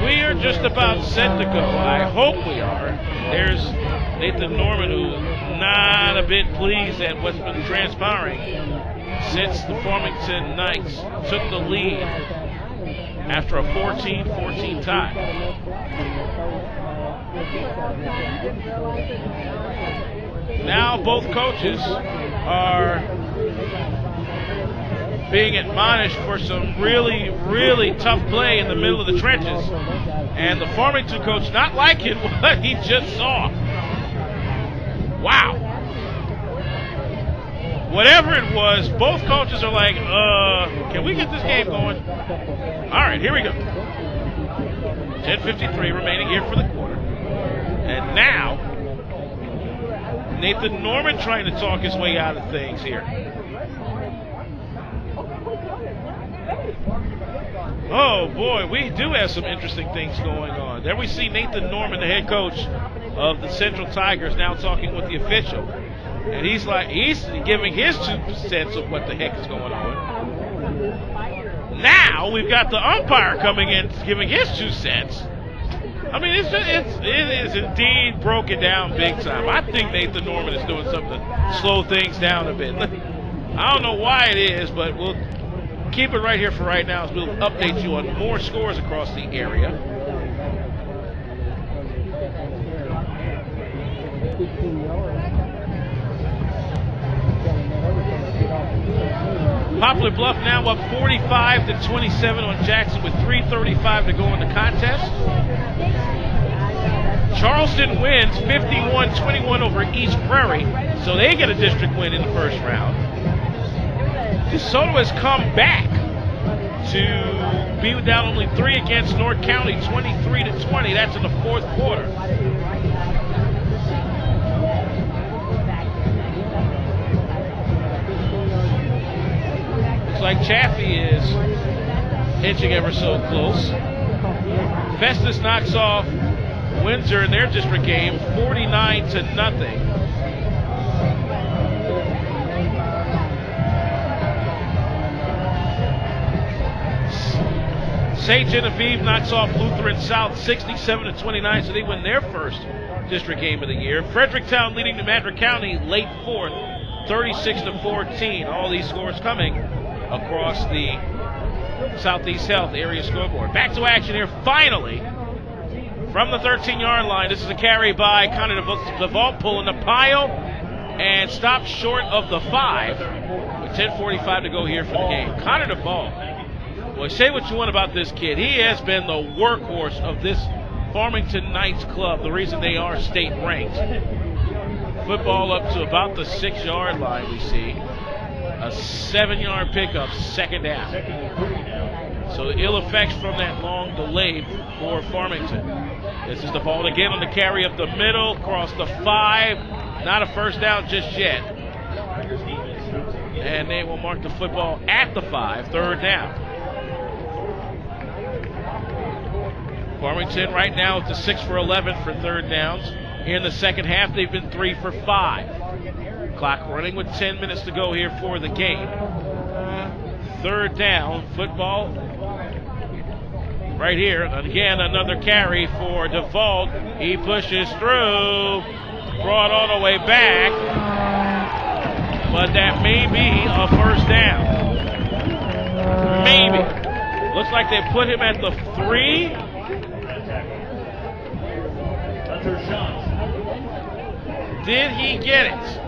We are just about set to go. I hope we are. There's Nathan Norman, who not a bit pleased at what's been transpiring since the Farmington Knights took the lead after a 14-14 tie. Now both coaches are being admonished for some really, really tough play in the middle of the trenches. And the Farmington coach not liking what he just saw. Wow. Whatever it was, both coaches are like, can we get this game going? All right, here we go. 10:53 remaining here for the quarter. And now, Nathan Norman trying to talk his way out of things here. Oh boy, we do have some interesting things going on. There we see Nathan Norman, the head coach of the Central Tigers, now talking with the official. And he's giving his 2 cents of what the heck is going on. Now we've got the umpire coming in giving his 2 cents. I mean, it is indeed broken down big time. I think Nathan Norman is doing something to slow things down a bit. I don't know why it is, but we'll keep it right here for right now as we'll update you on more scores across the area. Poplar Bluff now up 45-27 on Jackson with 3:35 to go in the contest. Charleston wins 51-21 over East Prairie, so they get a district win in the first round. DeSoto has come back to be down only 3 against North County, 23-20. That's in the fourth quarter. Looks like Chaffee is inching ever so close. Festus knocks off Windsor in their district game 49-0. St. Genevieve knocks off Lutheran South 67-29, so they win their first district game of the year. Fredericktown leading New Madrid County late fourth, 36-14. All these scores coming across the Southeast Health area scoreboard. Back to action here finally from the 13-yard line. This is a carry by Connor DeVault pulling the pile and stopped short of the 5 with 10:45 to go here for the game. Connor DeVault, boy, say what you want about this kid. He has been the workhorse of this Farmington Knights club, the reason they are state ranked. Football up to about the 6-yard line, we see. A 7-yard pickup, second down. So ill effects from that long delay for Farmington. This is the ball again on the carry up the middle, across the 5. Not a first down just yet. And they will mark the football at the 5, third down. Farmington right now at the 6 for 11 for third downs. Here in the second half, they've been 3 for 5. Clock running with 10 minutes to go here for the game. Third down, football right here. Again, another carry for DeVault. He pushes through, brought all the way back, but that may be a first down. Maybe. Looks like they put him at the 3. Did he get it?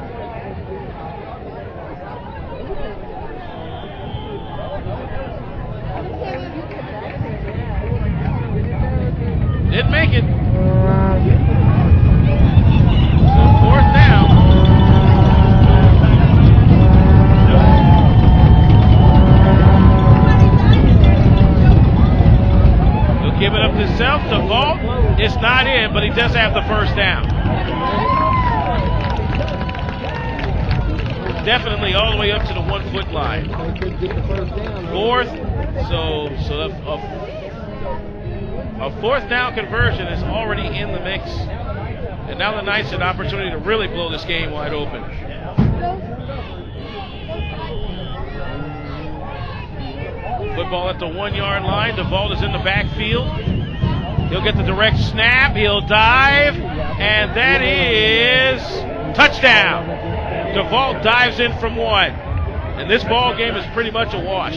Didn't make it. So fourth down. He'll give it up to himself. The ball is not in, but he does have the first down. Definitely all the way up to the 1-foot line. Fourth, so a fourth down conversion is already in the mix. And now the Knights have an opportunity to really blow this game wide open. Football at the 1-yard line. DeVault is in the backfield. He'll get the direct snap. He'll dive. And that is touchdown. DeVault dives in from 1. And this ball game is pretty much a wash.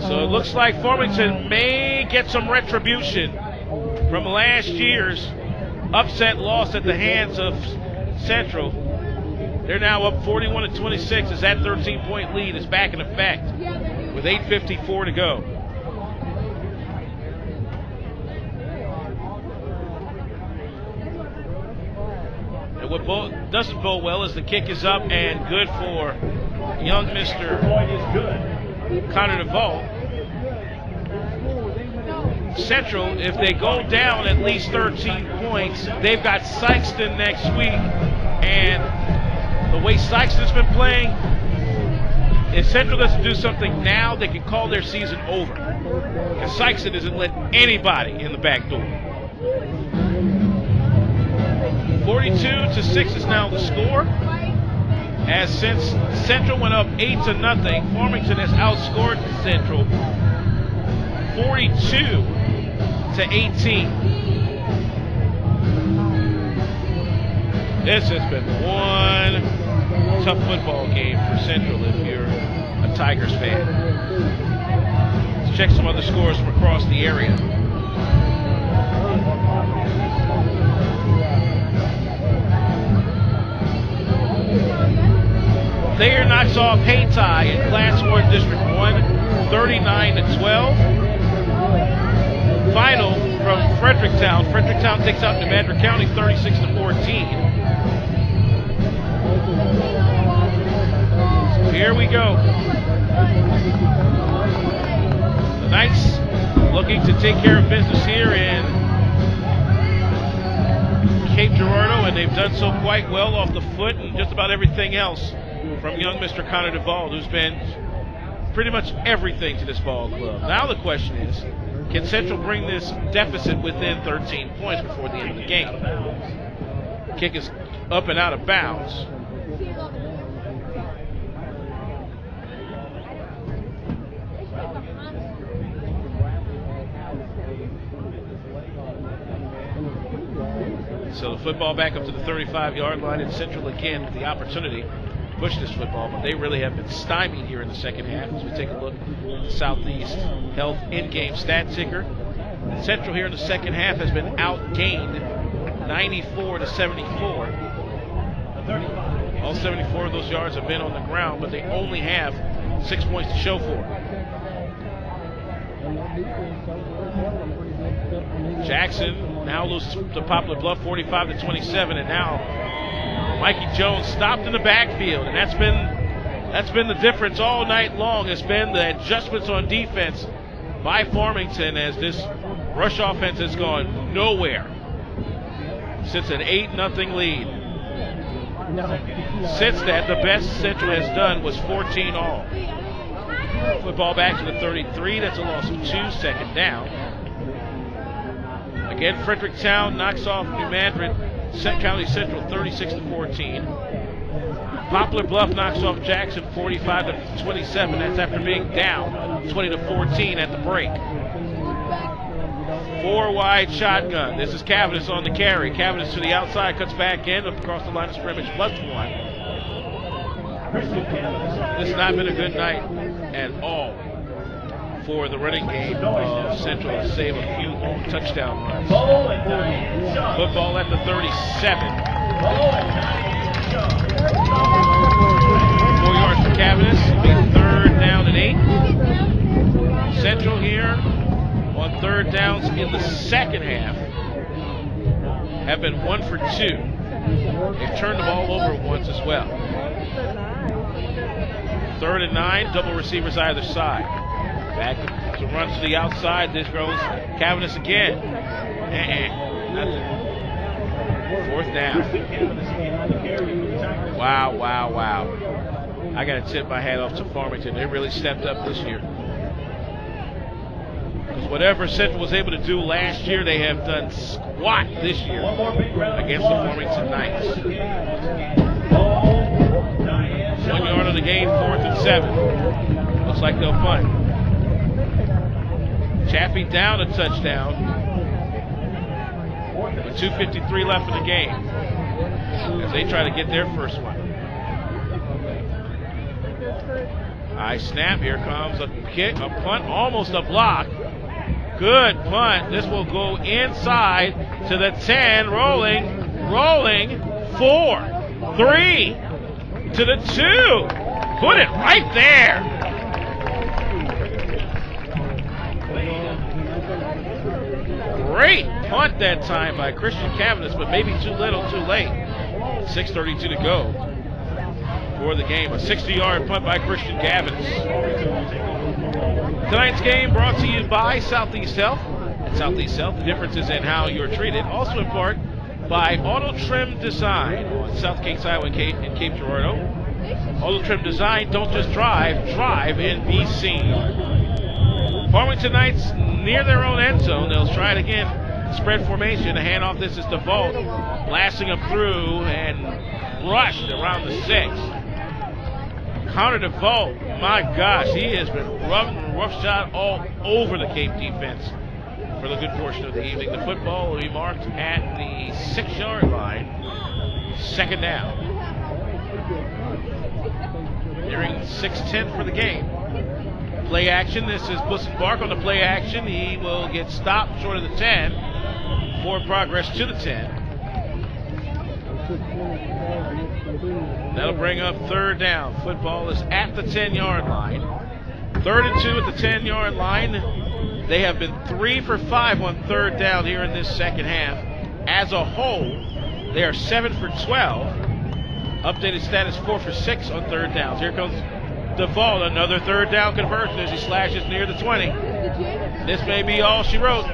So it looks like Farmington may get some retribution from last year's upset loss at the hands of Central. They're now up 41-26 as that 13-point lead is back in effect with 8:54 to go. And what doesn't bode well is the kick is up and good for young Mr. Connor DeVault. Central, if they go down at least 13 points, they've got Sykeston next week. And the way Sykeston's been playing, if Central doesn't do something now, they can call their season over. Because Sykeston isn't letting anybody in the back door. 42-6 is now the score. As since Central went up 8-0, Farmington has outscored Central 42-18. This has been one tough football game for Central if you're a Tigers fan. Let's check some other scores from across the area. Thayer knocks off Hayti in Class 1 District 1, 39-12. Final from Fredericktown. Fredericktown takes out New Madrid County 36-14. Here we go. The Knights looking to take care of business here in Cape Girardeau, and they've done so quite well off the foot and just about everything else from young Mr. Connor DeVault, who's been pretty much everything to this ball club. Now the question is, can Central bring this deficit within 13 points before the end of the game? Kick is up and out of bounds. So the football back up to the 35-yard line, and Central again with the opportunity to push this football, but they really have been stymied here in the second half. As we take a look at the Southeast Health in-game stat ticker, Central here in the second half has been outgained 94-74. All 74 of those yards have been on the ground, but they only have 6 points to show for it. Jackson now loses to Poplar Bluff 45-27, and now Mikey Jones stopped in the backfield, and that's been the difference all night long. It's been the adjustments on defense by Farmington as this rush offense has gone nowhere since an 8-0 lead. Since that, the best Central has done was 14 all. Football back to the 33. That's a loss of 2, second down. Again, Fredericktown knocks off New Madrid County Central 36-14. Poplar Bluff knocks off Jackson 45-27. That's after being down 20-14 at the break. 4 wide shotgun. This is Cavanis on the carry. Cavanis to the outside, cuts back in, up across the line of scrimmage, +1. This has not been a good night at all for the running game of Central to save a few long touchdown runs. Football at the 37. 4 yards for Cavanis. It'll be 3rd down and 8. Central here on 3rd downs in the second half have been 1 for 2. They've turned the ball over once as well. 3rd and 9, double receivers either side. Back to run to the outside. This goes Cavanis again. Nothing. 4th down. Wow. I got to tip my hat off to Farmington. They really stepped up this year. Because whatever Central was able to do last year, they have done squat this year against the Farmington Knights. 1 yard on the game, 4th and 7. Looks like they'll punt. Chaffee down a touchdown. with 2:53 left in the game as they try to get their first one. High snap. Here comes a kick, a punt, almost a block. Good punt. This will go inside to the 10. Rolling. 4, 3 to the 2. Put it right there. Great punt that time by Christian Cavanis, but maybe too little, too late. 6:32 to go for the game. A 60-yard punt by Christian Cavanis. Tonight's game brought to you by Southeast Health. At Southeast Health, the difference is in how you're treated. Also in part by Auto Trim Design on South Kings Highway in Cape Girardeau. Auto Trim Design, don't just drive and be seen. Farmington Knights near their own end zone. They'll try it again. Spread formation. The handoff. This is DeVault blasting up through and rushed around the 6. Connor DeVault, my gosh, he has been roughshod all over the Cape defense for the good portion of the evening. The football will be marked at the 6-yard line. Second down. Nearing 6:10 for the game. Play action. This is Bussenbark on the play action. He will get stopped short of the 10. Forward progress to the 10. That'll bring up third down. Football is at the 10-yard line. 3rd and 2 at the 10-yard line. They have been 3 for 5 on third down here in this second half. As a whole, they are 7 for 12. Updated status 4 for 6 on third downs. Here comes DeVault, another third down conversion as he slashes near the 20. This may be all she wrote.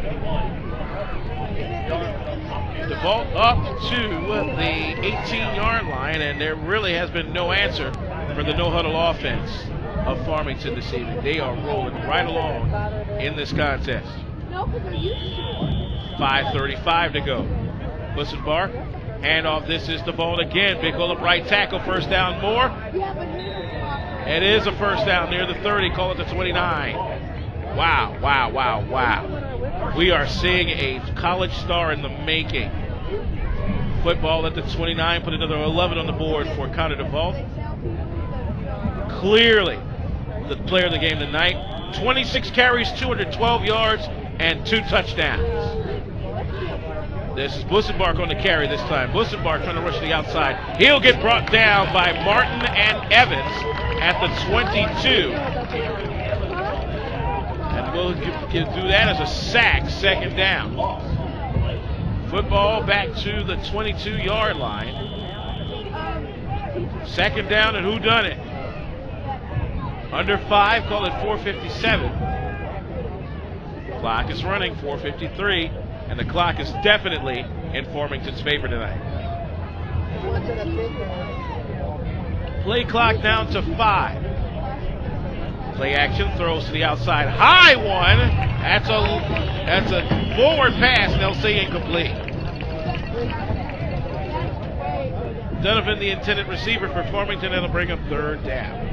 DeVault up to the 18-yard line, and there really has been no answer for the no-huddle offense of Farmington this evening. They are rolling right along in this contest. 5:35 to go. Bussenbark, handoff. This is DeVault again. Big hole up right tackle. First down more. It is a first down near the 30. Call it the 29. Wow. We are seeing a college star in the making. Football at the 29. Put another 11 on the board for Connor DeVault. Clearly the player of the game tonight. 26 carries, 212 yards, and 2 touchdowns. This is Bussenbark on the carry this time. Bussenbark trying to rush to the outside. He'll get brought down by Martin and Evans at the 22. And we'll do that as a sack, second down. Football back to the 22-yard line. Second down and whodunit. Under 5, call it 4:57. Clock is running, 4:53, and the clock is definitely in Farmington's favor tonight. Play clock down to 5. Play action, throws to the outside. High one. That's a forward pass, and they'll say incomplete. Donovan, the intended receiver for Farmington, that'll bring up third down.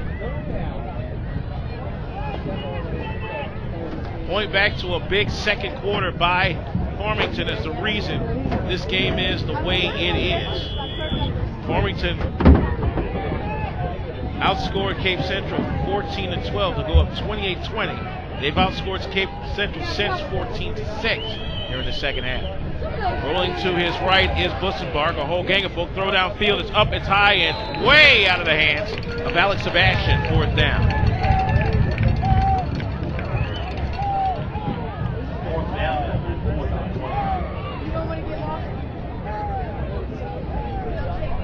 Point back to a big second quarter by Farmington as the reason this game is the way it is. Farmington outscored Cape Central 14-12 to go up 28-20. They've outscored Cape Central since 14-6 here in the second half. Rolling to his right is Bussenbark. A whole gang of folk throw downfield. It's up, it's high, and way out of the hands of Alex Sebastian. Fourth down.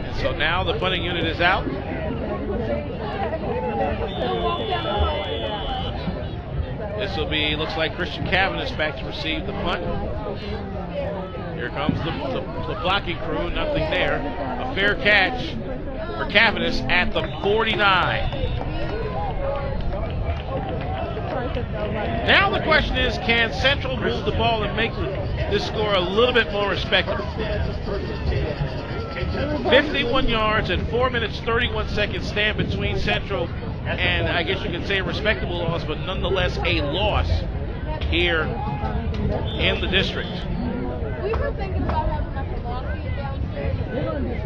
And so now the punting unit is out. This will be, looks like Christian Cavanis back to receive the punt. Here comes the blocking crew, nothing there. A fair catch for Cavanis at the 49. Now the question is, can Central move the ball and make this score a little bit more respectable? 51 yards and 4 minutes 31 seconds stand between Central and, I guess you could say, a respectable loss, but nonetheless a loss here in the district. were thinking about having like a lobby downstairs. We're going to do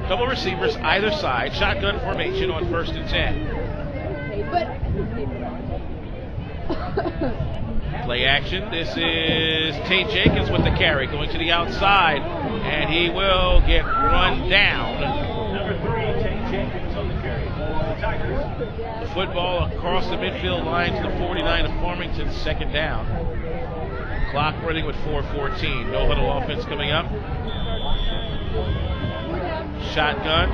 Double receivers either side. Shotgun formation on 1st and 10. Play action. This is Tate Jenkins with the carry, going to the outside, and he will get run down. Number 3, Tate Jenkins on the carry. The football across the midfield line to the 49 of Farmington, 2nd down. Clock running with 4:14. No huddle offense coming up. Shotgun.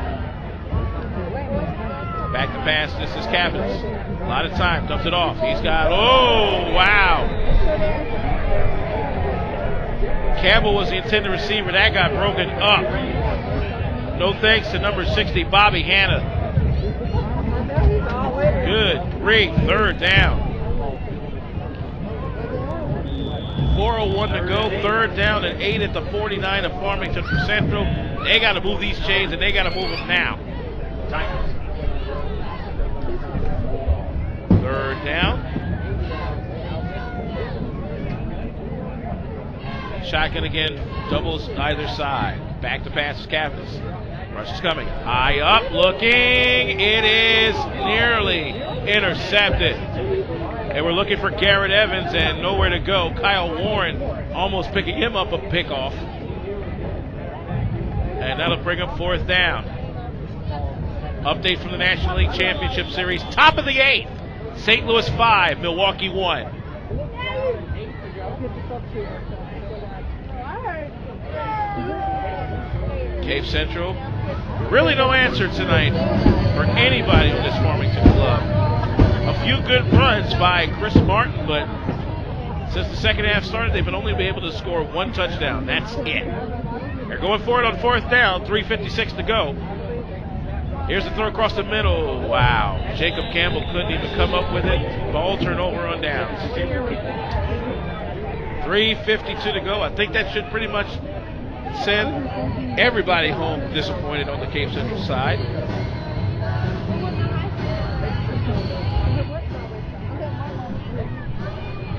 Back to pass. This is Cavins. A lot of time. Dumps it off. He's got, oh, wow. Campbell was the intended receiver. That got broken up. No thanks to number 60, Bobby Hanna. Good grief. 3rd down. 4:01 to go. 3rd down and 8 at the 49 of Farmington for Central. They got to move these chains, and they got to move them now. 3rd down. Shotgun again, doubles either side. Back to pass is Cavins. Rush is coming. High up, looking. It is nearly intercepted. And we're looking for Garrett Evans and nowhere to go. Kyle Warren almost picking him up a pickoff. And that'll bring up 4th down. Update from the National League Championship Series. Top of the 8th. St. Louis 5, Milwaukee 1. Cape Central, really no answer tonight for anybody in this Farmington club. A few good runs by Chris Martin, but since the second half started, they've only been able to score 1 touchdown. That's it. They're going for it on 4th down, 3:56 to go. Here's the throw across the middle. Wow. Jacob Campbell couldn't even come up with it. Ball turnover on downs. 3:52 to go. I think that should pretty much send everybody home disappointed on the Cape Central side.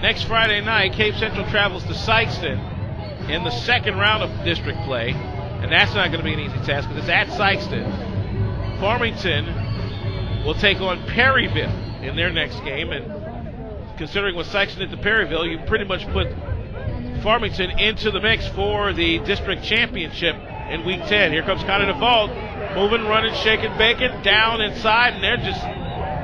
Next Friday night, Cape Central travels to Sikeston in the 2nd round of district play. And that's not going to be an easy task because it's at Sikeston. Farmington will take on Perryville in their next game, and considering what Sikeston did to Perryville, you pretty much put Farmington into the mix for the district championship in week 10. Here comes Connor DeVault, moving, running, shaking, baking, down inside, and they're just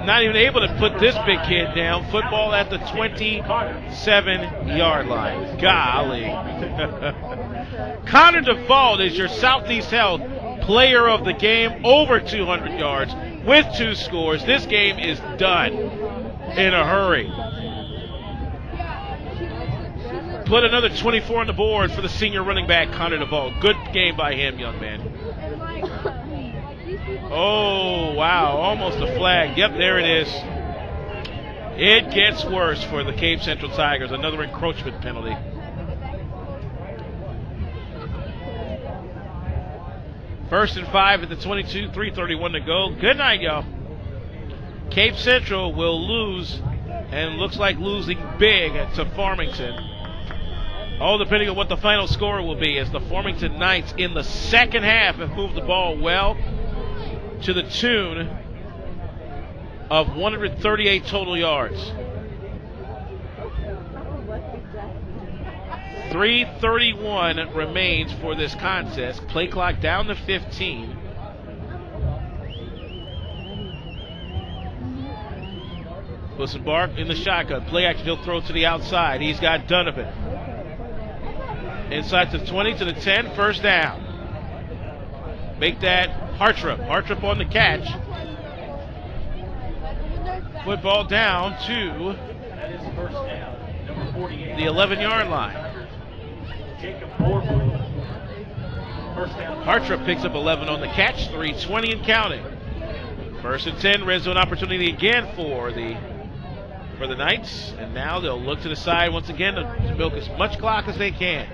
not even able to put this big kid down. Football at the 27-yard line. Golly. Connor DeVault is your Southeast Health player of the game, over 200 yards with 2 scores. This game is done in a hurry. Put another 24 on the board for the senior running back, Connor DeVault. Good game by him, young man. Oh, wow, almost a flag. Yep, there it is. It gets worse for the Cape Central Tigers. Another encroachment penalty. First and 5 at the 22, 3:31 to go. Good night, y'all. Cape Central will lose, and looks like losing big to Farmington. All depending on what the final score will be, as the Farmington Knights in the second half have moved the ball well to the tune of 138 total yards. 3:31 remains for this contest. Play clock down to 15. Wilson Bark in the shotgun. Play action, he'll throw to the outside. He's got Donovan. Inside to the 20, to the 10, 1st down. Make that Hartrup. Hartrup on the catch. Football down to the 11-yard line. Hartrup picks up 11 on the catch, 3:20 and counting. 1st and 10, red zone opportunity again for the Knights, and now they'll look to the side once again to milk as much clock as they can.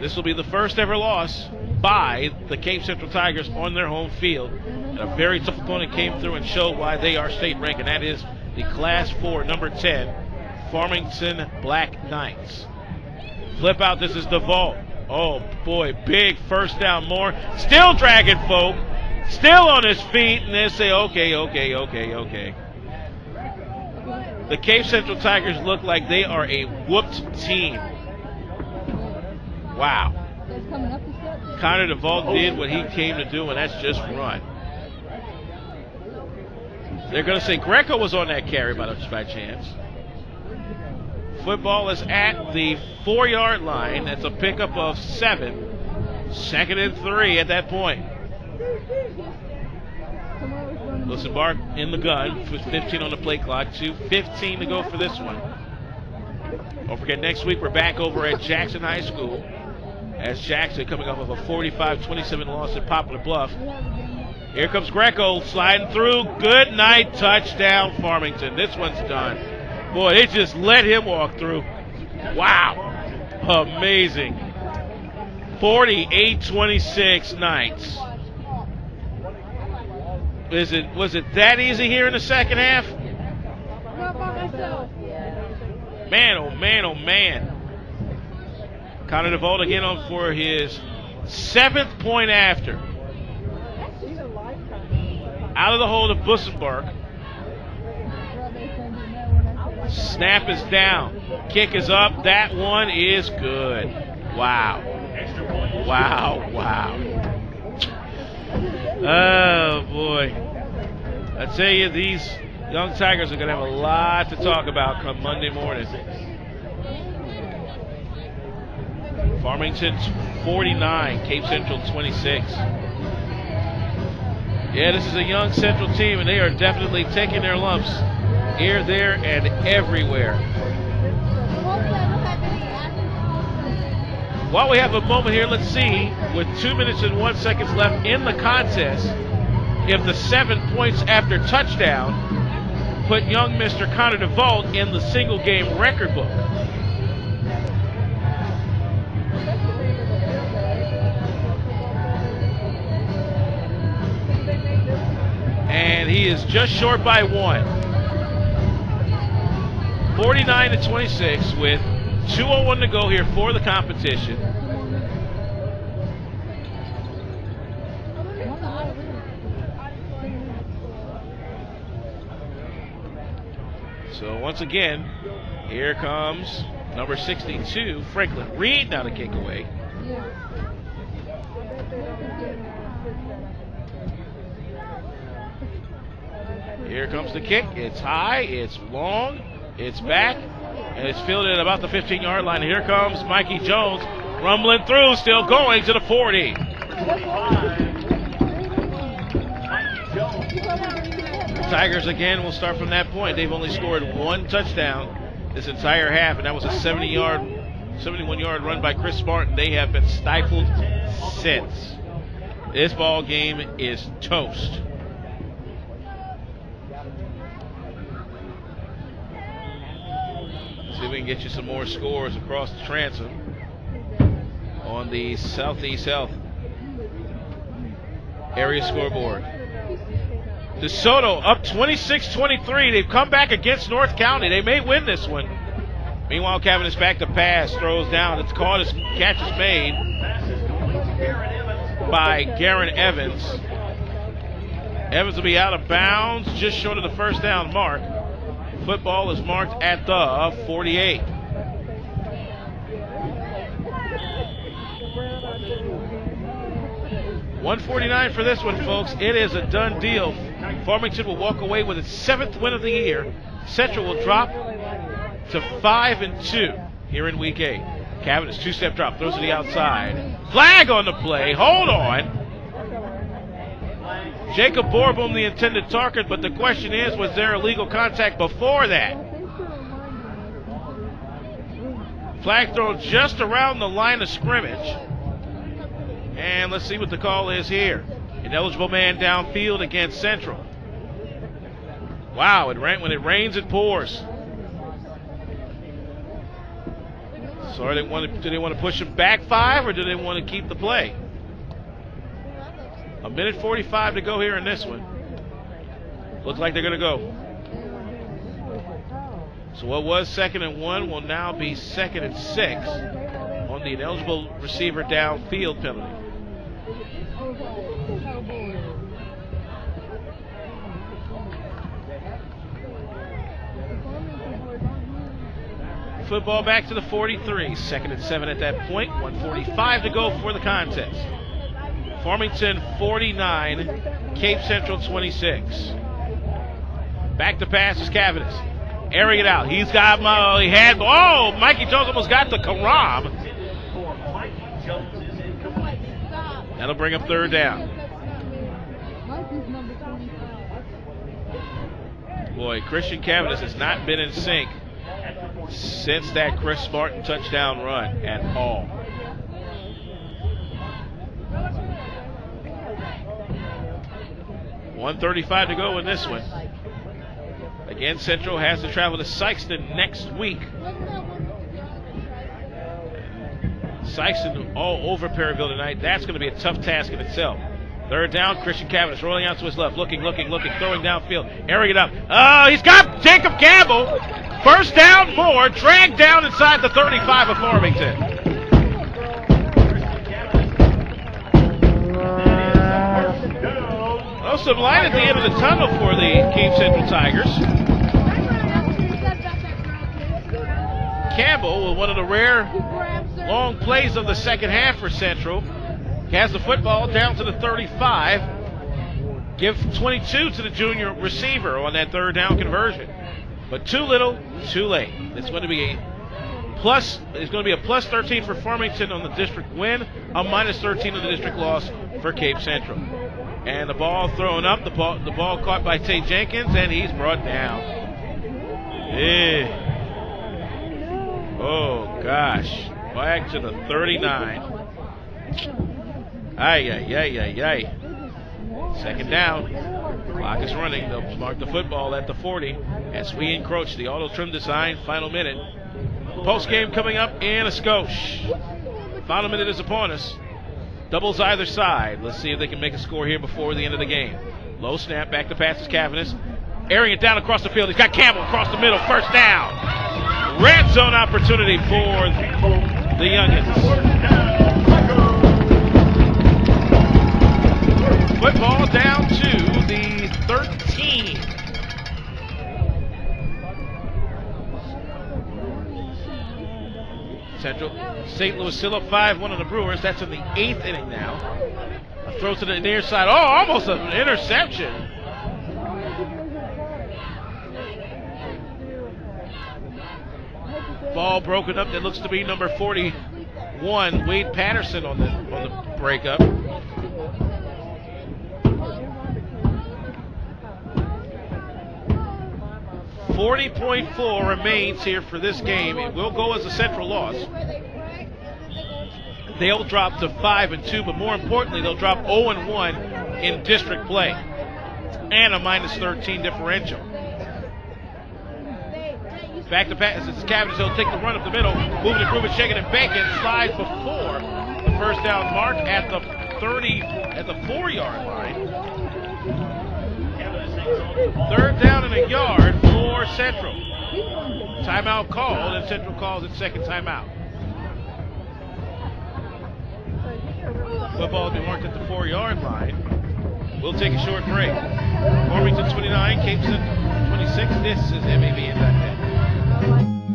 This will be the first ever loss by the Cape Central Tigers on their home field. And a very tough opponent came through and showed why they are state ranked, and that is the Class 4, number 10, Farmington Black Knights. Flip out, this is DeVault. Oh boy, big first down more. Still dragging folk. Still on his feet, and they say, okay. The Cape Central Tigers look like they are a whooped team. Wow. Connor DeVault did what he came to do, and that's just run. They're going to say Greco was on that carry by chance. Football is at the 4-yard line. That's a pickup of 7. 2nd and 3 at that point. Wilson-Bark in the gun with 15 on the play clock. 2:15 to go for this one. Don't forget, next week we're back over at Jackson High School as Jackson coming off of a 45-27 loss at Poplar Bluff. Here comes Greco sliding through. Good night, touchdown Farmington. This one's done. Boy, they just let him walk through. Wow. Amazing. 48-26 Knights. Was it that easy here in the second half? Man, oh man, oh man. Connor DeVault again on for his 7th point after. Out of the hold of Wilson-Bark. Snap is down. Kick is up. That one is good. Wow. Wow. Oh, boy. I tell you, these young Tigers are going to have a lot to talk about come Monday morning. Farmington 49, Cape Central 26. Yeah, this is a young Central team, and they are definitely taking their lumps here, there, and everywhere. While we have a moment here, let's see, with 2 minutes and 1 second left in the contest, if the 7 points after touchdown put young Mr. Connor DeVault in the single game record book. And he is just short by 1. 49-26 with 2:01 to go here for the competition. So once again, here comes number 62, Franklin Reed, now to kick away. Here comes the kick. It's high, it's long, it's back, and it's fielded at about the 15-yard line. Here comes Mikey Jones, rumbling through, still going to the 40. The Tigers again will start from that point. They've only scored 1 touchdown this entire half, and that was a 71-yard run by Chris Spartan. They have been stifled since. This ball game is toast. See if we can get you some more scores across the transom on the Southeast Health area scoreboard. DeSoto up 26-23. They've come back against North County. They may win this one. Meanwhile, Kevin is back to pass, throws down. It's caught as catch is made by Garen Evans. Evans will be out of bounds, just short of the first down mark. Football is marked at the 48. $149 for this one, folks. It is a done deal. Farmington will walk away with its 7th win of the year. Central will drop to 5-2 here in Week 8. Cabinet's 2-step drop, throws to the outside. Flag on the play. Hold on. Jacob Borboom, the intended target, but the question is, was there illegal contact before that? Flag thrown just around the line of scrimmage. And let's see what the call is here. An eligible man downfield against Central. Wow, when it rains, it pours. So do they want to push him back 5, or do they want to keep the play? 1:45 to go here in this one. Looks like they're going to go. So what was 2nd and 1 will now be 2nd and 6 on the ineligible receiver downfield penalty. Football back to the 43. 2nd and 7 at that point. 1:45 to go for the contest. Farmington 49, Cape Central 26. Back to pass is Cavanis. Airing it out. Mikey Jones almost got the Karam. That'll bring up 3rd down. Boy, Christian Cavanis has not been in sync since that Chris Martin touchdown run at all. $1:35 to go in this one. Again, Central has to travel to Sykeston next week. Sykeston all over Perryville tonight. That's going to be a tough task in itself. 3rd down, Christian Cavanis rolling out to his left, looking, throwing downfield, airing it up. Oh, he's got Jacob Campbell. 1st down, more, dragged down inside the 35 of Farmington. Oh, some light at the end of the tunnel for the Cape Central Tigers. Campbell with one of the rare long plays of the second half for Central. He has the football down to the 35. Give 22 to the junior receiver on that 3rd down conversion. But too little, too late. It's going to be a plus 13 for Farmington on the district win, a minus 13 on the district loss for Cape Central. And the ball thrown up, the ball caught by Tate Jenkins, and he's brought down. Oh, gosh. Back to the 39. Ay. 2nd down. Clock is running. They'll mark the football at the 40 as we encroach the Auto Trim Design final minute. Post game coming up in a skosh. Final minute is upon us. Doubles either side. Let's see if they can make a score here before the end of the game. Low snap, back to pass is Cavanis. Airing it down across the field. He's got Campbell across the middle. 1st down. Red zone opportunity for the Youngins. Football down to the 13. Central St. Louis still up 5-1 on the Brewers. That's in the 8th inning now. A throw to the near side. Oh, almost an interception. Ball broken up. That looks to be number 41, Wade Patterson on the breakup. $40.4 remains here for this game. It will go as a Central loss. They'll drop to 5-2, but more importantly, they'll drop 0-1 in district play and a minus 13 differential. Back to pass. It's Cavanis. He'll take the run up the middle, moving and grooving, shaking and baking, slides before the 1st down mark at the 4-yard line. 3rd down and a yard for Central. Timeout called, and Central calls its 2nd timeout. Football will be marked at the 4-yard line. We'll take a short break. Farmington 29, Cape Central 26. This is MAVN.net.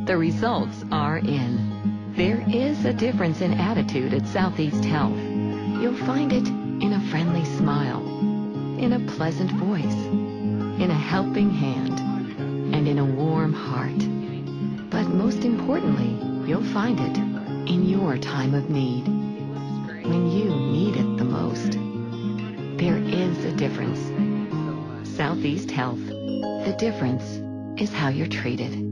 The results are in. There is a difference in attitude at Southeast Health. You'll find it in a friendly smile, in a pleasant voice, in a helping hand, and in a warm heart. But most importantly, you'll find it in your time of need, when you need it the most. There is a difference. Southeast Health. The difference is how you're treated.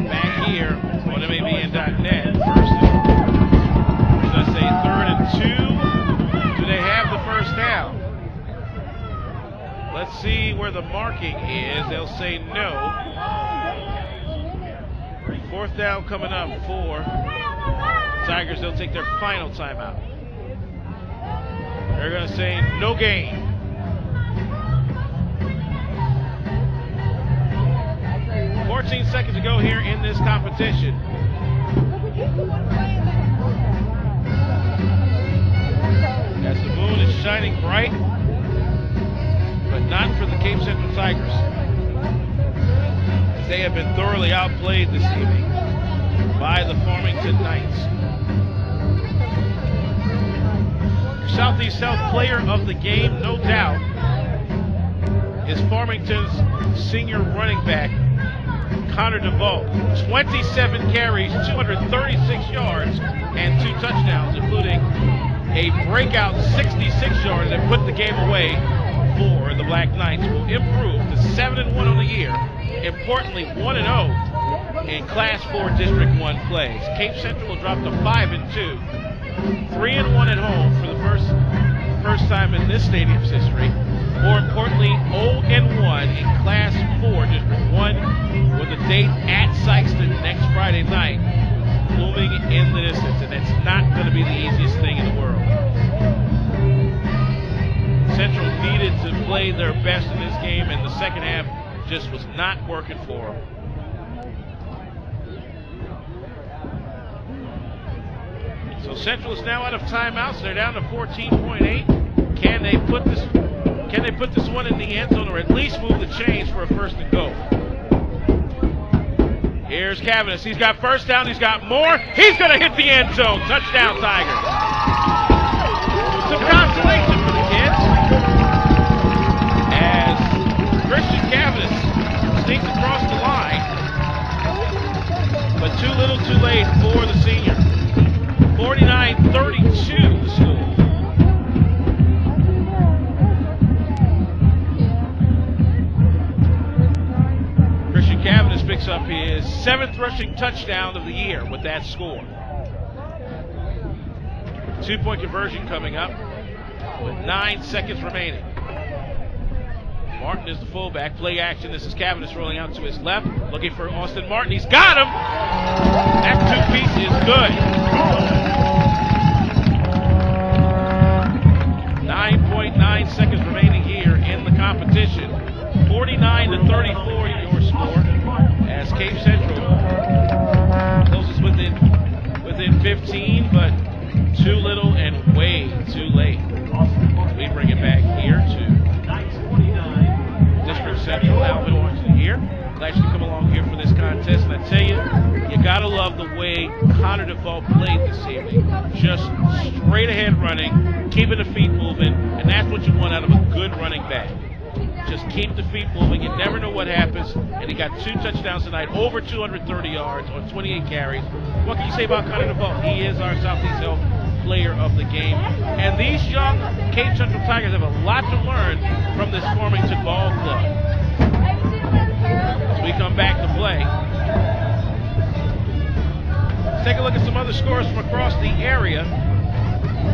Back here on see where the marking is. They'll say no. 4th down coming up for Tigers. They'll take their final timeout. They're going to say no gain. "14 seconds to go here in this competition. As the moon is shining bright, but not for the Cape Central Tigers, as they have been thoroughly outplayed this evening by the Farmington Knights. Your Southeast South player of the game, no doubt, is Farmington's senior running back, Connor DeVault. 27 carries, 236 yards, and 2 touchdowns, including a breakout 66-yarder that put the game away for the Black Knights. Will improve to 7-1 on the year. Importantly, 1-0 in Class 4 District 1 plays. Cape Central will drop to 5-2, 3-1 at home for the first time in this stadium's history. More importantly, 0-1 in Class 4 District 1, with a date at Sykeston next Friday night looming in the distance, and it's not going to be the easiest thing in the world. Central needed to play their best in this game, and the second half just was not working for them. So Central is now out of timeouts. They're down to 14.8. Can they put this one in the end zone, or at least move the chains for a 1st and goal? Here's Cavanis. He's got 1st down. He's got more. He's going to hit the end zone. Touchdown, Tigers. Some consolation for the kids as Christian Cavanis sneaks across the line, but too little too late for the senior. 49-32 the score. Christian Cavanis picks up his 7th rushing touchdown of the year with that score. 2-point conversion coming up with 9 seconds remaining. Martin is the fullback. Play action. This is Cavanis rolling out to his left, looking for Austin Martin. He's got him. That 2-piece is good. 9.9 seconds remaining here in the competition. 49-34 your score, as Cape Central closes within 15, but too little and way too late. We bring it back here to District Central. Alvin Washington here. Glad you come along here for this contest. And I tell you, you gotta love the way Connor DeVault played this evening. Just straight ahead running, keeping the feet moving, and that's what you want out of a good running back. Just keep the feet moving. You never know what happens. And he got 2 touchdowns tonight, over 230 yards on 28 carries. What can you say about Connor DeVault? He is our Southeast Health player of the game. And these young Cape Central Tigers have a lot to learn from this Farmington Ball Club. As we come back to play, let's take a look at some other scores from across the area.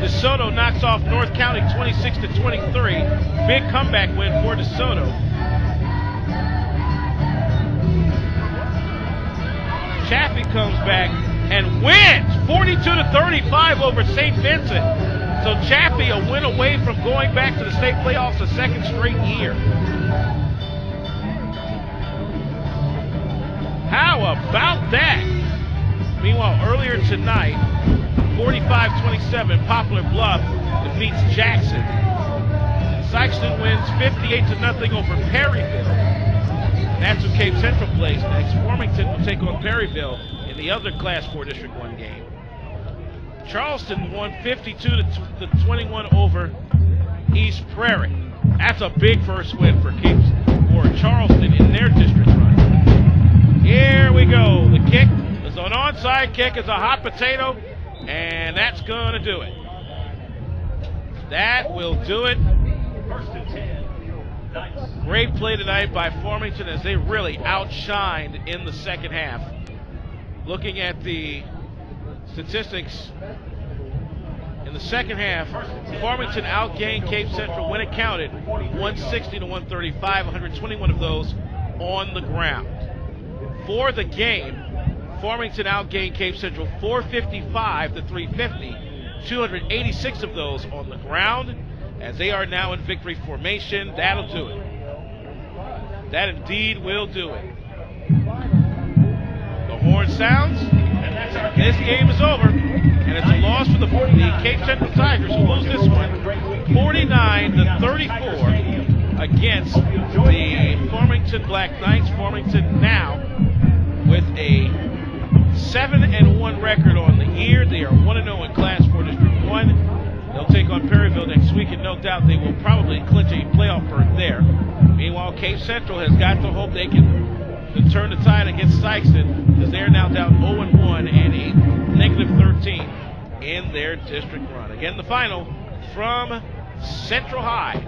DeSoto knocks off North County 26-23. Big comeback win for DeSoto. Chaffee comes back and wins 42-35 over St. Vincent. So Chaffee a win away from going back to the state playoffs a 2nd straight year. How about that? Meanwhile, earlier tonight, 45-27, Poplar Bluff defeats Jackson. Sykeston wins 58-0 over Perryville. And that's who Cape Central plays next. Farmington will take on Perryville in the other Class 4 District 1 game. Charleston won 52-21 over East Prairie. That's a big first win for Charleston in their district run. Here we go. The kick is an onside kick. It's a hot potato, and that's going to do it. That will do it. 1st and 10. Nice. Great play tonight by Farmington as they really outshined in the second half. Looking at the statistics In the second half, Farmington outgained Cape Central when it counted, 160 to 135, 121 of those on the ground. For the game, Farmington outgained Cape Central 455 to 350, 286 of those on the ground. As they are now in victory formation, that'll do it. That indeed will do it. The horn sounds. This game is over, and it's a loss for the Cape Central Tigers, who lose this one 49 to 34 against the Farmington Black Knights. Farmington now with a 7-1 record on the year. They are 1-0 in Class 4 District 1. They'll take on Perryville next week, and no doubt they will probably clinch a playoff berth there. Meanwhile, Cape Central has got to hope they can turn the tide against Sykeston, because they are now down 0-1 and a negative 13 in their district run. Again, the final from Central High.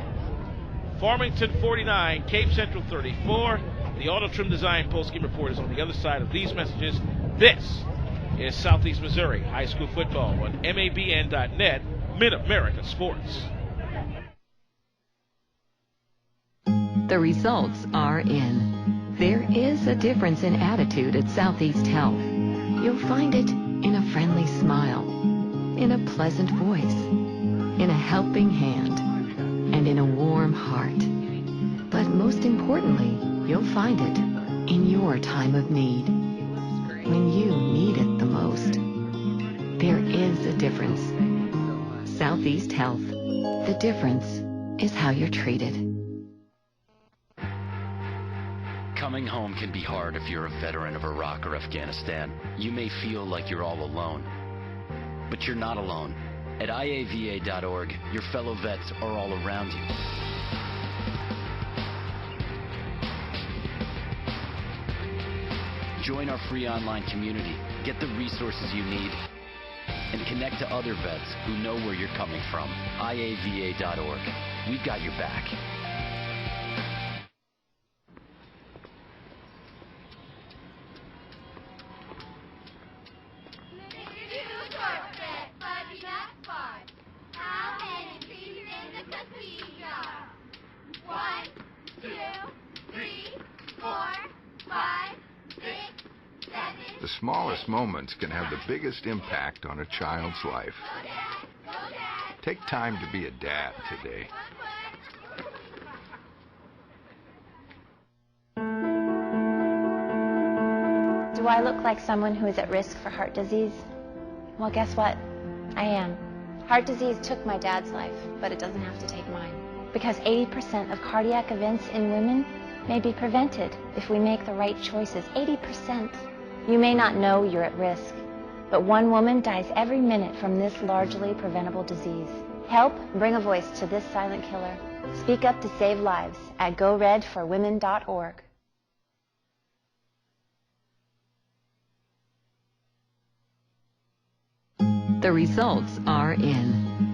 Farmington 49, Cape Central 34. The Auto Trim Design postgame report is on the other side of these messages. This is Southeast Missouri High School Football on MABN.net, Mid-America Sports. The results are in. There is a difference in attitude at Southeast Health. You'll find it in a friendly smile, in a pleasant voice, in a helping hand, and in a warm heart. But most importantly, you'll find it in your time of need, when you need it the most. There is a difference. Southeast Health. The difference is how you're treated. Coming home can be hard if you're a veteran of Iraq or Afghanistan. You may feel like you're all alone, but you're not alone. At IAVA.org, your fellow vets are all around you. Join our free online community, get the resources you need, and connect to other vets who know where you're coming from. IAVA.org. We've got your back. The smallest moments can have the biggest impact on a child's life. Take time to be a dad today. Do I look like someone who is at risk for heart disease? Well, guess what? I am. Heart disease took my dad's life, but it doesn't have to take mine. Because 80% of cardiac events in women may be prevented if we make the right choices. 80%. You may not know you're at risk, but one woman dies every minute from this largely preventable disease. Help bring a voice to this silent killer. Speak up to save lives at GoRedForWomen.org. The results are in.